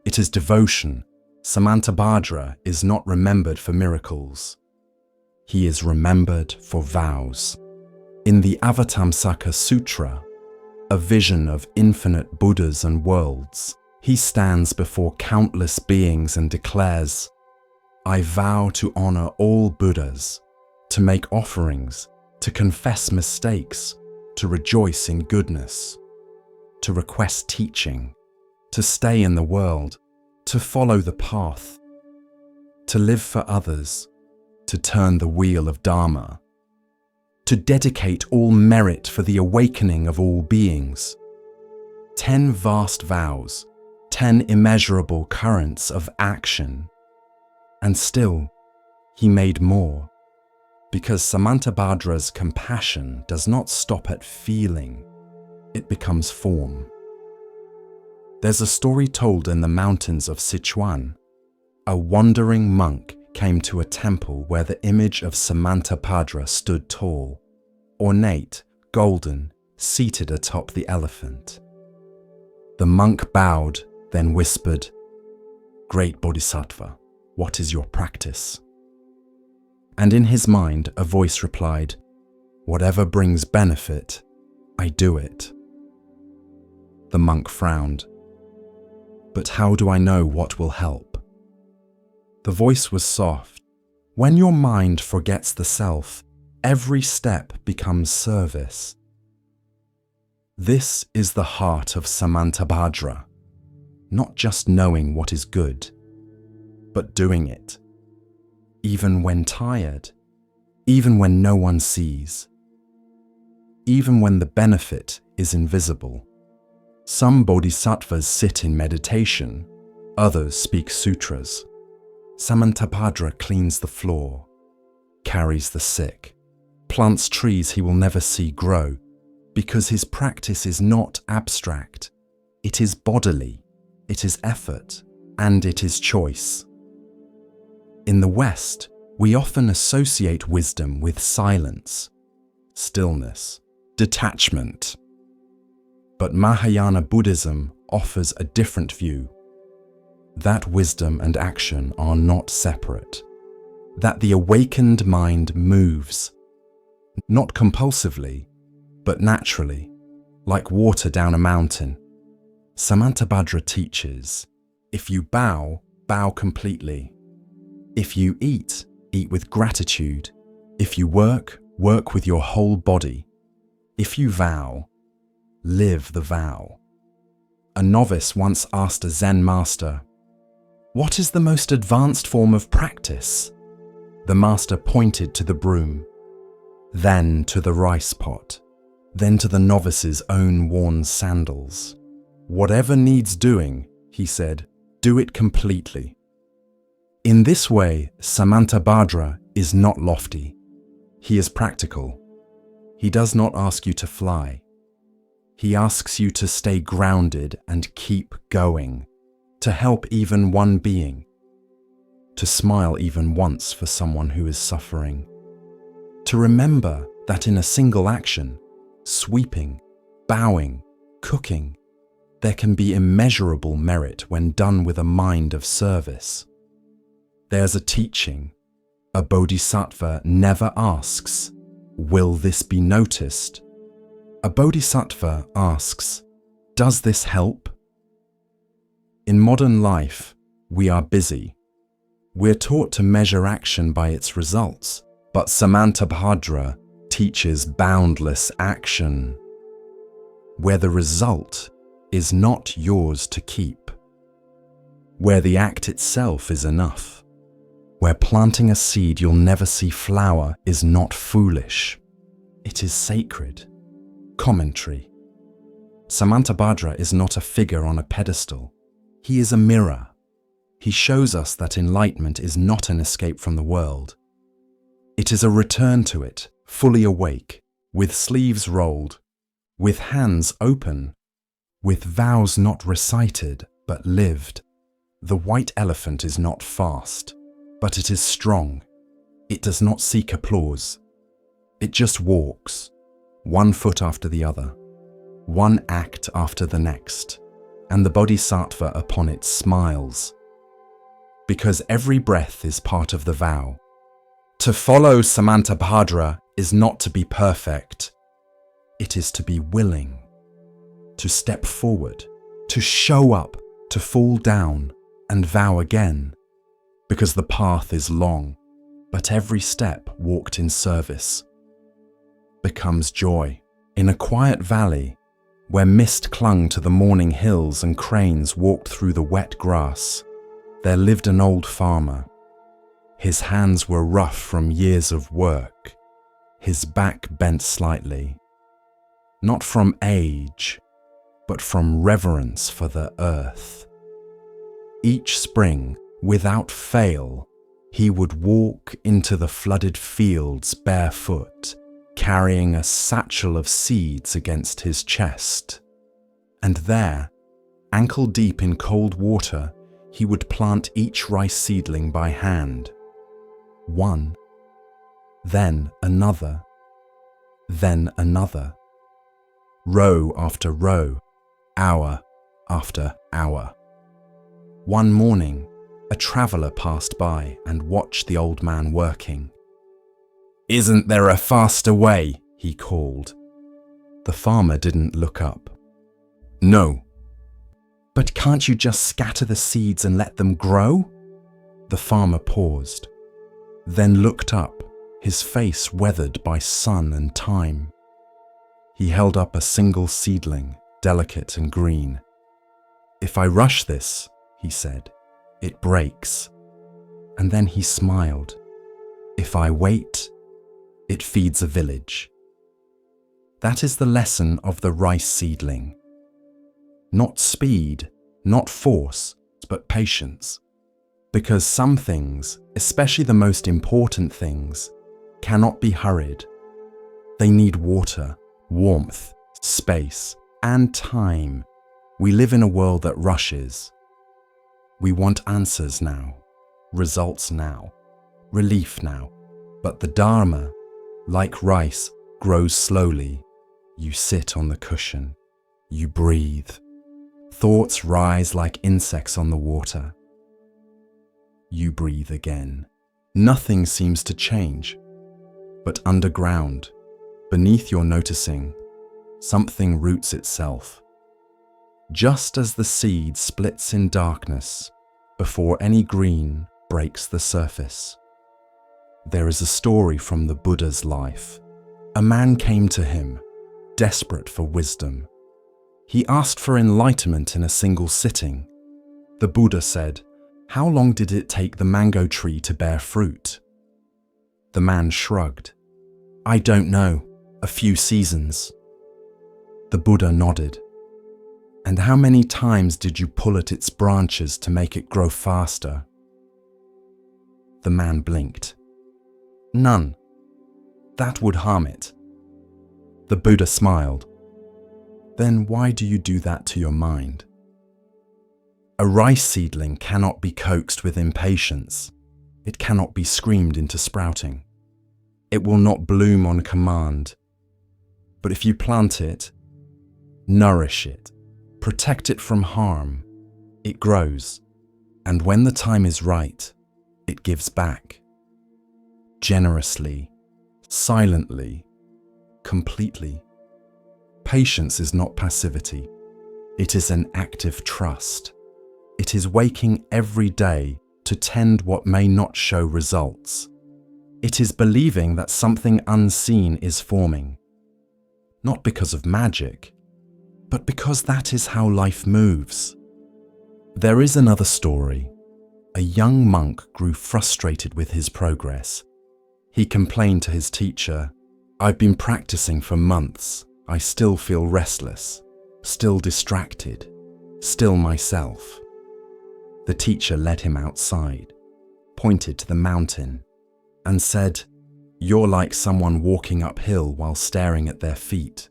It is devotion. Samantabadra is not remembered for miracles. He is remembered for vows. In the Avatamsaka Sutra, a vision of infinite Buddhas and worlds, he stands before countless beings and declares, "I vow to honor all Buddhas, to make offerings, to confess mistakes, to rejoice in goodness, to request teaching, to stay in the world, to follow the path, to live for others, to turn the wheel of dharma, to dedicate all merit for the awakening of all beings." 10 vast vows, 10 immeasurable currents of action. And still, he made more, because Samantabadra's compassion does not stop at feeling, it becomes form. There's a story told in the mountains of Sichuan. A wandering monk came to a temple where the image of Samantabadra stood tall, ornate, golden, seated atop the elephant. The monk bowed, then whispered, "Great Bodhisattva, what is your practice?" And in his mind, a voice replied, "Whatever brings benefit, I do it." The monk frowned. "But how do I know what will help?" The voice was soft. "When your mind forgets the self, every step becomes service." This is the heart of Samantabadra, not just knowing what is good, but doing it, even when tired, even when no one sees, even when the benefit is invisible. Some bodhisattvas sit in meditation, others speak sutras. Samantabadra cleans the floor, carries the sick, plants trees he will never see grow, because his practice is not abstract. It is bodily, it is effort, and it is choice. In the West, we often associate wisdom with silence, stillness, detachment. But Mahayana Buddhism offers a different view, that wisdom and action are not separate, that the awakened mind moves, not compulsively, but naturally, like water down a mountain. Samantabadra teaches, if you bow, bow completely. If you eat, eat with gratitude. If you work, work with your whole body. If you vow, live the vow. A novice once asked a Zen master, "What is the most advanced form of practice?" The master pointed to the broom, then to the rice pot, then to the novice's own worn sandals. "Whatever needs doing," he said, "do it completely." In this way, Samantabadra is not lofty. He is practical. He does not ask you to fly. He asks you to stay grounded and keep going, to help even one being, to smile even once for someone who is suffering, to remember that in a single action, sweeping, bowing, cooking, there can be immeasurable merit when done with a mind of service. There's a teaching. A bodhisattva never asks, "Will this be noticed?" A bodhisattva asks, "Does this help?" In modern life, we are busy. We're taught to measure action by its results, but Samantabadra teaches boundless action, where the result is not yours to keep, where the act itself is enough. Where planting a seed you'll never see flower is not foolish. It is sacred. Commentary. Samantabadra is not a figure on a pedestal. He is a mirror. he shows us that enlightenment is not an escape from the world. It is a return to it, fully awake, with sleeves rolled, with hands open, with vows not recited but lived. The white elephant is not fast, but it is strong. It does not seek applause. It just walks, one foot after the other, one act after the next, and the bodhisattva upon it smiles. Because every breath is part of the vow. To follow Samantabadra is not to be perfect. It is to be willing, to step forward, to show up, to fall down and vow again. Because the path is long, but every step walked in service becomes joy. In a quiet valley, where mist clung to the morning hills and cranes walked through the wet grass, there lived an old farmer. His hands were rough from years of work, his back bent slightly, not from age, but from reverence for the earth. Each spring, without fail, he would walk into the flooded fields barefoot, carrying a satchel of seeds against his chest. And there, ankle deep in cold water, he would plant each rice seedling by hand. One, then another, then another. Row after row, hour after hour. One morning, a traveller passed by and watched the old man working. "Isn't there a faster way?" he called. The farmer didn't look up. "No." "But can't you just scatter the seeds and let them grow?" The farmer paused, then looked up, his face weathered by sun and time. He held up a single seedling, delicate and green. "If I rush this," he said, "it breaks." And then he smiled. "If I wait, it feeds a village." That is the lesson of the rice seedling. Not speed, not force, but patience. Because some things, especially the most important things, cannot be hurried. They need water, warmth, space, and time. We live in a world that rushes. We want answers now, results now, relief now. But the dharma, like rice, grows slowly. You sit on the cushion. You breathe. Thoughts rise like insects on the water. You breathe again. Nothing seems to change. But underground, beneath your noticing, something roots itself. Just as the seed splits in darkness before any green breaks the surface. There is a story from the Buddha's life. A man came to him, desperate for wisdom. He asked for enlightenment in a single sitting. The Buddha said, "How long did it take the mango tree to bear fruit?" The man shrugged. "I don't know, a few seasons." The Buddha nodded. "And how many times did you pull at its branches to make it grow faster?" The man blinked. "None. That would harm it." The Buddha smiled. "Then why do you do that to your mind?" A rice seedling cannot be coaxed with impatience. It cannot be screamed into sprouting. It will not bloom on command. But if you plant it, nourish it, protect it from harm, it grows. And when the time is right, it gives back. Generously, silently, completely. Patience is not passivity. It is an active trust. It is waking every day to tend what may not show results. It is believing that something unseen is forming. Not because of magic, but because that is how life moves. There is another story. A young monk grew frustrated with his progress. He complained to his teacher, "I've been practicing for months. I still feel restless, still distracted, still myself." The teacher led him outside, pointed to the mountain, and said, "You're like someone walking uphill while staring at their feet.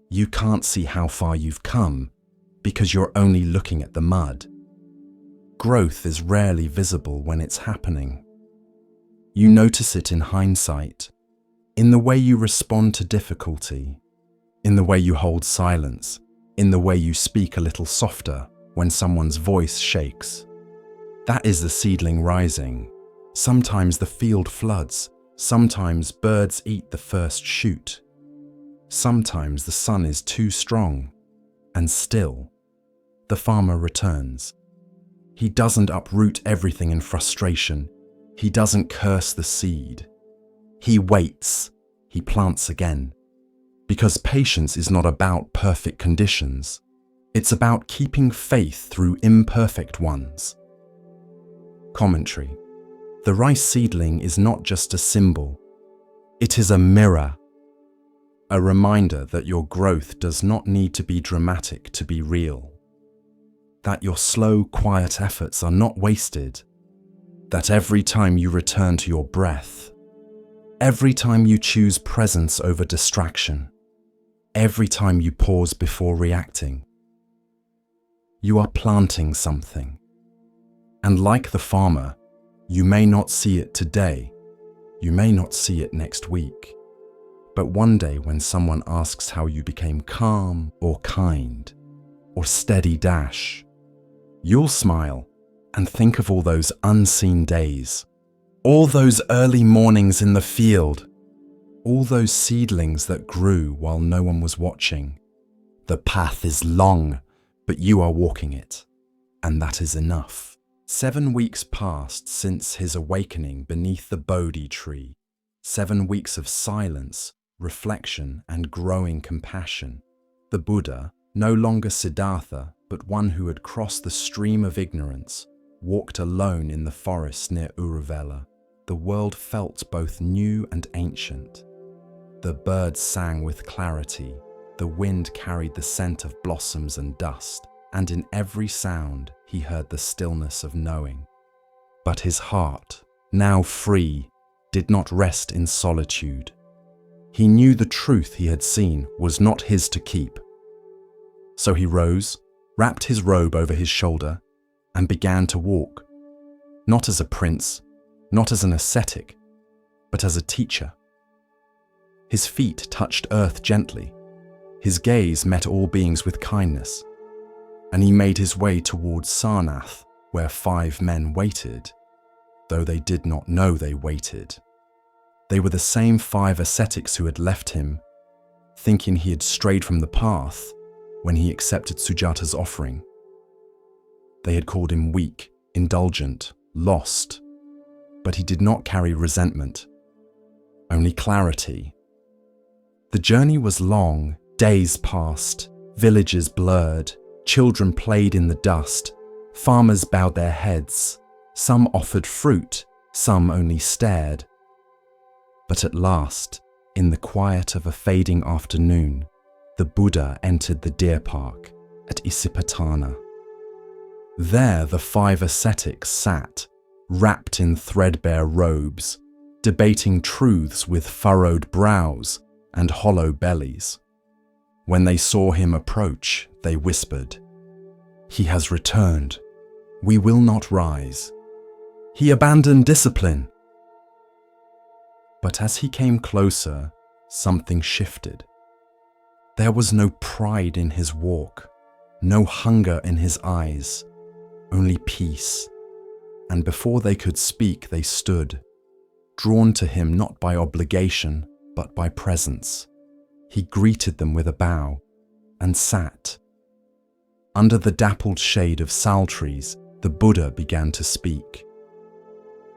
You can't see how far you've come because you're only looking at the mud. Growth is rarely visible when it's happening. You notice it in hindsight, in the way you respond to difficulty, in the way you hold silence, in the way you speak a little softer when someone's voice shakes. That is the seedling rising. Sometimes the field floods, sometimes birds eat the first shoot. Sometimes the sun is too strong, and still, the farmer returns. He doesn't uproot everything in frustration. He doesn't curse the seed. He waits. He plants again. Because patience is not about perfect conditions. It's about keeping faith through imperfect ones." Commentary. The rice seedling is not just a symbol. It is a mirror. A reminder that your growth does not need to be dramatic to be real. That your slow, quiet efforts are not wasted. That every time you return to your breath, every time you choose presence over distraction, every time you pause before reacting, you are planting something. And like the farmer, you may not see it today, you may not see it next week, but one day when someone asks how you became calm or kind or steady dash, you'll smile and think of all those unseen days, all those early mornings in the field, all those seedlings that grew while no one was watching. The path is long, but you are walking it, and that is enough. 7 weeks passed since his awakening beneath the bodhi tree. 7 weeks of silence, reflection, and growing compassion. The Buddha, no longer Siddhartha, but one who had crossed the stream of ignorance, walked alone in the forest near Uruvela. The world felt both new and ancient. The birds sang with clarity, the wind carried the scent of blossoms and dust, and in every sound he heard the stillness of knowing. But his heart, now free, did not rest in solitude. He knew the truth he had seen was not his to keep. So he rose, wrapped his robe over his shoulder, and began to walk, not as a prince, not as an ascetic, but as a teacher. His feet touched earth gently, his gaze met all beings with kindness, and he made his way towards Sarnath, where 5 men waited, though they did not know they waited. They were the same 5 ascetics who had left him, thinking he had strayed from the path when he accepted Sujata's offering. They had called him weak, indulgent, lost, but he did not carry resentment, only clarity. The journey was long, days passed, villages blurred, children played in the dust, farmers bowed their heads, some offered fruit, some only stared. But at last, in the quiet of a fading afternoon, the Buddha entered the deer park at Isipatana. There the 5 ascetics sat, wrapped in threadbare robes, debating truths with furrowed brows and hollow bellies. When they saw him approach, they whispered, "He has returned. We will not rise. He abandoned discipline." But as he came closer, something shifted. There was no pride in his walk, no hunger in his eyes, only peace. And before they could speak, they stood, drawn to him not by obligation, but by presence. He greeted them with a bow and sat. Under the dappled shade of sal trees, the Buddha began to speak.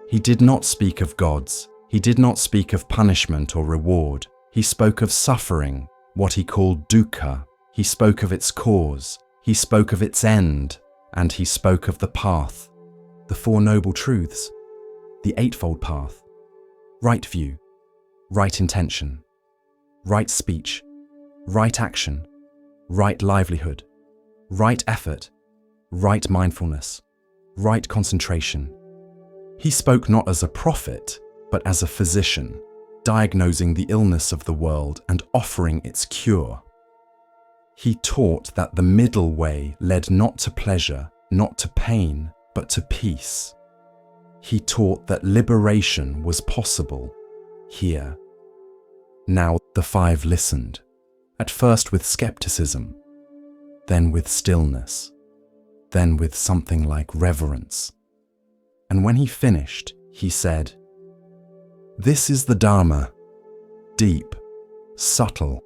He did not speak of gods. He did not speak of punishment or reward. He spoke of suffering, what he called dukkha. He spoke of its cause. He spoke of its end. And he spoke of the path, the 4 noble truths, the 8-fold path: right view, right intention, right speech, right action, right livelihood, right effort, right mindfulness, right concentration. He spoke not as a prophet, but as a physician, diagnosing the illness of the world and offering its cure. He taught that the middle way led not to pleasure, not to pain, but to peace. He taught that liberation was possible here. Now the five listened, at first with skepticism, then with stillness, then with something like reverence. And when he finished, he said, "This is the Dharma, deep, subtle,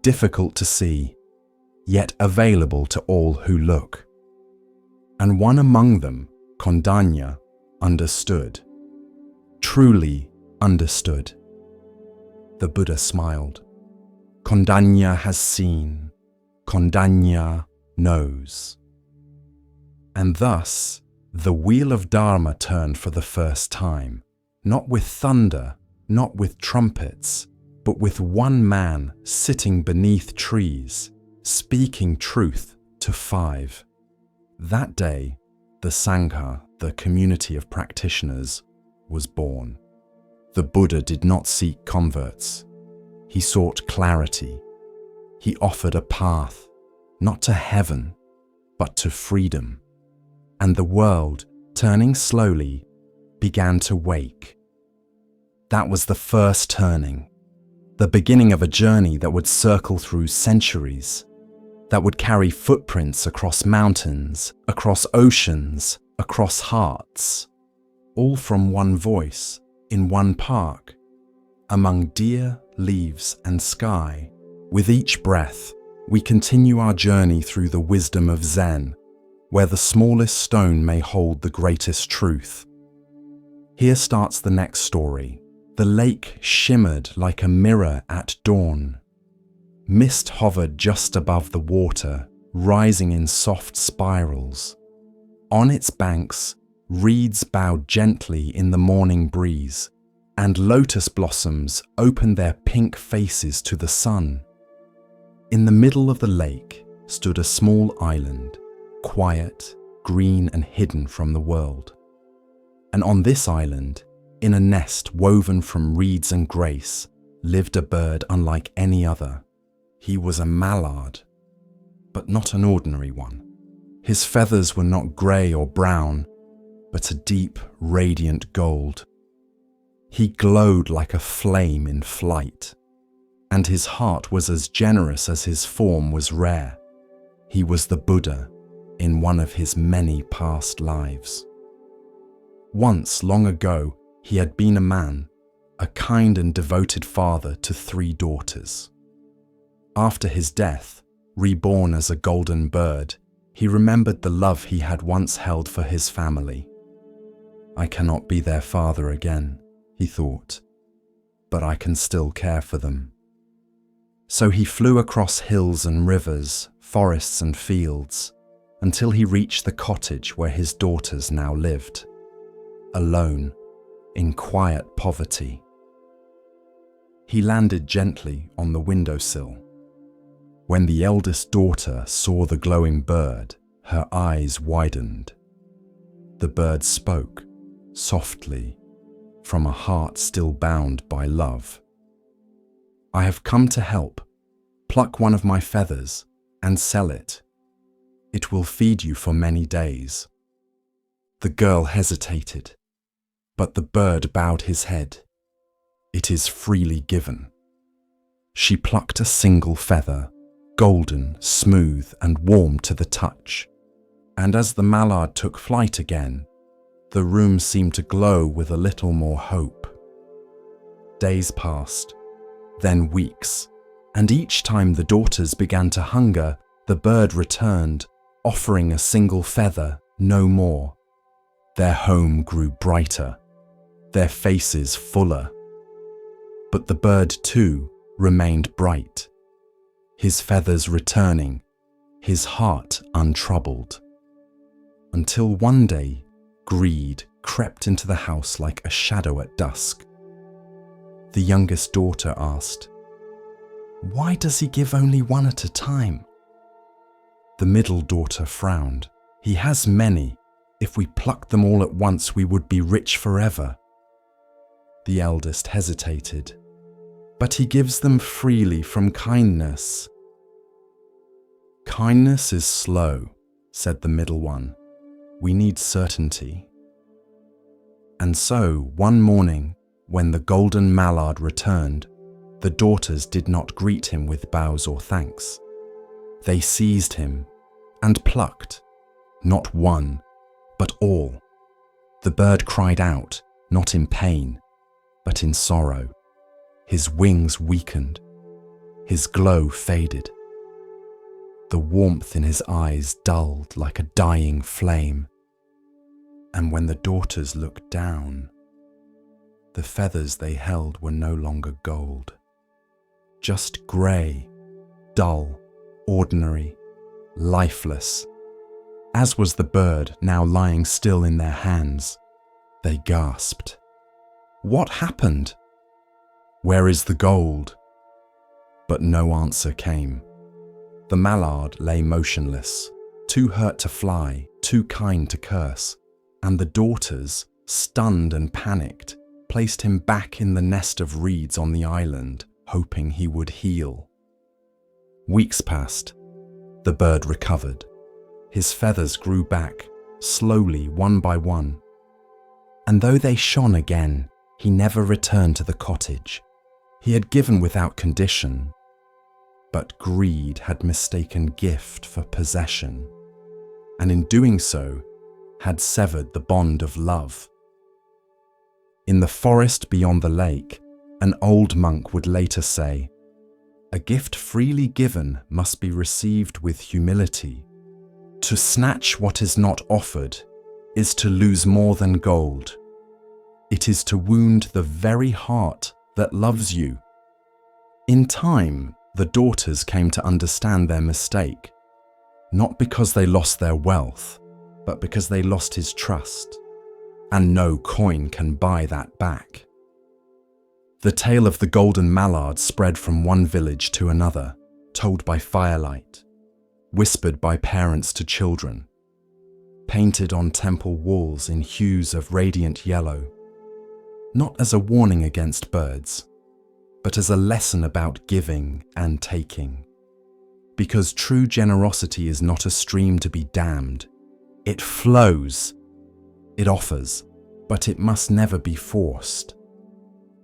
difficult to see, yet available to all who look." And one among them, Kondanya, understood, truly understood. The Buddha smiled. Kondanya has seen, Kondanya knows. And thus, the wheel of Dharma turned for the first time, not with thunder, not with trumpets, but with one man sitting beneath trees, speaking truth to five. That day, the Sangha, the community of practitioners, was born. The Buddha did not seek converts. He sought clarity. He offered a path, not to heaven, but to freedom. And the world, turning slowly, began to wake. That was the first turning, the beginning of a journey that would circle through centuries, that would carry footprints across mountains, across oceans, across hearts, all from one voice, in one park, among deer, leaves, and sky. With each breath, we continue our journey through the wisdom of Zen, where the smallest stone may hold the greatest truth. Here starts the next story. The lake shimmered like a mirror at dawn. Mist hovered just above the water, rising in soft spirals. On its banks, reeds bowed gently in the morning breeze, and lotus blossoms opened their pink faces to the sun. In the middle of the lake stood a small island, quiet, green and hidden from the world. And on this island, in a nest woven from reeds and grace, lived a bird unlike any other. He was a mallard, but not an ordinary one. His feathers were not grey or brown, but a deep, radiant gold. He glowed like a flame in flight, and his heart was as generous as his form was rare. He was the Buddha in one of his many past lives. Once, long ago, he had been a man, a kind and devoted father to 3 daughters. After his death, reborn as a golden bird, he remembered the love he had once held for his family. "I cannot be their father again," he thought, "but I can still care for them." So he flew across hills and rivers, forests and fields, until he reached the cottage where his daughters now lived, alone, in quiet poverty. He landed gently on the windowsill. When the eldest daughter saw the glowing bird, her eyes widened. The bird spoke, softly, from a heart still bound by love. "I have come to help. Pluck one of my feathers and sell it. It will feed you for many days." The girl hesitated, but the bird bowed his head. "It is freely given." She plucked a single feather, golden, smooth, and warm to the touch. And as the mallard took flight again, the room seemed to glow with a little more hope. Days passed, then weeks, and each time the daughters began to hunger, the bird returned, offering a single feather, no more. Their home grew brighter, their faces fuller. But the bird too remained bright, his feathers returning, his heart untroubled. Until one day, greed crept into the house like a shadow at dusk. The youngest daughter asked, "Why does he give only one at a time?" The middle daughter frowned. "He has many, If we plucked them all at once, we would be rich forever." The eldest hesitated. "But he gives them freely from kindness." "Kindness is slow," said the middle one. "We need certainty." And so, one morning, when the golden mallard returned, the daughters did not greet him with bows or thanks. They seized him and plucked, not one, but all. The bird cried out, not in pain, but in sorrow. His wings weakened. His glow faded. The warmth in his eyes dulled like a dying flame. And when the daughters looked down, the feathers they held were no longer gold. Just grey, dull, ordinary, lifeless. As was the bird now lying still in their hands. They gasped. "What happened? Where is the gold?" But no answer came. The mallard lay motionless, too hurt to fly, too kind to curse, and the daughters, stunned and panicked, placed him back in the nest of reeds on the island, hoping he would heal. Weeks passed. The bird recovered. His feathers grew back, slowly, one by one. And though they shone again, he never returned to the cottage. He had given without condition, but greed had mistaken gift for possession, and in doing so, had severed the bond of love. In the forest beyond the lake, an old monk would later say, "A gift freely given must be received with humility. To snatch what is not offered is to lose more than gold. It is to wound the very heart that loves you." In time, the daughters came to understand their mistake, not because they lost their wealth, but because they lost his trust, and no coin can buy that back. The tale of the golden mallard spread from one village to another, told by firelight, whispered by parents to children, painted on temple walls in hues of radiant yellow, not as a warning against birds, but as a lesson about giving and taking. Because true generosity is not a stream to be dammed. It flows, it offers, but it must never be forced.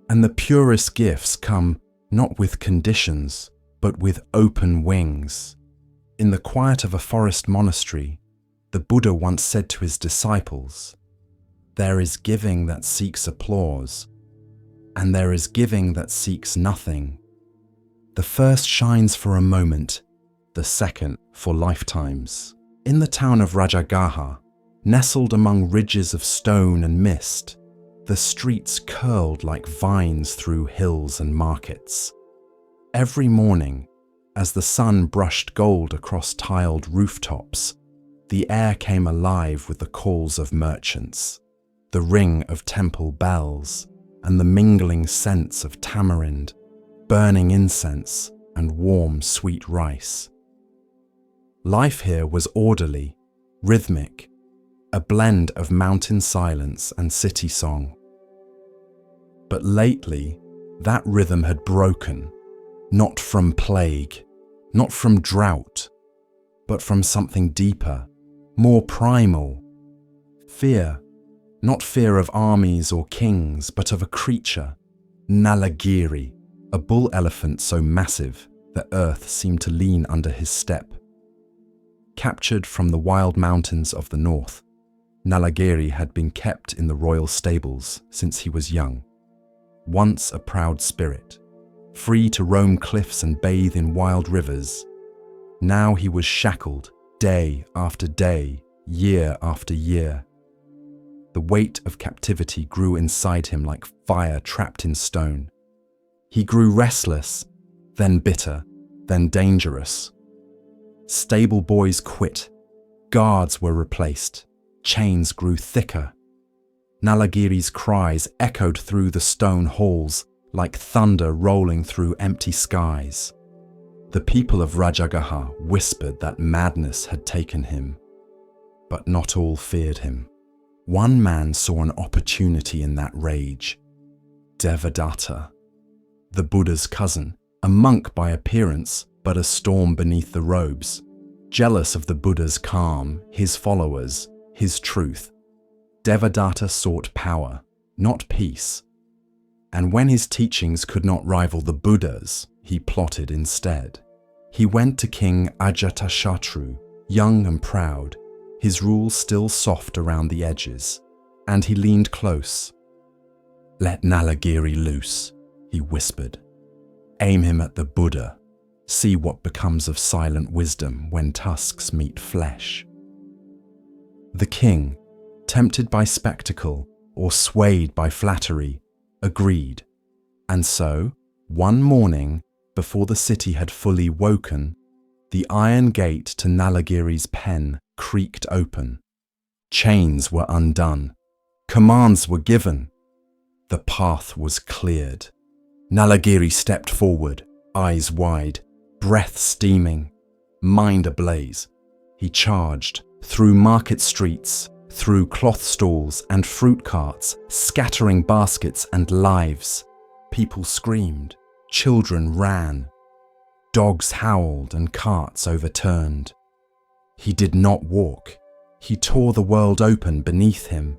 And the purest gifts come not with conditions, but with open wings. In the quiet of a forest monastery, the Buddha once said to his disciples, "There is giving that seeks applause, and there is giving that seeks nothing. The first shines for a moment, the second for lifetimes." In the town of Rajagaha, nestled among ridges of stone and mist, the streets curled like vines through hills and markets. Every morning, as the sun brushed gold across tiled rooftops, the air came alive with the calls of merchants, the ring of temple bells, and the mingling scents of tamarind, burning incense, and warm sweet rice. Life here was orderly, rhythmic, a blend of mountain silence and city song. But lately, that rhythm had broken, not from plague, not from drought, but from something deeper, more primal. Fear, not fear of armies or kings, but of a creature, Nalagiri, a bull elephant so massive that earth seemed to lean under his step. Captured from the wild mountains of the north, Nalagiri had been kept in the royal stables since he was young. Once a proud spirit, free to roam cliffs and bathe in wild rivers, now he was shackled day after day, year after year. The weight of captivity grew inside him like fire trapped in stone. He grew restless, then bitter, then dangerous. Stable boys quit, guards were replaced, chains grew thicker. Nalagiri's cries echoed through the stone halls like thunder rolling through empty skies. The people of Rajagaha whispered that madness had taken him. But not all feared him. One man saw an opportunity in that rage. Devadatta, the Buddha's cousin, a monk by appearance, but a storm beneath the robes. Jealous of the Buddha's calm, his followers, his truth, Devadatta sought power, not peace. And when his teachings could not rival the Buddha's, he plotted instead. He went to King Ajatashatru, young and proud, his rule still soft around the edges, and he leaned close. "Let Nalagiri loose," he whispered. "Aim him at the Buddha. See what becomes of silent wisdom when tusks meet flesh." The king, tempted by spectacle or swayed by flattery, agreed. And so, one morning, before the city had fully woken, the iron gate to Nalagiri's pen creaked open. Chains were undone. Commands were given. The path was cleared. Nalagiri stepped forward, eyes wide, breath steaming, mind ablaze. He charged through market streets, through cloth stalls and fruit carts, scattering baskets and lives. People screamed, children ran, dogs howled and carts overturned. He did not walk. He tore the world open beneath him.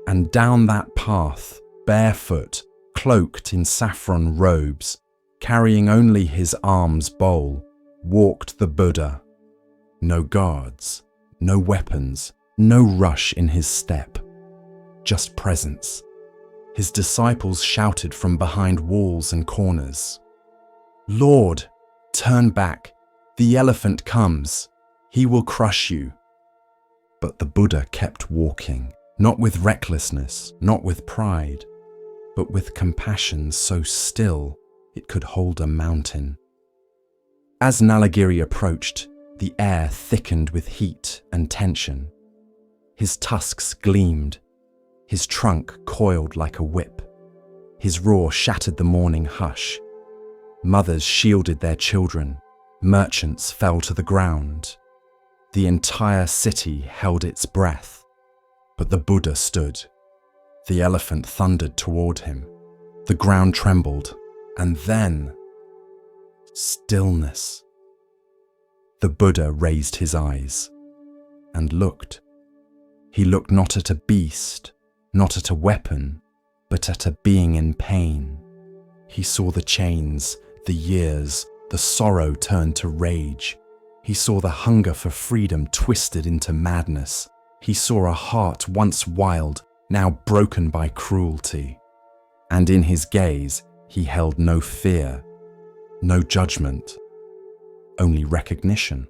And down that path, barefoot, cloaked in saffron robes, carrying only his alms bowl, walked the Buddha. No guards, no weapons, no rush in his step, just presence. His disciples shouted from behind walls and corners, "Lord, turn back, the elephant comes. He will crush you." But the Buddha kept walking, not with recklessness, not with pride, but with compassion so still it could hold a mountain. As Nalagiri approached, the air thickened with heat and tension. His tusks gleamed, his trunk coiled like a whip. His roar shattered the morning hush. Mothers shielded their children, merchants fell to the ground. The entire city held its breath, but the Buddha stood. The elephant thundered toward him. The ground trembled, and then stillness. The Buddha raised his eyes and looked. He looked not at a beast, not at a weapon, but at a being in pain. He saw the chains, the years, the sorrow turned to rage. He saw the hunger for freedom twisted into madness. He saw a heart once wild, now broken by cruelty. And in his gaze, he held no fear, no judgment, only recognition.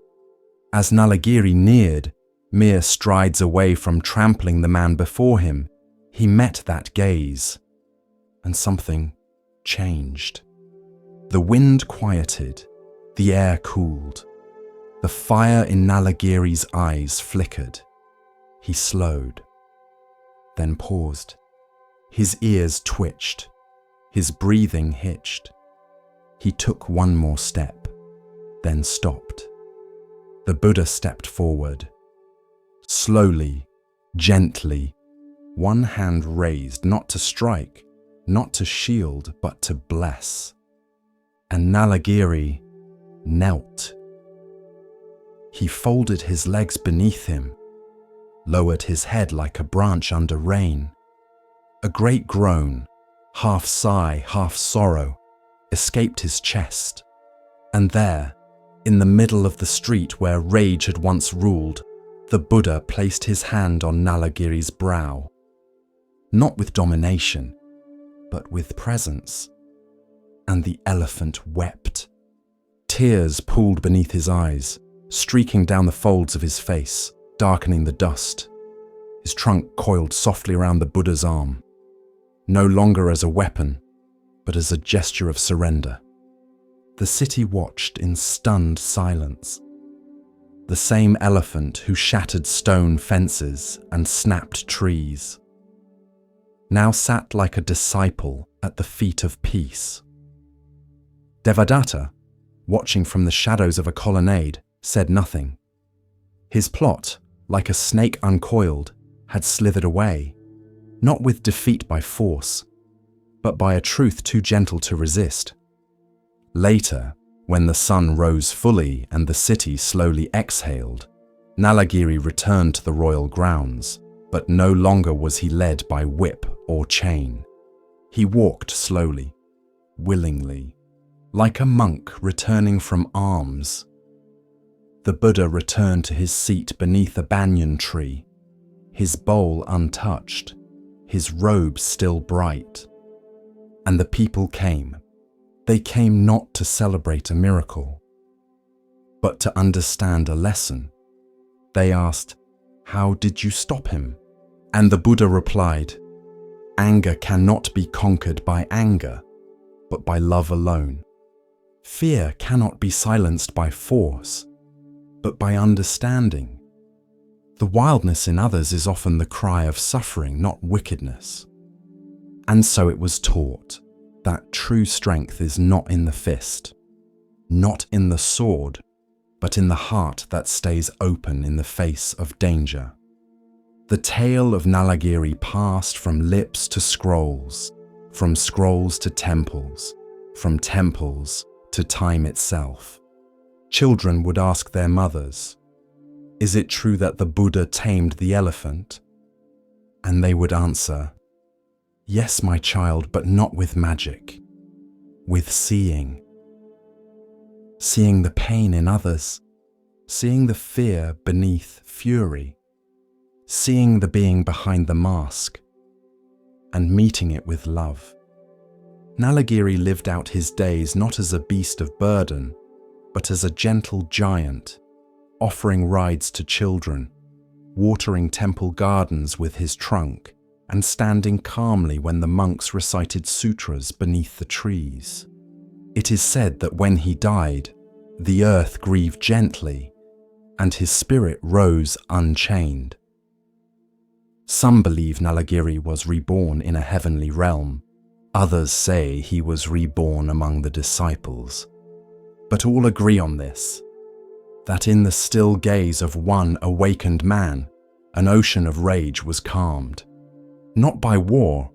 As Nalagiri neared, mere strides away from trampling the man before him, he met that gaze, and something changed. The wind quieted, the air cooled. The fire in Nalagiri's eyes flickered. He slowed, then paused. His ears twitched, his breathing hitched. He took one more step, then stopped. The Buddha stepped forward. Slowly, gently, one hand raised, not to strike, not to shield, but to bless. And Nalagiri knelt. He folded his legs beneath him, lowered his head like a branch under rain. A great groan, half sigh, half sorrow, escaped his chest. And there, in the middle of the street where rage had once ruled, the Buddha placed his hand on Nalagiri's brow. Not with domination, but with presence. And the elephant wept. Tears pooled beneath his eyes, streaking down the folds of his face, darkening the dust. His trunk coiled softly around the Buddha's arm, no longer as a weapon, but as a gesture of surrender. The city watched in stunned silence. The same elephant who shattered stone fences and snapped trees now sat like a disciple at the feet of peace. Devadatta, watching from the shadows of a colonnade, said nothing. His plot, like a snake uncoiled, had slithered away, not with defeat by force, but by a truth too gentle to resist. Later, when the sun rose fully and the city slowly exhaled, Nalagiri returned to the royal grounds, but no longer was he led by whip or chain. He walked slowly, willingly, like a monk returning from alms. The Buddha returned to his seat beneath a banyan tree, his bowl untouched, his robe still bright. And the people came. They came not to celebrate a miracle, but to understand a lesson. They asked, "How did you stop him?" And the Buddha replied, "Anger cannot be conquered by anger, but by love alone. Fear cannot be silenced by force, but by understanding. The wildness in others is often the cry of suffering, not wickedness." And so it was taught that true strength is not in the fist, not in the sword, but in the heart that stays open in the face of danger. The tale of Nalagiri passed from lips to scrolls, from scrolls to temples, from temples to time itself. Children would ask their mothers, "Is it true that the Buddha tamed the elephant?" And they would answer, "Yes, my child, but not with magic, with seeing. Seeing the pain in others, seeing the fear beneath fury, seeing the being behind the mask, and meeting it with love." Nalagiri lived out his days not as a beast of burden, but as a gentle giant, offering rides to children, watering temple gardens with his trunk, and standing calmly when the monks recited sutras beneath the trees. It is said that when he died, the earth grieved gently, and his spirit rose unchained. Some believe Nalagiri was reborn in a heavenly realm. Others say he was reborn among the disciples. But all agree on this, that in the still gaze of one awakened man, an ocean of rage was calmed. Not by war,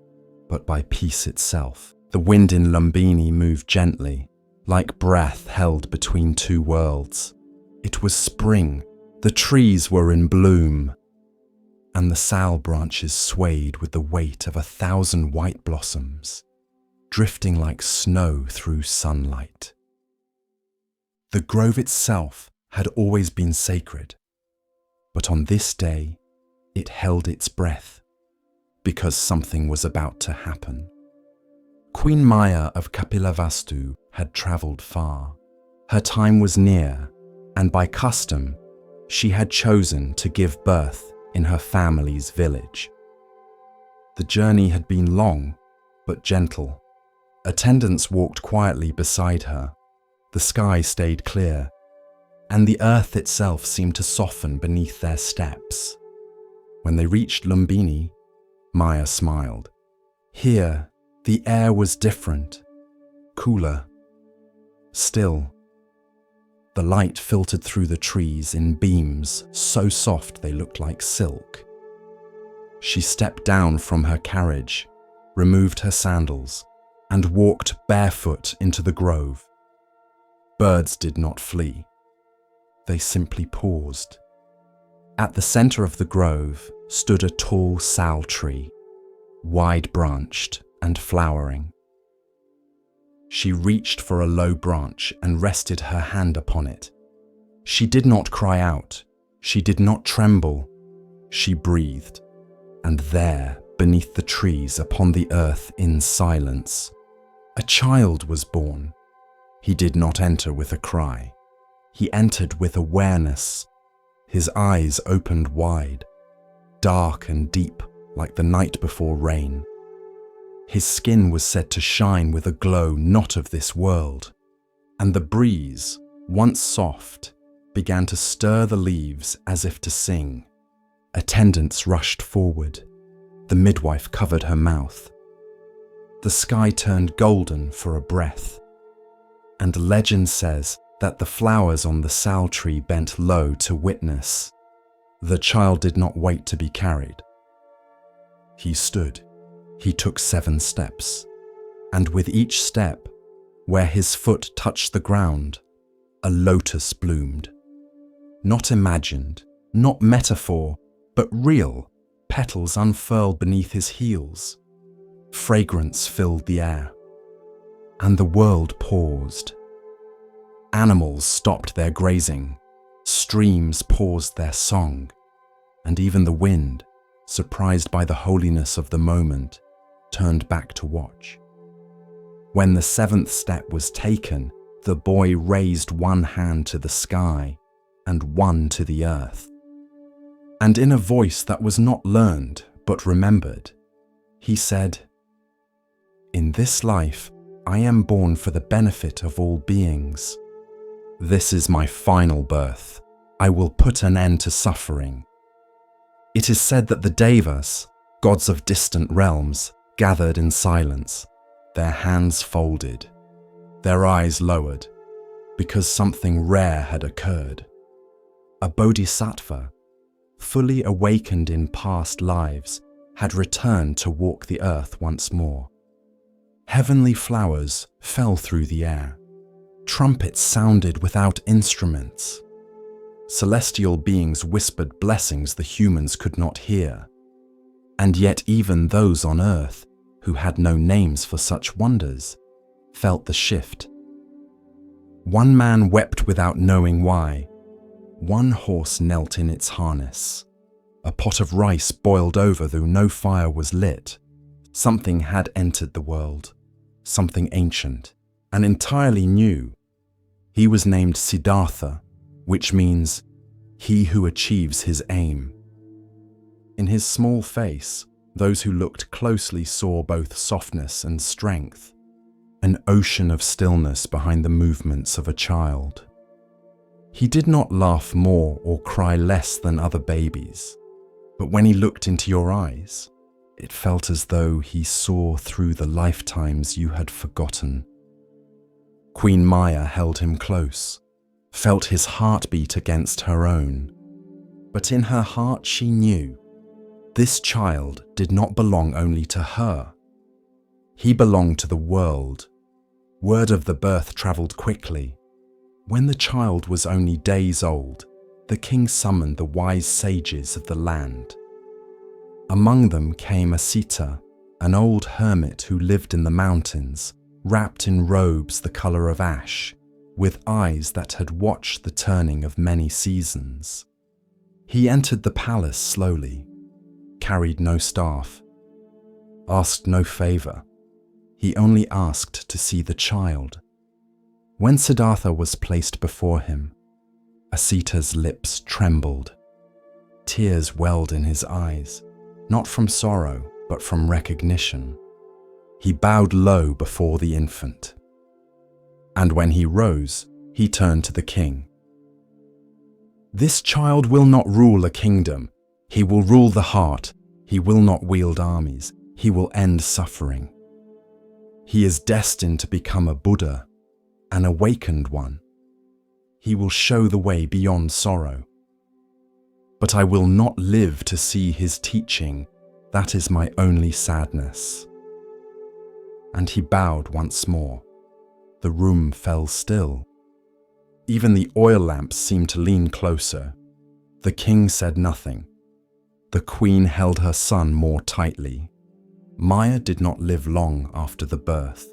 but by peace itself. The wind in Lumbini moved gently, like breath held between two worlds. It was spring, the trees were in bloom, and the sal branches swayed with the weight of 1,000 white blossoms, drifting like snow through sunlight. The grove itself had always been sacred, but on this day it held its breath, because something was about to happen. Queen Maya of Kapilavastu had travelled far. Her time was near, and by custom, she had chosen to give birth in her family's village. The journey had been long, but gentle. Attendants walked quietly beside her. The sky stayed clear, and the earth itself seemed to soften beneath their steps. When they reached Lumbini, Maya smiled. Here, the air was different, cooler, still. The light filtered through the trees in beams so soft they looked like silk. She stepped down from her carriage, removed her sandals, and walked barefoot into the grove. Birds did not flee. They simply paused. At the center of the grove stood a tall sal tree, wide-branched and flowering. She reached for a low branch and rested her hand upon it. She did not cry out. She did not tremble. She breathed. And there, beneath the trees upon the earth in silence, a child was born. He did not enter with a cry. He entered with awareness. His eyes opened wide, dark and deep like the night before rain. His skin was said to shine with a glow not of this world, and the breeze, once soft, began to stir the leaves as if to sing. Attendants rushed forward. The midwife covered her mouth. The sky turned golden for a breath, and legend says that the flowers on the sal tree bent low to witness. The child did not wait to be carried. He stood. He took 7 steps, and with each step, where his foot touched the ground, a lotus bloomed. Not imagined, not metaphor, but real, petals unfurled beneath his heels. Fragrance filled the air, and the world paused. Animals stopped their grazing, streams paused their song, and even the wind, surprised by the holiness of the moment, turned back to watch. When the 7th step was taken, the boy raised one hand to the sky and one to the earth. And in a voice that was not learned but remembered, he said, "In this life, I am born for the benefit of all beings. This is my final birth. I will put an end to suffering." It is said that the Devas, gods of distant realms, gathered in silence, their hands folded, their eyes lowered, because something rare had occurred. A bodhisattva, fully awakened in past lives, had returned to walk the earth once more. Heavenly flowers fell through the air. Trumpets sounded without instruments. Celestial beings whispered blessings the humans could not hear. And yet even those on earth, who had no names for such wonders, felt the shift. One man wept without knowing why. One horse knelt in its harness. A pot of rice boiled over though no fire was lit. Something had entered the world, something ancient, and entirely new. He was named Siddhartha, which means he who achieves his aim. In his small face, those who looked closely saw both softness and strength, an ocean of stillness behind the movements of a child. He did not laugh more or cry less than other babies, but when he looked into your eyes, it felt as though he saw through the lifetimes you had forgotten. Queen Maya held him close, felt his heartbeat against her own, but in her heart she knew this child did not belong only to her. He belonged to the world. Word of the birth travelled quickly. When the child was only days old, the king summoned the wise sages of the land. Among them came Asita, an old hermit who lived in the mountains, wrapped in robes the colour of ash, with eyes that had watched the turning of many seasons. He entered the palace slowly, carried no staff, asked no favour. He only asked to see the child. When Siddhartha was placed before him, Asita's lips trembled. Tears welled in his eyes, not from sorrow, but from recognition. He bowed low before the infant. And when he rose, he turned to the king. "This child will not rule a kingdom. He will rule the heart. He will not wield armies. He will end suffering. He is destined to become a Buddha, an awakened one. He will show the way beyond sorrow. But I will not live to see his teaching. That is my only sadness." And he bowed once more. The room fell still. Even the oil lamps seemed to lean closer. The king said nothing. The queen held her son more tightly. Maya did not live long after the birth.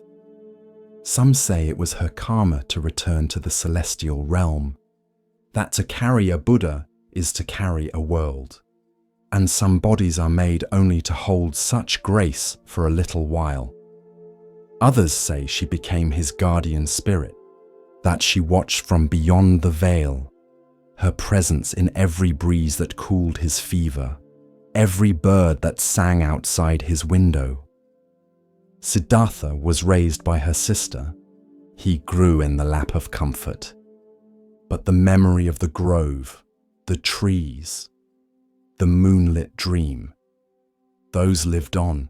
Some say it was her karma to return to the celestial realm, that to carry a Buddha is to carry a world, and some bodies are made only to hold such grace for a little while. Others say she became his guardian spirit, that she watched from beyond the veil, her presence in every breeze that cooled his fever, every bird that sang outside his window. Siddhartha was raised by her sister. He grew in the lap of comfort. But the memory of the grove, the trees, the moonlit dream, those lived on.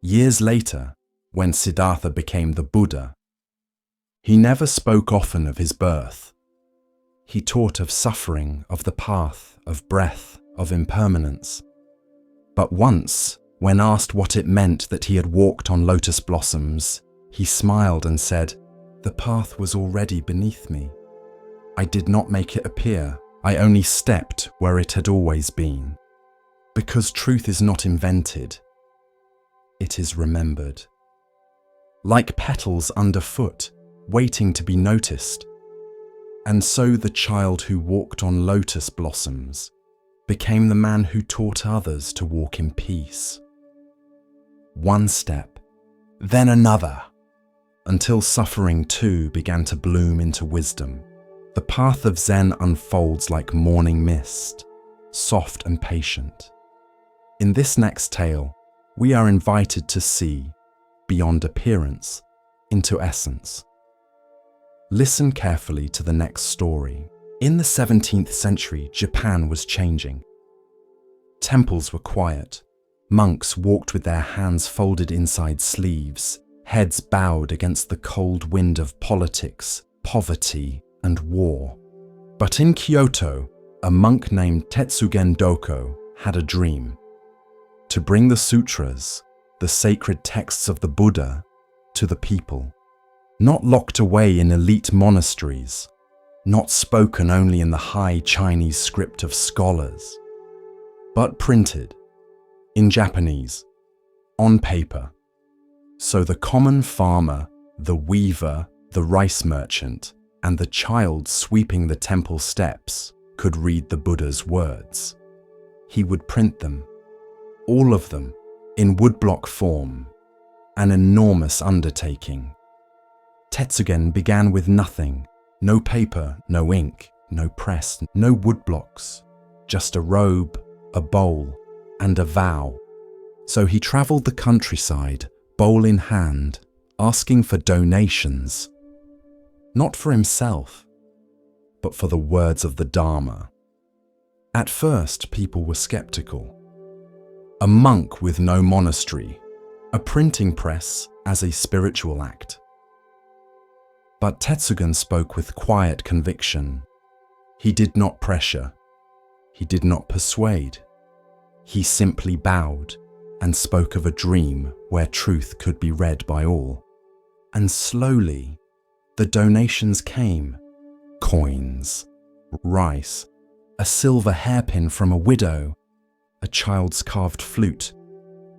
Years later, when Siddhartha became the Buddha, he never spoke often of his birth. He taught of suffering, of the path, of breath, of impermanence. But once, when asked what it meant that he had walked on lotus blossoms, he smiled and said, "The path was already beneath me. I did not make it appear, I only stepped where it had always been." Because truth is not invented, it is remembered. Like petals underfoot, waiting to be noticed. And so the child who walked on lotus blossoms became the man who taught others to walk in peace. One step, then another, until suffering too began to bloom into wisdom. The path of Zen unfolds like morning mist, soft and patient. In this next tale, we are invited to see, beyond appearance, into essence. Listen carefully to the next story. In the 17th century, Japan was changing. Temples were quiet. Monks walked with their hands folded inside sleeves, heads bowed against the cold wind of politics, poverty, and war. But in Kyoto, a monk named Tetsugen had a dream: to bring the sutras, the sacred texts of the Buddha, to the people. Not locked away in elite monasteries, not spoken only in the high Chinese script of scholars, but printed, in Japanese, on paper, so the common farmer, the weaver, the rice merchant, and the child sweeping the temple steps could read the Buddha's words. He would print them, all of them, in woodblock form, an enormous undertaking. Tetsugen began with nothing, no paper, no ink, no press, no woodblocks, just a robe, a bowl, and a vow. So he traveled the countryside, bowl in hand, asking for donations, not for himself, but for the words of the Dharma. At first, people were skeptical. A monk with no monastery, a printing press as a spiritual act. But Tetsugen spoke with quiet conviction. He did not pressure. He did not persuade. He simply bowed and spoke of a dream where truth could be read by all. And slowly, the donations came. Coins, rice, a silver hairpin from a widow, a child's carved flute.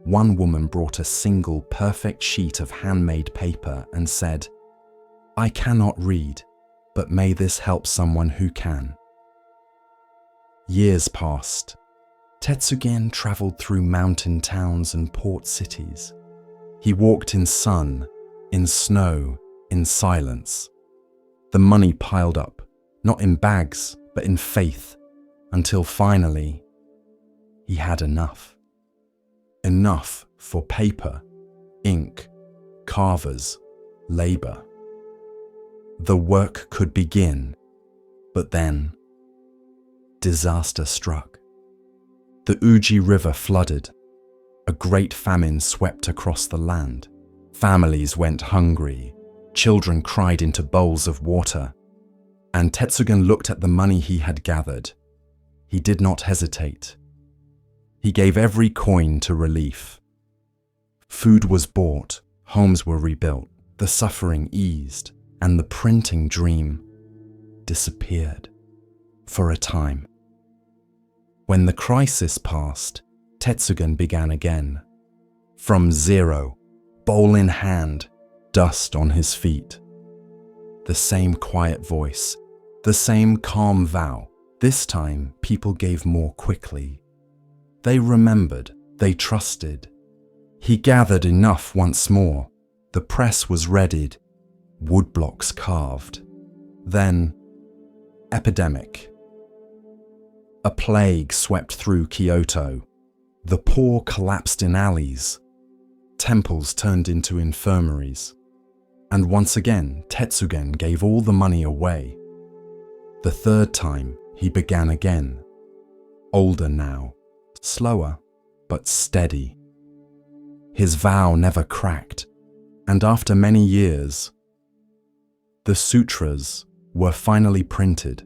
One woman brought a single perfect sheet of handmade paper and said, "I cannot read, but may this help someone who can." Years passed. Tetsugen traveled through mountain towns and port cities. He walked in sun, in snow, in silence. The money piled up, not in bags, but in faith, until finally, he had enough. Enough for paper, ink, carvers, labor. The work could begin, but then disaster struck. The Uji River flooded. A great famine swept across the land. Families went hungry. Children cried into bowls of water. And Tetsugen looked at the money he had gathered. He did not hesitate. He gave every coin to relief. Food was bought, homes were rebuilt, the suffering eased, and the printing dream disappeared for a time. When the crisis passed, Tetsugen began again. From zero, bowl in hand, dust on his feet. The same quiet voice, the same calm vow. This time, people gave more quickly. They remembered, they trusted. He gathered enough once more. The press was readied, woodblocks carved. Then, epidemic. A plague swept through Kyoto. The poor collapsed in alleys. Temples turned into infirmaries. And once again, Tetsugen gave all the money away. The third time, he began again. Older now, slower, but steady. His vow never cracked, and after many years, the sutras were finally printed,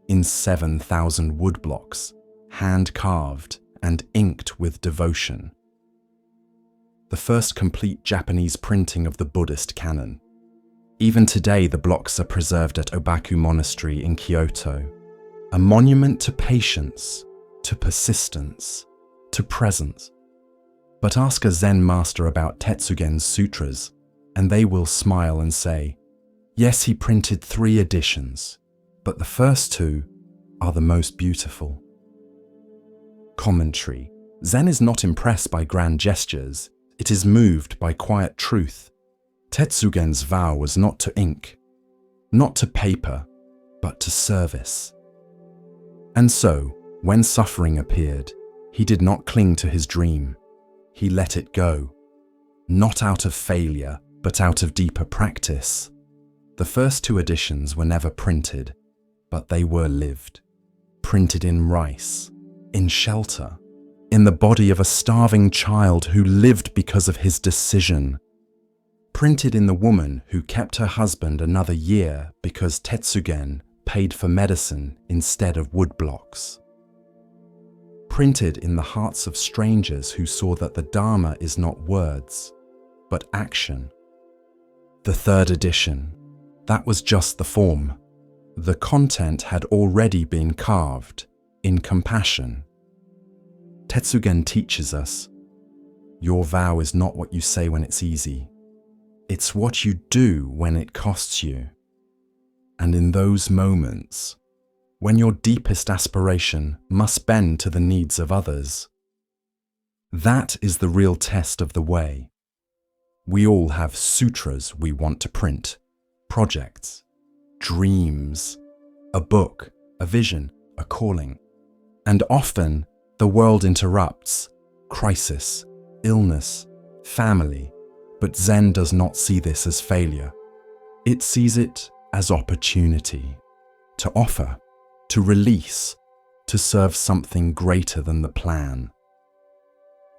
in 7,000 woodblocks, hand-carved and inked with devotion. The first complete Japanese printing of the Buddhist canon. Even today, the blocks are preserved at Obaku Monastery in Kyoto, a monument to patience, to persistence, to presence. But ask a Zen master about Tetsugen's sutras, and they will smile and say, yes, he printed 3 editions, but the first 2 are the most beautiful. Commentary. Zen is not impressed by grand gestures, it is moved by quiet truth. Tetsugen's vow was not to ink, not to paper, but to service. And so, when suffering appeared, he did not cling to his dream. He let it go, not out of failure, but out of deeper practice. The first 2 editions were never printed, but they were lived. Printed in rice, in shelter, in the body of a starving child who lived because of his decision. Printed in the woman who kept her husband another year because Tetsugen paid for medicine instead of woodblocks. Printed in the hearts of strangers who saw that the Dharma is not words, but action. The 3rd edition, that was just the form. The content had already been carved in compassion. Tetsugen teaches us, your vow is not what you say when it's easy. It's what you do when it costs you. And in those moments, when your deepest aspiration must bend to the needs of others, that is the real test of the way. We all have sutras we want to print, projects, dreams, a book, a vision, a calling. And often the world interrupts, crisis, illness, family, but Zen does not see this as failure. It sees it as opportunity to offer, to release, to serve something greater than the plan.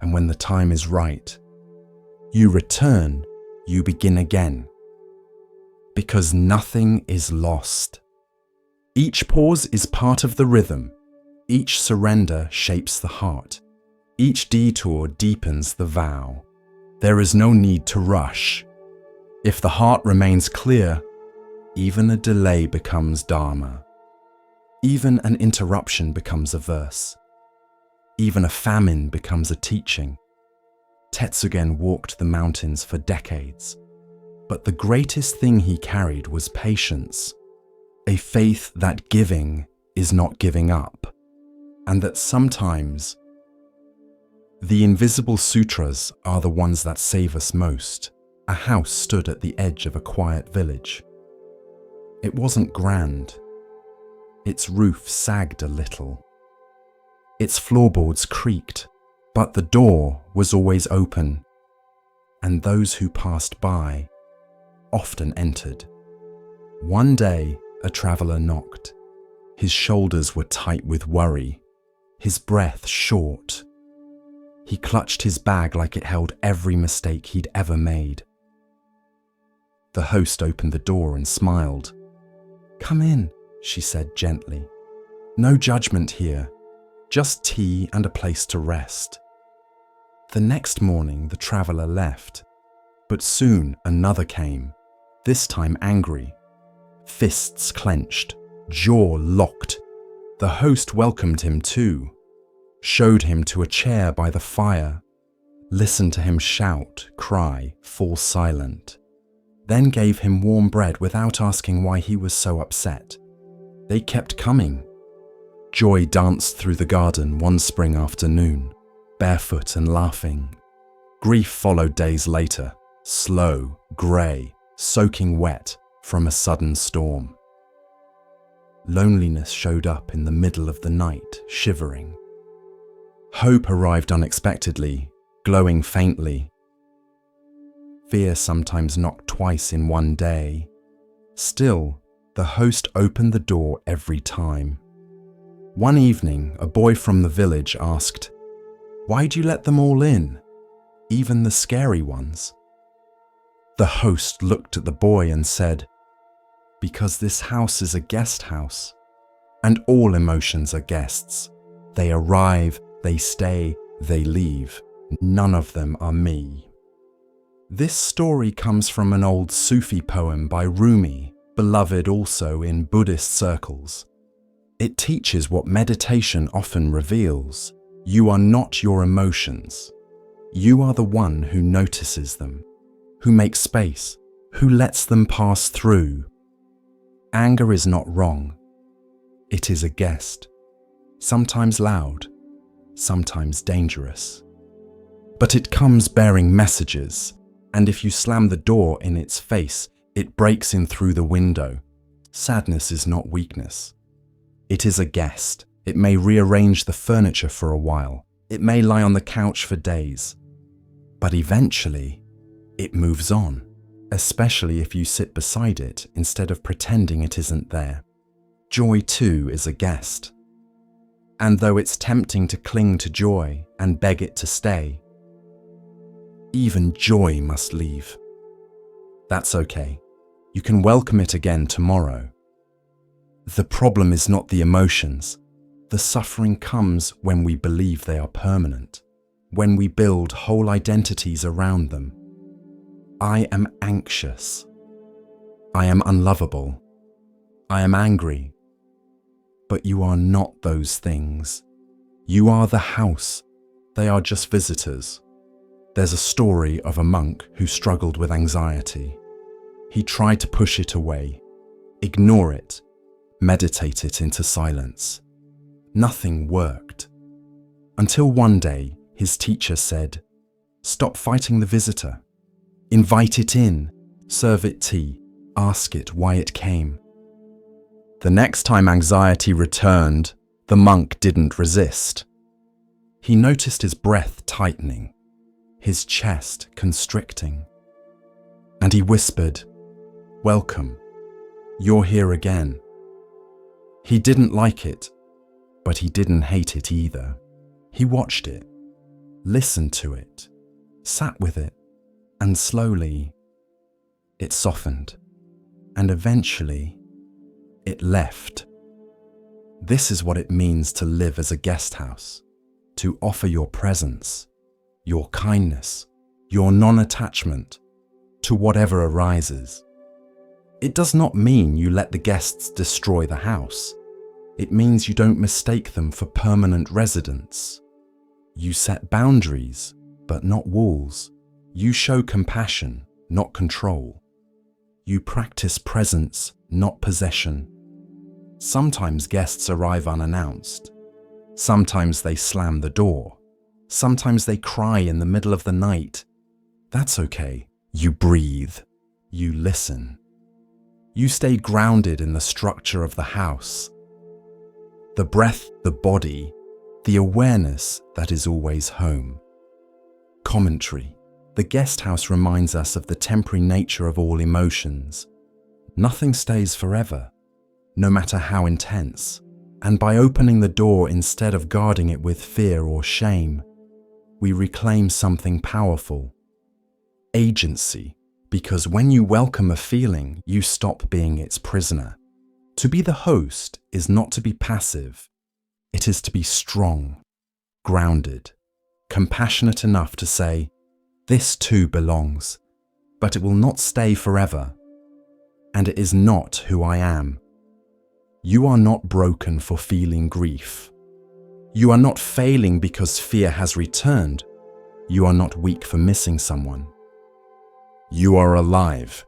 And when the time is right, you return, you begin again. Because nothing is lost. Each pause is part of the rhythm. Each surrender shapes the heart. Each detour deepens the vow. There is no need to rush. If the heart remains clear, even a delay becomes dharma. Even an interruption becomes a verse. Even a famine becomes a teaching. Tetsugen walked the mountains for decades, but the greatest thing he carried was patience, a faith that giving is not giving up, and that sometimes the invisible sutras are the ones that save us most. A house stood at the edge of a quiet village. It wasn't grand. Its roof sagged a little. Its floorboards creaked, but the door was always open, and those who passed by often entered. One day, a traveler knocked. His shoulders were tight with worry, his breath short. He clutched his bag like it held every mistake he'd ever made. The host opened the door and smiled. "Come in," she said gently. "No judgment here, just tea and a place to rest." The next morning, the traveler left, but soon another came, this time angry. Fists clenched, jaw locked. The host welcomed him too, showed him to a chair by the fire, listened to him shout, cry, fall silent, then gave him warm bread without asking why he was so upset. They kept coming. Joy danced through the garden one spring afternoon, barefoot and laughing. Grief followed days later, slow, grey, soaking wet from a sudden storm. Loneliness showed up in the middle of the night, shivering. Hope arrived unexpectedly, glowing faintly. Fear sometimes knocked twice in one day. Still, the host opened the door every time. One evening, a boy from the village asked, "Why'd you let them all in, even the scary ones?" The host looked at the boy and said, "Because this house is a guest house. And all emotions are guests. They arrive, they stay, they leave. None of them are me. This story comes from an old Sufi poem by Rumi, beloved also in Buddhist circles. It teaches what meditation often reveals. You are not your emotions. You are the one who notices them, who makes space, who lets them pass through. Anger is not wrong. It is a guest, sometimes loud, sometimes dangerous. But it comes bearing messages, and if you slam the door in its face, it breaks in through the window. Sadness is not weakness. It is a guest. It may rearrange the furniture for a while. It may lie on the couch for days. But eventually, it moves on, especially if you sit beside it instead of pretending it isn't there. Joy too is a guest. And though it's tempting to cling to joy and beg it to stay, even joy must leave. That's okay. You can welcome it again tomorrow. The problem is not the emotions. The suffering comes when we believe they are permanent, when we build whole identities around them. I am anxious. I am unlovable. I am angry. But you are not those things. You are the house. They are just visitors. There's a story of a monk who struggled with anxiety. He tried to push it away, ignore it, meditate it into silence. Nothing worked. Until one day, his teacher said, "Stop fighting the visitor. Invite it in, serve it tea, ask it why it came." The next time anxiety returned, the monk didn't resist. He noticed his breath tightening, his chest constricting. And he whispered, "Welcome, you're here again." He didn't like it, but he didn't hate it either. He watched it, listened to it, sat with it, and slowly it softened, and eventually it left. This is what it means to live as a guest house, to offer your presence, your kindness, your non-attachment to whatever arises. It does not mean you let the guests destroy the house. It means you don't mistake them for permanent residents. You set boundaries, but not walls. You show compassion, not control. You practice presence, not possession. Sometimes guests arrive unannounced. Sometimes they slam the door. Sometimes they cry in the middle of the night. That's okay. You breathe. You listen. You stay grounded in the structure of the house. The breath, the body, the awareness that is always home. Commentary. The guest house reminds us of the temporary nature of all emotions. Nothing stays forever, no matter how intense. And by opening the door instead of guarding it with fear or shame, we reclaim something powerful. Agency. Because when you welcome a feeling, you stop being its prisoner. To be the host is not to be passive. It is to be strong, grounded, compassionate enough to say, "This too belongs, but it will not stay forever. And it is not who I am." You are not broken for feeling grief. You are not failing because fear has returned. You are not weak for missing someone. You are alive,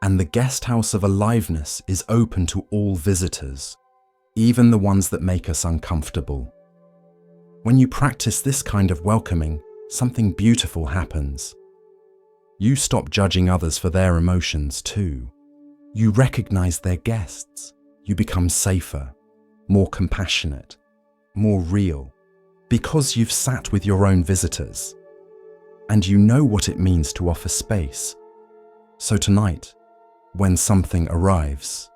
and the guest house of aliveness is open to all visitors, even the ones that make us uncomfortable. When you practice this kind of welcoming, something beautiful happens. You stop judging others for their emotions too. You recognize their guests. You become safer, more compassionate, more real, because you've sat with your own visitors, and you know what it means to offer space. So tonight, when something arrives,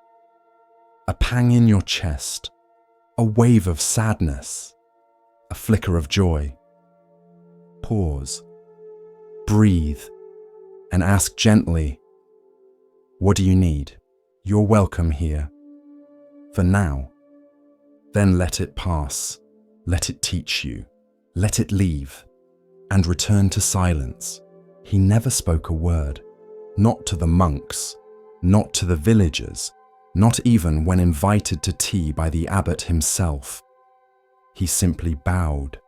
a pang in your chest, a wave of sadness, a flicker of joy, pause, breathe, and ask gently, "What do you need? You're welcome here. For now, Then let it pass, let it teach you, let it leave, and return to silence. He never spoke a word, not to the monks, not to the villagers, not even when invited to tea by the abbot himself. He simply bowed,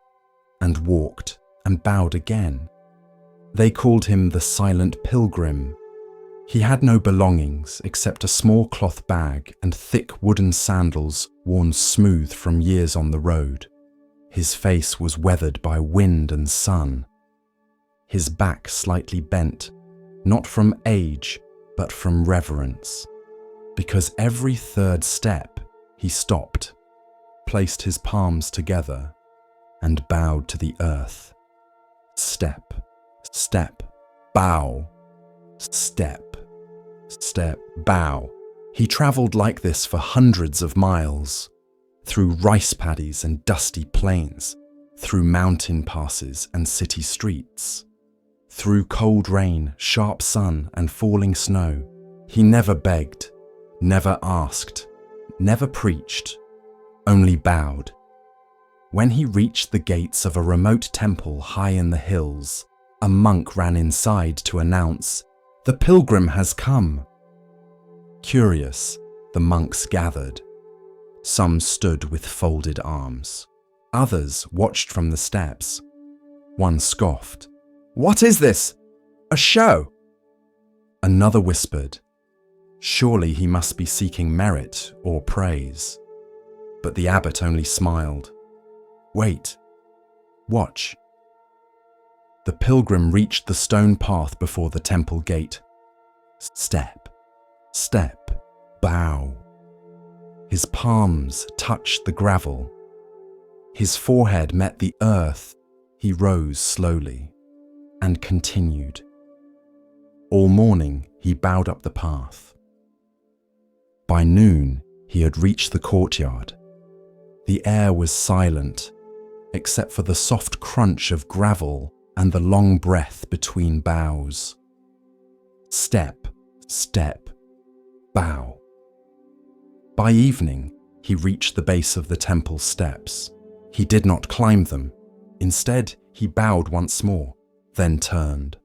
and walked, and bowed again. They called him the silent pilgrim. He had no belongings except a small cloth bag and thick wooden sandals worn smooth from years on the road. His face was weathered by wind and sun. His back slightly bent, not from age, but from reverence. Because every third step, he stopped, placed his palms together, and bowed to the earth. Step, step, bow, step, step, bow. He travelled like this for hundreds of miles, through rice paddies and dusty plains, through mountain passes and city streets, through cold rain, sharp sun, and falling snow. He never begged, never asked, never preached, only bowed. When he reached the gates of a remote temple high in the hills, a monk ran inside to announce, "The pilgrim has come." Curious, the monks gathered. Some stood with folded arms. Others watched from the steps. One scoffed, "What is this? A show?" Another whispered, "Surely he must be seeking merit or praise." But the abbot only smiled. "Wait. Watch." The pilgrim reached the stone path before the temple gate. Step, step, bow. His palms touched the gravel. His forehead met the earth. He rose slowly and continued. All morning he bowed up the path. By noon he had reached the courtyard. The air was silent, except for the soft crunch of gravel and the long breath between bows. Step, step, bow. By evening, he reached the base of the temple steps. He did not climb them. Instead, he bowed once more, then turned,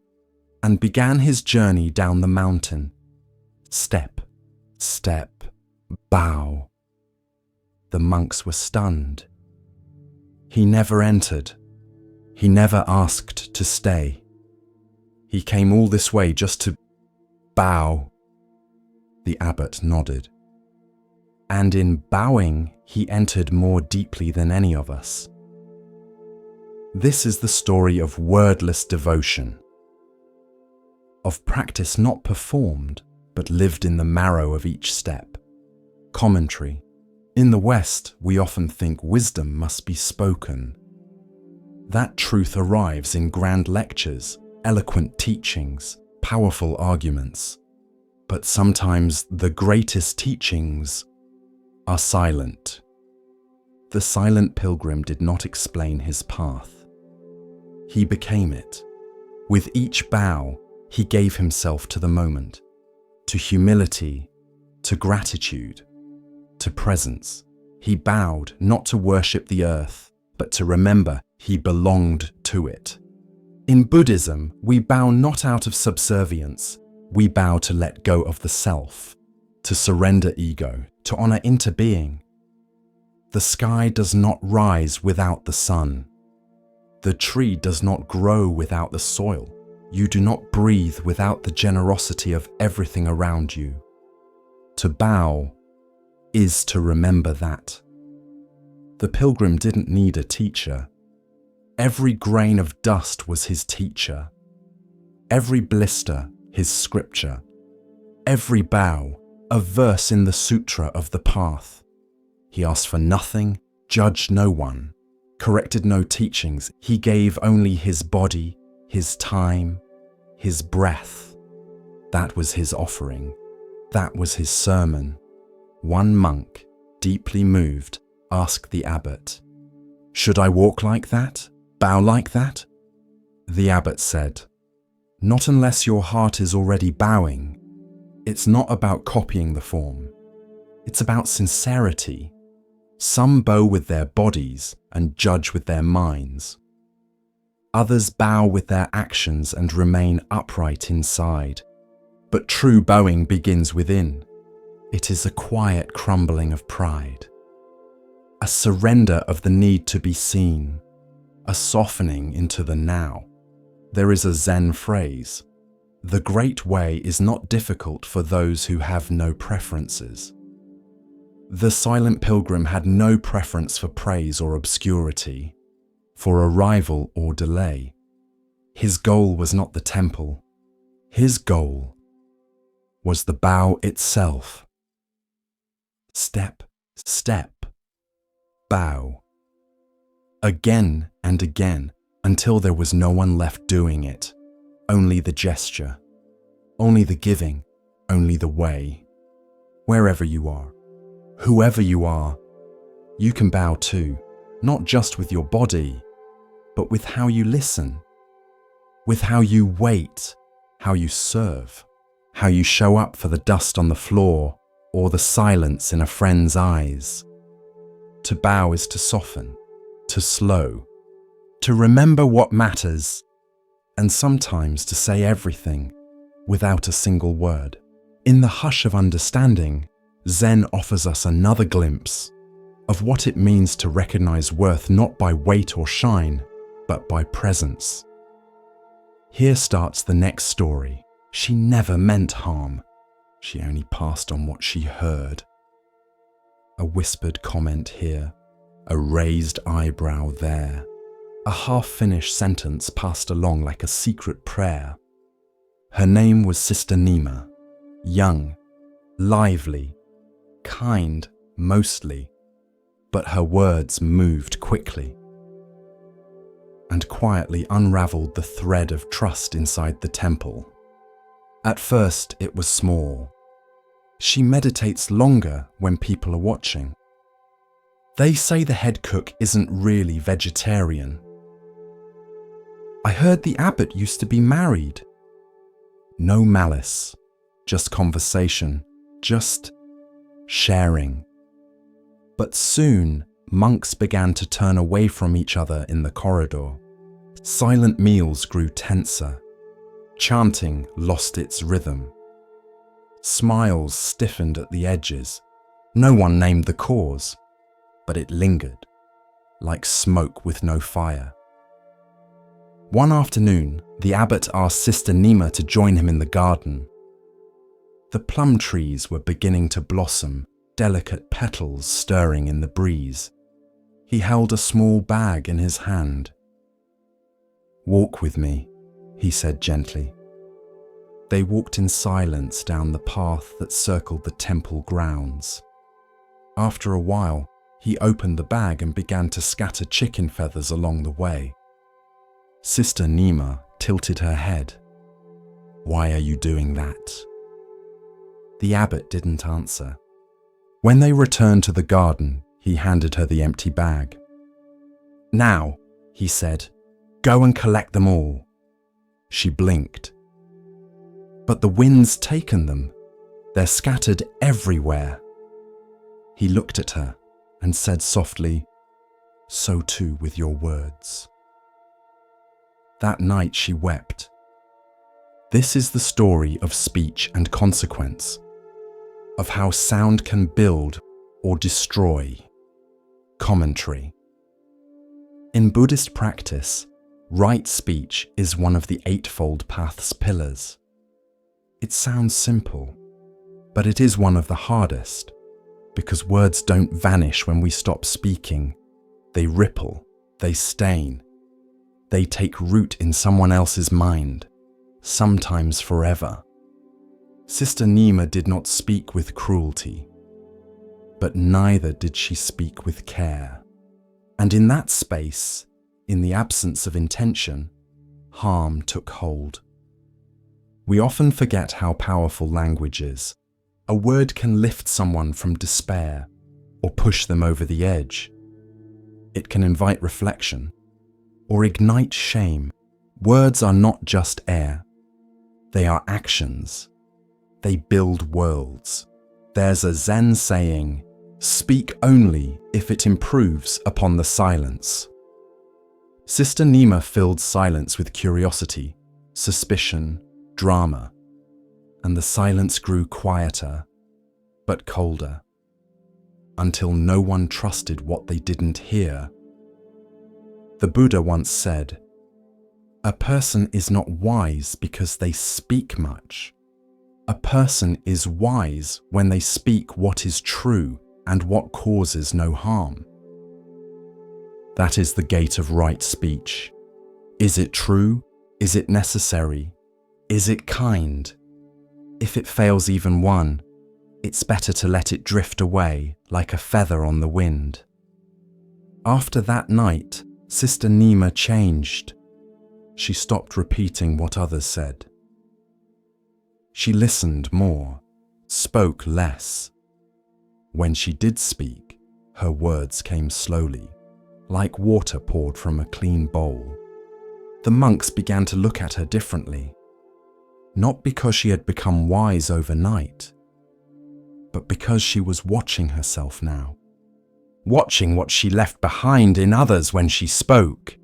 and began his journey down the mountain. Step, step, bow. The monks were stunned. He never entered. He never asked to stay. He came all this way just to bow. The abbot nodded. And in bowing, he entered more deeply than any of us. This is the story of wordless devotion, of practice not performed, but lived in the marrow of each step. Commentary. In the West, we often think wisdom must be spoken. That truth arrives in grand lectures, eloquent teachings, powerful arguments. But sometimes the greatest teachings are silent. The silent pilgrim did not explain his path. He became it. With each bow, he gave himself to the moment, to humility, to gratitude, to presence. He bowed not to worship the earth, but to remember he belonged to it. In Buddhism, we bow not out of subservience. We bow to let go of the self, to surrender ego, to honor interbeing. The sky does not rise without the sun. The tree does not grow without the soil. You do not breathe without the generosity of everything around you. To bow is to remember that. The pilgrim didn't need a teacher. Every grain of dust was his teacher. Every blister, his scripture. Every bow, a verse in the sutra of the path. He asked for nothing, judged no one, corrected no teachings. He gave only his body, his time, his breath. That was his offering. That was his sermon. One monk, deeply moved, asked the abbot, "Should I walk like that? Bow like that?" The abbot said, "Not unless your heart is already bowing. It's not about copying the form. It's about sincerity. Some bow with their bodies and judge with their minds. Others bow with their actions and remain upright inside. But true bowing begins within. It is a quiet crumbling of pride, a surrender of the need to be seen, a softening into the now. There is a Zen phrase: "The great way is not difficult for those who have no preferences." The silent pilgrim had no preference for praise or obscurity, for arrival or delay. His goal was not the temple. His goal was the bow itself. Step, step, bow. Again and again, until there was no one left doing it. Only the gesture, only the giving, only the way. Wherever you are, whoever you are, you can bow too, not just with your body, but with how you listen, with how you wait, how you serve, how you show up for the dust on the floor or the silence in a friend's eyes. To bow is to soften, to slow, to remember what matters, and sometimes to say everything without a single word. In the hush of understanding, Zen offers us another glimpse of what it means to recognize worth not by weight or shine, but by presence. Here starts the next story. She never meant harm. She only passed on what she heard. A whispered comment here, a raised eyebrow there, a half-finished sentence passed along like a secret prayer. Her name was Sister Nima, young, lively, kind mostly, but her words moved quickly and quietly unraveled the thread of trust inside the temple. At first, it was small. She meditates longer when people are watching. They say the head cook isn't really vegetarian. I heard the abbot used to be married. No malice, just conversation, just sharing. But soon, monks began to turn away from each other in the corridor. Silent meals grew tenser. Chanting lost its rhythm. Smiles stiffened at the edges. No one named the cause, but it lingered, like smoke with no fire. One afternoon, the abbot asked Sister Nima to join him in the garden. The plum trees were beginning to blossom, delicate petals stirring in the breeze. He held a small bag in his hand. "Walk with me," he said gently. They walked in silence down the path that circled the temple grounds. After a while, he opened the bag and began to scatter chicken feathers along the way. Sister Nima tilted her head. "Why are you doing that?" The abbot didn't answer. When they returned to the garden, he handed her the empty bag. "Now," he said, "go and collect them all." She blinked. "But the wind's taken them. They're scattered everywhere." He looked at her and said softly, "So too with your words." That night she wept. This is the story of speech and consequence, of how sound can build or destroy. Commentary. In Buddhist practice, right speech is one of the Eightfold Path's pillars. It sounds simple, but it is one of the hardest, because words don't vanish when we stop speaking. They ripple, they stain, they take root in someone else's mind, sometimes forever. Sister Nima did not speak with cruelty, but neither did she speak with care. And in that space, in the absence of intention, harm took hold. We often forget how powerful language is. A word can lift someone from despair or push them over the edge. It can invite reflection or ignite shame. Words are not just air. They are actions. They build worlds. There's a Zen saying, Speak only if it improves upon the silence. Sister Nima filled silence with curiosity, suspicion, drama, and the silence grew quieter, but colder, until no one trusted what they didn't hear. The Buddha once said, "A person is not wise because they speak much. A person is wise when they speak what is true and what causes no harm." That is the gate of right speech. Is it true? Is it necessary? Is it kind? If it fails even one, it's better to let it drift away like a feather on the wind. After that night, Sister Nima changed. She stopped repeating what others said. She listened more, spoke less. When she did speak, her words came slowly, like water poured from a clean bowl. The monks began to look at her differently, not because she had become wise overnight, but because she was watching herself now, watching what she left behind in others when she spoke.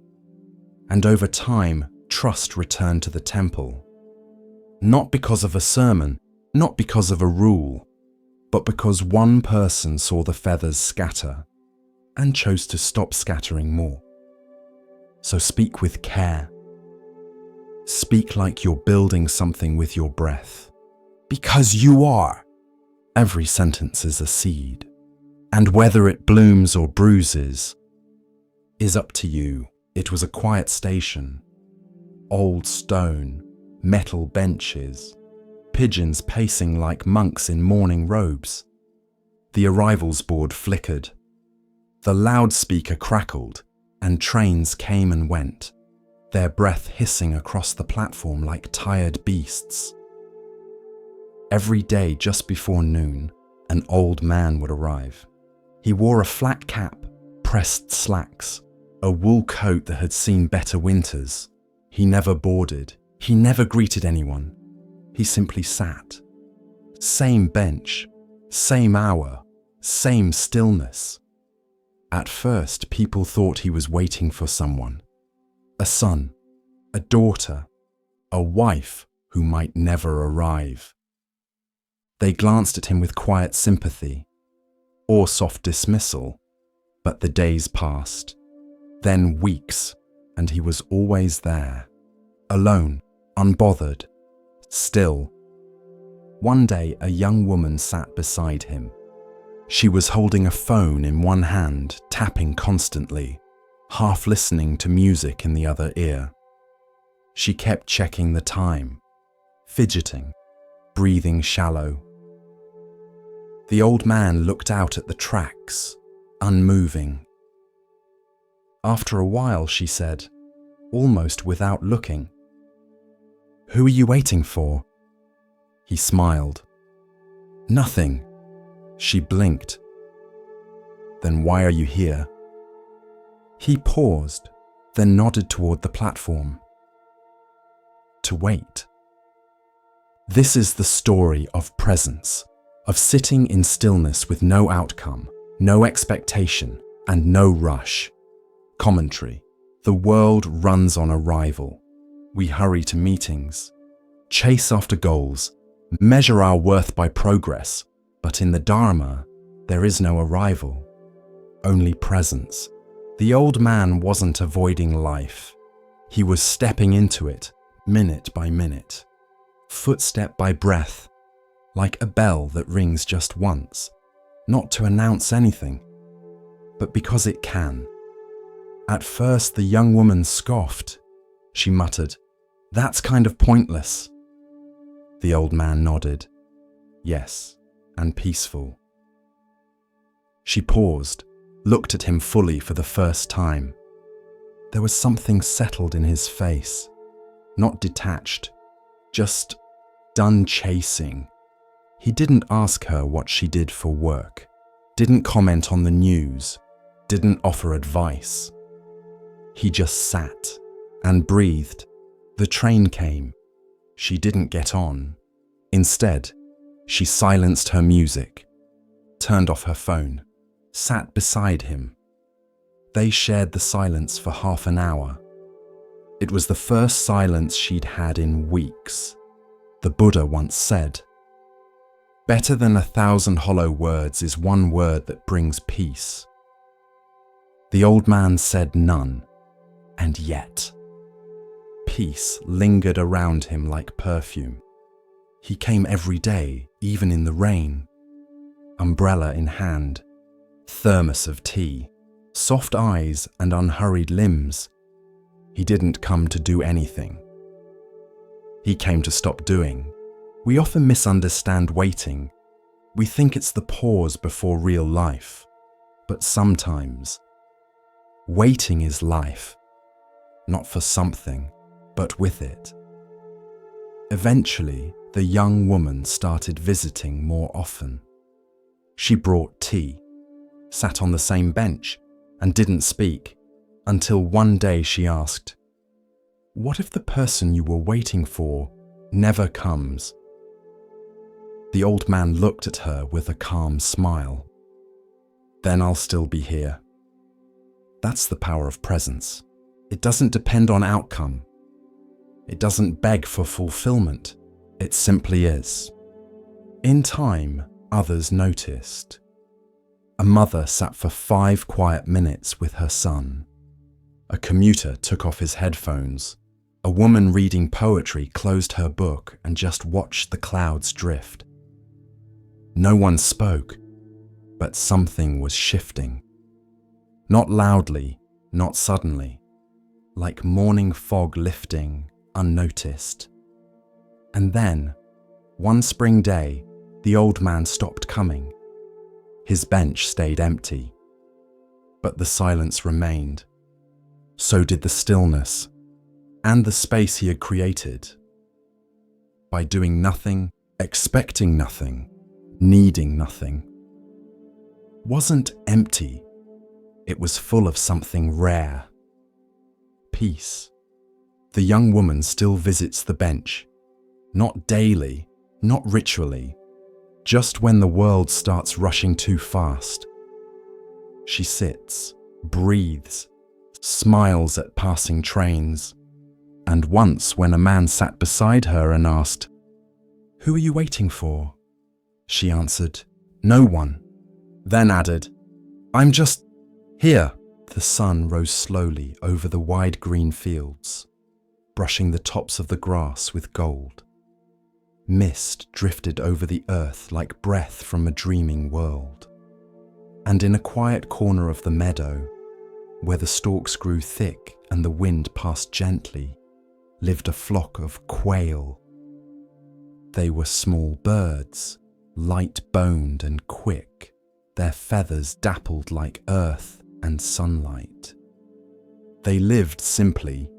And over time, trust returned to the temple, not because of a sermon, not because of a rule, but because one person saw the feathers scatter and chose to stop scattering more. So speak with care. Speak like you're building something with your breath. Because you are. Every sentence is a seed. And whether it blooms or bruises is up to you. It was a quiet station. Old stone, metal benches, pigeons pacing like monks in mourning robes. The arrivals board flickered. The loudspeaker crackled, and trains came and went, their breath hissing across the platform like tired beasts. Every day just before noon, an old man would arrive. He wore a flat cap, pressed slacks, a wool coat that had seen better winters. He never boarded. He never greeted anyone. He simply sat. Same bench, same hour, same stillness. At first, people thought he was waiting for someone. A son, a daughter, a wife who might never arrive. They glanced at him with quiet sympathy or soft dismissal, but the days passed, then weeks, and he was always there, alone, unbothered, still. One day, a young woman sat beside him. She was holding a phone in one hand, tapping constantly, half listening to music in the other ear. She kept checking the time, fidgeting, breathing shallow. The old man looked out at the tracks, unmoving. After a while, she said, almost without looking, "Who are you waiting for?" He smiled. "Nothing." She blinked. "Then why are you here?" He paused, then nodded toward the platform. To wait. This is the story of presence, of sitting in stillness with no outcome, no expectation, and no rush. Commentary. The world runs on arrival. We hurry to meetings, chase after goals, measure our worth by progress. But in the Dharma, there is no arrival, only presence. The old man wasn't avoiding life. He was stepping into it, minute by minute, footstep by breath, like a bell that rings just once, not to announce anything, but because it can. At first, the young woman scoffed. She muttered, "That's kind of pointless." The old man nodded. Yes. And peaceful. She paused, looked at him fully for the first time. There was something settled in his face, not detached, just done chasing. He didn't ask her what she did for work, didn't comment on the news, didn't offer advice. He just sat and breathed. The train came. She didn't get on. Instead, she silenced her music, turned off her phone, sat beside him. They shared the silence for half an hour. It was the first silence she'd had in weeks. The Buddha once said, "Better than 1,000 hollow words is one word that brings peace." The old man said none, and yet peace lingered around him like perfume. He came every day, even in the rain, umbrella in hand, thermos of tea, soft eyes and unhurried limbs. He didn't come to do anything. He came to stop doing. We often misunderstand waiting. We think it's the pause before real life. But sometimes, waiting is life, not for something, but with it. Eventually, the young woman started visiting more often. She brought tea, sat on the same bench, and didn't speak, until one day she asked, "What if the person you were waiting for never comes?" The old man looked at her with a calm smile. "Then I'll still be here." That's the power of presence. It doesn't depend on outcome. It doesn't beg for fulfillment. It simply is. In time, others noticed. A mother sat for 5 quiet minutes with her son. A commuter took off his headphones. A woman reading poetry closed her book and just watched the clouds drift. No one spoke, but something was shifting. Not loudly, not suddenly, like morning fog lifting, unnoticed. And then, one spring day, the old man stopped coming. His bench stayed empty, but the silence remained. So did the stillness, and the space he had created. By doing nothing, expecting nothing, needing nothing. Wasn't empty, it was full of something rare. Peace. The young woman still visits the bench, not daily, not ritually, just when the world starts rushing too fast. She sits, breathes, smiles at passing trains, and once when a man sat beside her and asked, "Who are you waiting for?" she answered, "No one," then added, "I'm just here." The sun rose slowly over the wide green fields, brushing the tops of the grass with gold. Mist drifted over the earth like breath from a dreaming world. And in a quiet corner of the meadow, where the stalks grew thick and the wind passed gently, lived a flock of quail. They were small birds, light-boned and quick, their feathers dappled like earth and sunlight. They lived simply,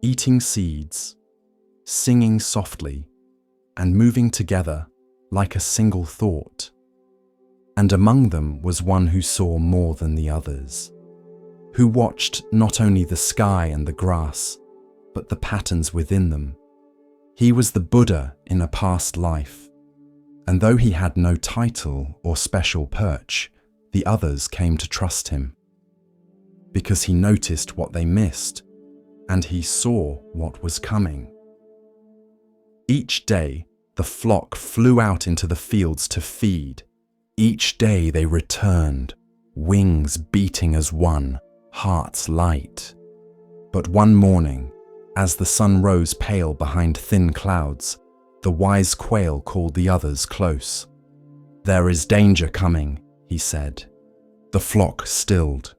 eating seeds, singing softly, and moving together like a single thought. And among them was one who saw more than the others, who watched not only the sky and the grass, but the patterns within them. He was the Buddha in a past life, and though he had no title or special perch, the others came to trust him, because he noticed what they missed, and he saw what was coming. Each day, the flock flew out into the fields to feed. Each day they returned, wings beating as one, hearts light. But one morning, as the sun rose pale behind thin clouds, the wise quail called the others close. "There is danger coming," he said. The flock stilled.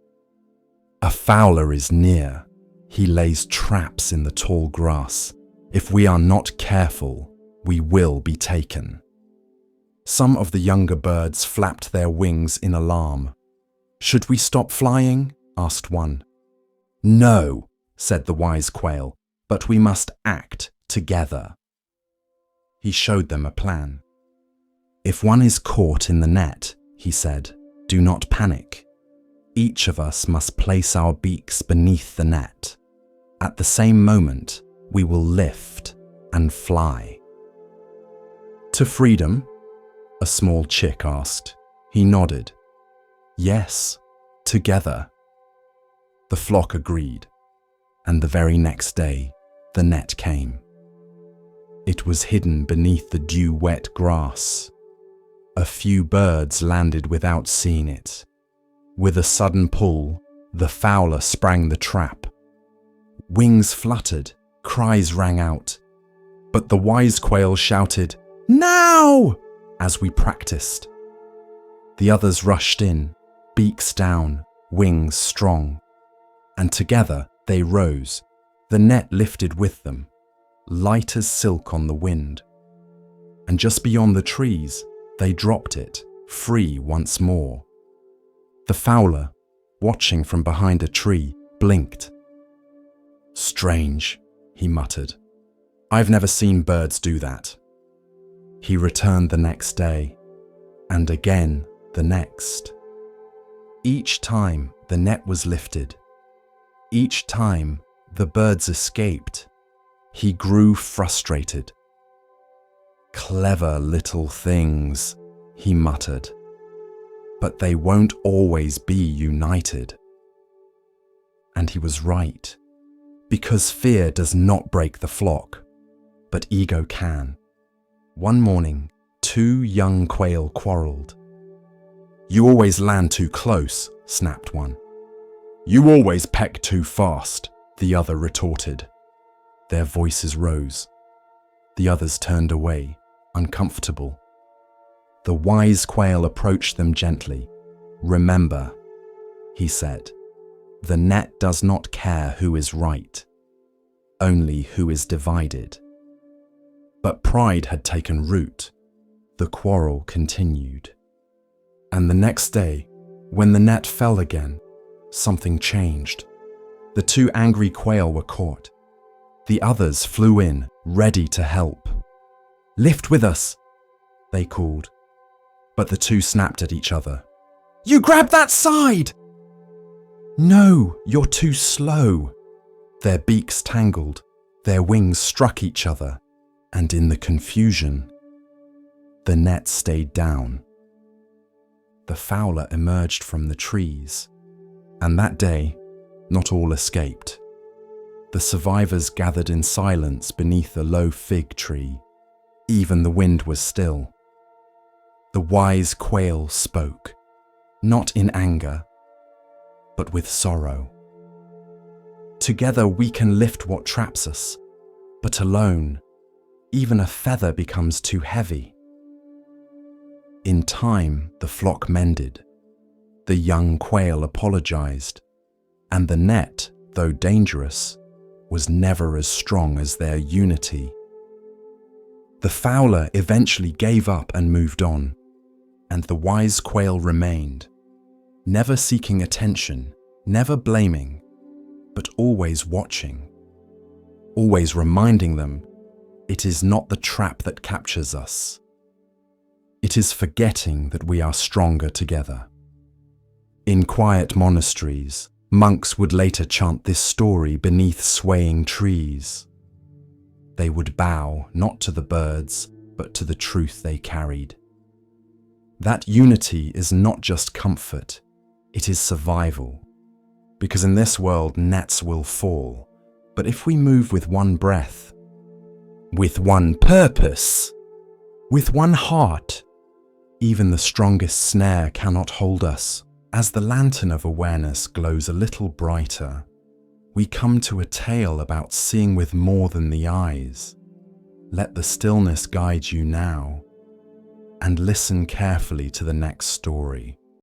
"A fowler is near. He lays traps in the tall grass. If we are not careful, we will be taken." Some of the younger birds flapped their wings in alarm. "Should we stop flying?" asked one. "No," said the wise quail, "but we must act together." He showed them a plan. "If one is caught in the net," he said, "do not panic. Each of us must place our beaks beneath the net. At the same moment, we will lift and fly." "To freedom?" a small chick asked. He nodded. Yes, together. The flock agreed, and the very next day, the net came. It was hidden beneath the dew-wet grass. A few birds landed without seeing it. With a sudden pull, the fowler sprang the trap. Wings fluttered, cries rang out, but the wise quail shouted, "Now!" as we practiced. The others rushed in, beaks down, wings strong, and together they rose, the net lifted with them, light as silk on the wind. And just beyond the trees, they dropped it, free once more. The fowler, watching from behind a tree, blinked. "Strange," he muttered. "I've never seen birds do that." He returned the next day, and again the next. Each time the net was lifted, each time the birds escaped, he grew frustrated. "Clever little things," he muttered, "but they won't always be united." And he was right, because fear does not break the flock, but ego can. One morning, 2 young quail quarreled. "You always land too close," snapped one. "You always peck too fast," the other retorted. Their voices rose. The others turned away, uncomfortable. The wise quail approached them gently. "Remember," he said, "the net does not care who is right, only who is divided." But pride had taken root. The quarrel continued. And the next day, when the net fell again, something changed. The 2 angry quail were caught. The others flew in, ready to help. "Lift with us," they called. But the 2 snapped at each other. "You grab that side!" "No, you're too slow." Their beaks tangled, their wings struck each other, and in the confusion, the net stayed down. The fowler emerged from the trees, and that day, not all escaped. The survivors gathered in silence beneath a low fig tree. Even the wind was still. The wise quail spoke, not in anger, but with sorrow. "Together we can lift what traps us, but alone, even a feather becomes too heavy." In time, the flock mended. The young quail apologized, and the net, though dangerous, was never as strong as their unity. The fowler eventually gave up and moved on, and the wise quail remained, never seeking attention, never blaming, but always watching, always reminding them it is not the trap that captures us. It is forgetting that we are stronger together. In quiet monasteries, monks would later chant this story beneath swaying trees. They would bow not to the birds, but to the truth they carried. That unity is not just comfort, it is survival. Because in this world, nets will fall. But if we move with one breath, with one purpose, with one heart, even the strongest snare cannot hold us. As the lantern of awareness glows a little brighter, we come to a tale about seeing with more than the eyes. Let the stillness guide you now, and listen carefully to the next story.